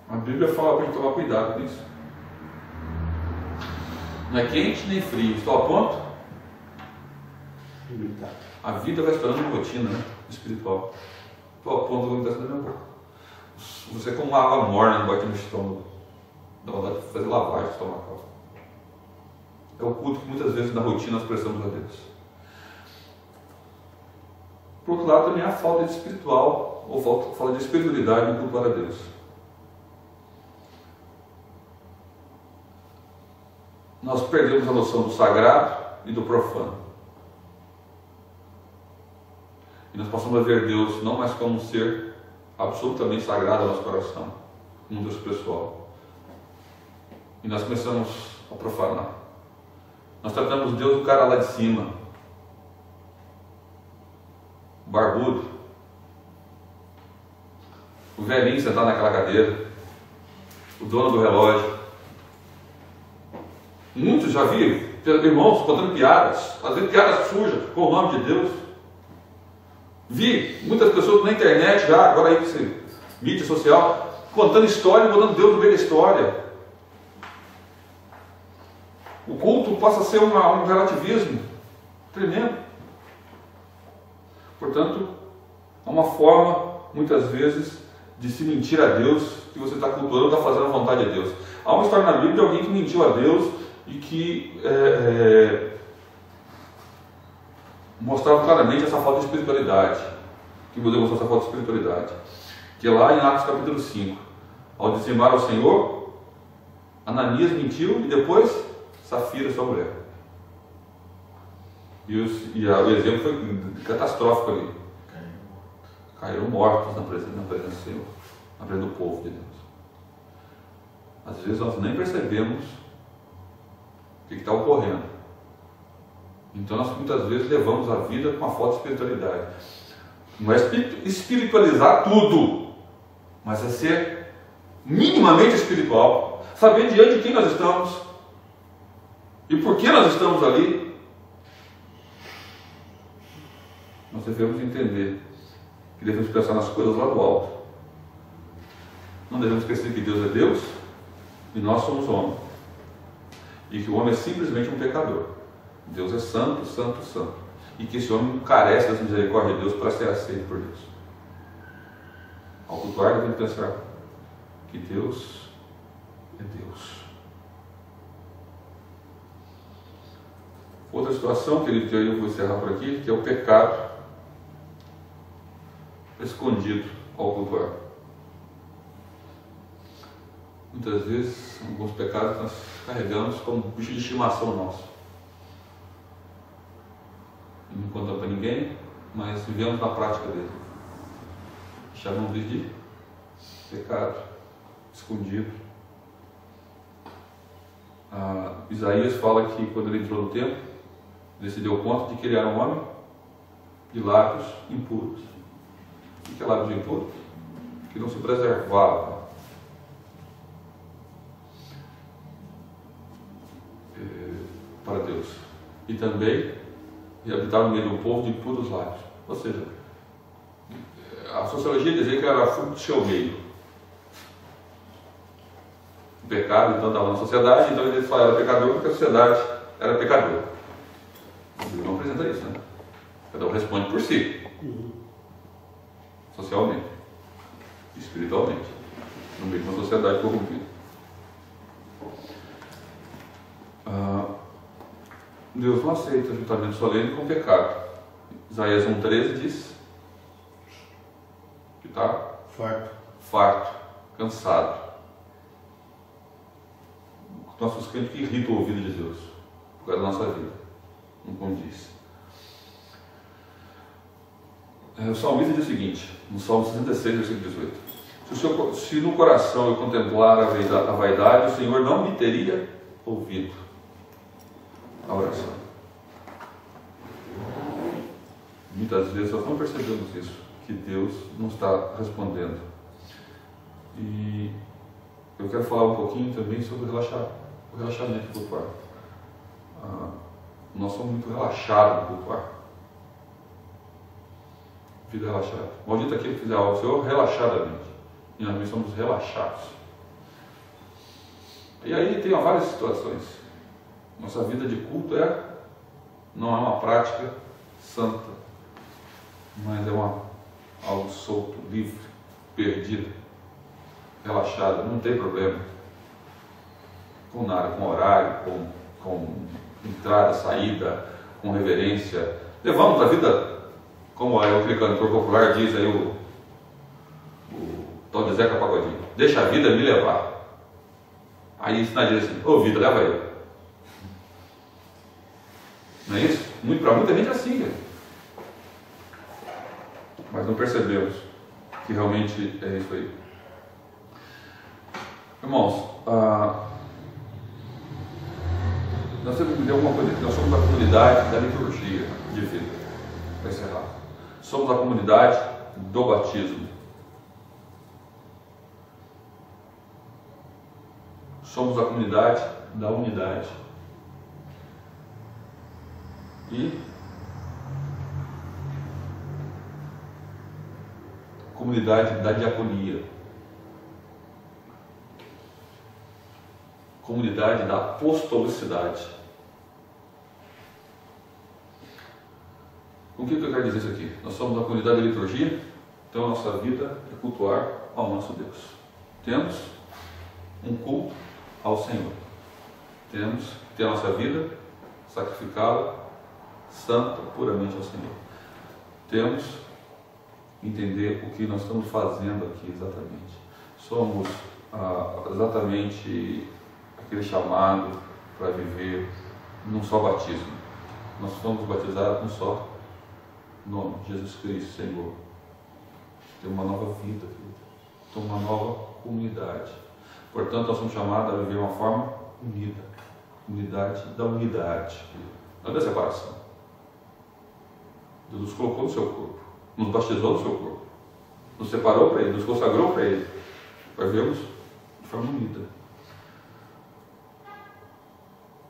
A Bíblia fala para a gente tomar cuidado com isso. Não é quente nem frio. Estou a ponto? A vida vai se tornando uma rotina, né? Espiritual. Estou a ponto de vomitar na minha boca. Você é como uma água morna, não bate no estômago. Dá vontade de fazer lavagem estomacal. É o culto que muitas vezes na rotina nós prestamos a Deus. Por outro lado, também há falta de espiritual, ou falta de espiritualidade no culto a Deus. Nós perdemos a noção do sagrado e do profano. E nós passamos a ver Deus não mais como um ser absolutamente sagrado ao nosso coração, como um Deus pessoal. E nós começamos a profanar. Nós tratamos Deus do cara lá de cima, o barbudo, o velhinho sentado naquela cadeira, o dono do relógio. Muitos já viram irmãos contando piadas, às vezes piadas sujas, com o nome de Deus. Vi muitas pessoas na internet já, agora aí com essa mídia social, contando história e botando Deus no meio da história. O culto passa a ser um relativismo tremendo. Portanto, é uma forma, muitas vezes, de se mentir a Deus que você está cultuando, está fazendo a vontade de Deus. Há uma história na Bíblia de alguém que mentiu a Deus e que mostrava claramente essa falta de espiritualidade. Que demonstrou essa falta de espiritualidade. Que é lá em Atos capítulo 5. Ao dizimar ao Senhor, Ananias mentiu e depois Safira, sua mulher. E o exemplo foi catastrófico ali. Caíram mortos na presença do Senhor, na presença do povo de Deus. Às vezes nós nem percebemos o que está ocorrendo. Então nós muitas vezes levamos a vida com uma falta de espiritualidade. Não é espiritualizar tudo, mas é ser minimamente espiritual. Saber diante de quem nós estamos e por que nós estamos ali. Nós devemos entender que devemos pensar nas coisas lá do alto. Não devemos esquecer que Deus é Deus e nós somos homens. E que o homem é simplesmente um pecador. Deus é santo, santo, santo. E que esse homem carece da misericórdia de Deus para ser aceito por Deus. Ao cultuar, devemos pensar que Deus é Deus. Outra situação, querido, que eu vou encerrar por aqui, que é o pecado escondido ao cultuar. Muitas vezes, alguns pecados nós carregamos como bicho de estimação nosso. E não contamos para ninguém, mas vivemos na prática dele. Chamamos de pecado escondido. Isaías fala que quando ele entrou no templo, ele se deu conta de que ele era um homem de lábios impuros. O que é lábios impuros? Que não se preservava para Deus. E também habitava no meio do povo de impuros lábios. Ou seja, a sociologia dizia que era fruto do seu meio. O pecado então estava na sociedade, então ele só era pecador porque a sociedade era pecadora. Ele não apresenta isso, né? Cada um responde por si. Socialmente, espiritualmente, no meio de uma sociedade corrompida. Deus não aceita juntamento solene com pecado. Isaías 1,13 diz que está farto, cansado. Nossos crentes que irritam o ouvido de Deus por causa da nossa vida. Não condiz. O salmista diz o seguinte, no Salmo 66, versículo 18: se no coração eu contemplar a vaidade, o Senhor não me teria ouvido. A oração. Muitas vezes nós não percebemos isso, que Deus não está respondendo. E eu quero falar um pouquinho também sobre o relaxamento cultuar. Nós somos muito relaxados no cultuar. Vida relaxada. Maldito aquele que fizer algo ao Senhor relaxadamente. E nós também somos relaxados. E aí tem várias situações. Nossa vida de culto não é uma prática santa, mas é algo solto, livre, perdido, relaxado, não tem problema com nada, com horário, com entrada, saída, com reverência. Levamos a vida, como aquele cantor popular diz aí, o Tom de Zeca Pagodinho: deixa a vida me levar. Aí isso diz assim: ô vida, leva eu. Não é isso? Para muita gente é assim, né? Mas não percebemos que realmente é isso aí. Irmãos, nós temos que entender alguma coisa aqui. Nós somos a comunidade da liturgia de vida. Vai encerrar. Somos a comunidade do batismo. Somos a comunidade da unidade. E comunidade da diaconia. Comunidade da apostolicidade. Com o que eu quero dizer isso aqui? Nós somos a comunidade da liturgia, então a nossa vida é cultuar ao nosso Deus. Temos um culto ao Senhor. Temos que ter a nossa vida sacrificada, santa, puramente ao Senhor. Temos que entender o que nós estamos fazendo aqui exatamente. Somos exatamente aquele chamado para viver num só batismo. Nós fomos batizados num só nome, Jesus Cristo, Senhor. Tem uma nova vida, tem uma nova comunidade. Portanto, nós somos chamados a viver de uma forma unida. Unidade da unidade. Não da separação. Deus nos colocou no seu corpo, nos batizou no seu corpo, nos separou para Ele, nos consagrou para Ele, para vivermos de forma unida.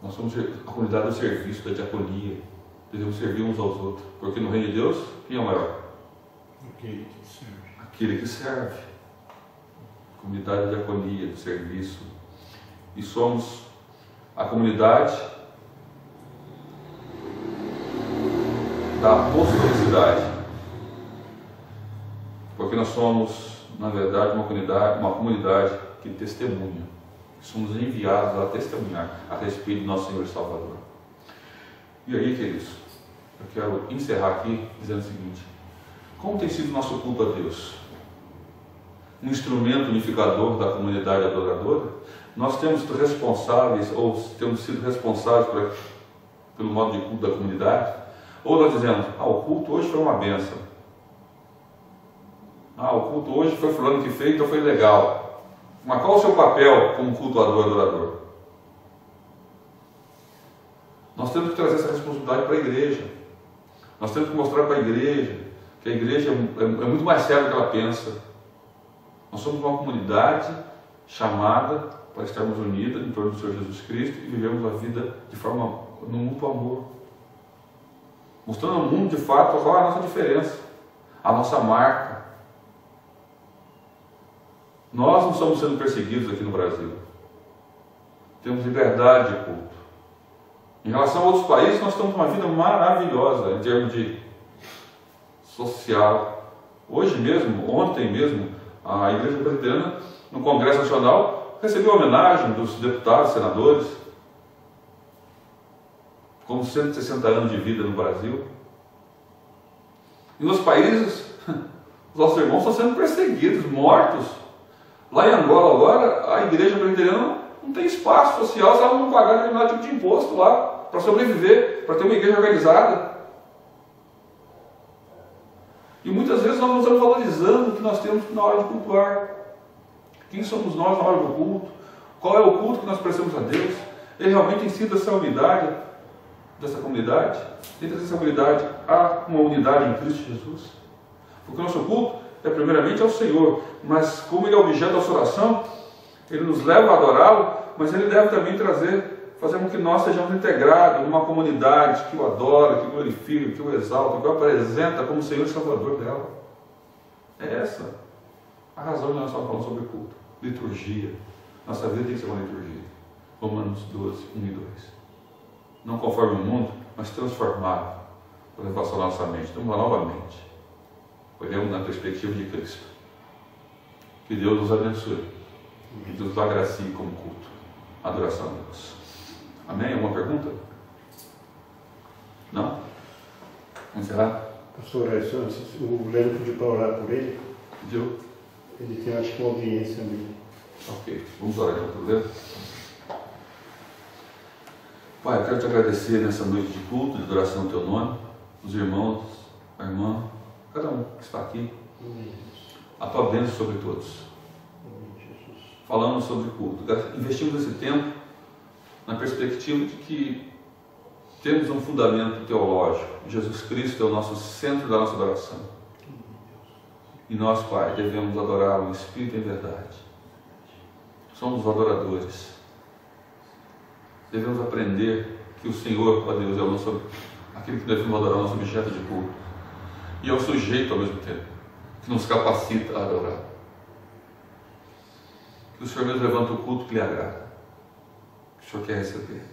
Nós somos a comunidade do serviço, da diaconia. Devemos servir uns aos outros, porque no reino de Deus, quem é o maior? Aquele que serve. Comunidade de diaconia, de serviço. E somos a comunidade da apostolicidade. Porque nós somos, na verdade, uma comunidade que testemunha. Somos enviados a testemunhar a respeito do nosso Senhor e Salvador. E aí, queridos, eu quero encerrar aqui dizendo o seguinte: como tem sido o nosso culto a Deus? Um instrumento unificador da comunidade adoradora? Nós temos sido responsáveis pelo modo de culto da comunidade? Ou nós dizemos, o culto hoje foi uma bênção. O culto hoje foi fulano que fez, então foi legal. Mas qual o seu papel como cultuador, adorador? Nós temos que trazer essa responsabilidade para a igreja. Nós temos que mostrar para a igreja que a igreja é muito mais séria do que ela pensa. Nós somos uma comunidade chamada para estarmos unidos em torno do Senhor Jesus Cristo e vivemos a vida de forma no mútuo amor. Mostrando ao mundo, de fato, qual é a nossa diferença, a nossa marca. Nós não estamos sendo perseguidos aqui no Brasil. Temos liberdade de culto. Em relação a outros países, nós temos uma vida maravilhosa em termos de social. Hoje mesmo, ontem mesmo, a Igreja Presbiteriana, no Congresso Nacional, recebeu homenagem dos deputados, senadores, com 160 anos de vida no Brasil. E nos países, os nossos irmãos estão sendo perseguidos, mortos. Lá em Angola agora, a Igreja Presbiteriana não tem espaço social se ela não pagar determinado tipo de imposto lá, para sobreviver, para ter uma igreja organizada. E muitas vezes nós não estamos valorizando o que nós temos na hora de cultuar. Quem somos nós na hora do culto? Qual é o culto que nós prestamos a Deus? Ele realmente tem sido essa unidade dessa comunidade? Tem trazido essa unidade a uma unidade em Cristo Jesus? Porque o nosso culto é primeiramente ao Senhor, mas como Ele é objeto da nossa oração, Ele nos leva a adorá-lo, mas Ele deve também fazer com que nós sejamos integrados numa comunidade que o adora, que o glorifica, que o exalta, que o apresenta como Senhor e Salvador dela. É essa a razão de nós estamos falando sobre culto. Liturgia. Nossa vida tem que ser uma liturgia. Romanos 12, 1 e 2. Não conforme o mundo, mas transformado por renovação da nossa mente. Então, novamente, olhamos na perspectiva de Cristo. Que Deus nos abençoe. Que Deus nos agracie como culto. Adoração a Deus. Amém? Alguma pergunta? Não? Vamos encerrar? Pastor, o Leno pediu para orar por ele. Pediu? Ele tem, acho que, uma audiência ali. Ok, vamos orar então, por Deus. Pai, eu quero te agradecer nessa noite de culto, de adoração ao teu nome, os irmãos, a irmã, cada um que está aqui. A tua bênção sobre todos. Falamos sobre culto. Investimos esse tempo na perspectiva de que temos um fundamento teológico. Jesus Cristo é o nosso centro da nossa adoração. E nós, Pai, devemos adorá-lo em espírito e em verdade. Somos adoradores. Devemos aprender que o Senhor, ó Deus, é aquele que devemos adorar, o nosso objeto de culto. E é o sujeito ao mesmo tempo, que nos capacita a adorar. Que o Senhor mesmo levanta o culto que lhe agrada, que o Senhor quer receber.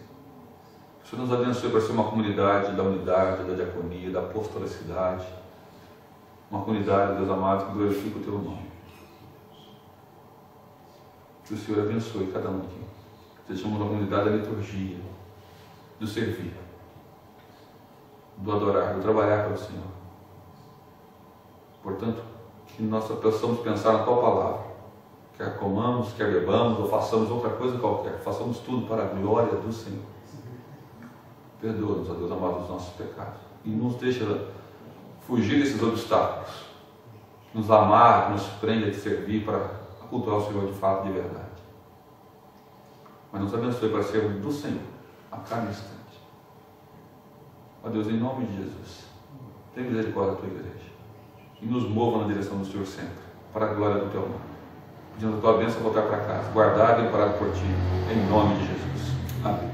Que o Senhor nos abençoe para ser uma comunidade da unidade, da diaconia, da apostolicidade. Uma comunidade, Deus amado, que glorifica o teu nome. Que o Senhor abençoe cada um aqui. Sejamos uma comunidade da liturgia, do servir, do adorar, do trabalhar para o Senhor. Portanto, que nós possamos pensar na tua palavra. Quer comamos, quer bebamos, ou façamos outra coisa qualquer. Façamos tudo para a glória do Senhor. Perdoa-nos, ó Deus amado, os nossos pecados. E nos deixa fugir desses obstáculos. Nos amar, nos prende a te servir para cultuar o Senhor de fato, de verdade. Mas nos abençoe para sermos do Senhor a cada instante. Ó Deus, em nome de Jesus, tenha misericórdia da tua igreja e nos mova na direção do Senhor sempre, para a glória do teu nome. Pedindo a tua bênção voltar para casa, guardado e preparado por ti, em nome de Jesus. Amém.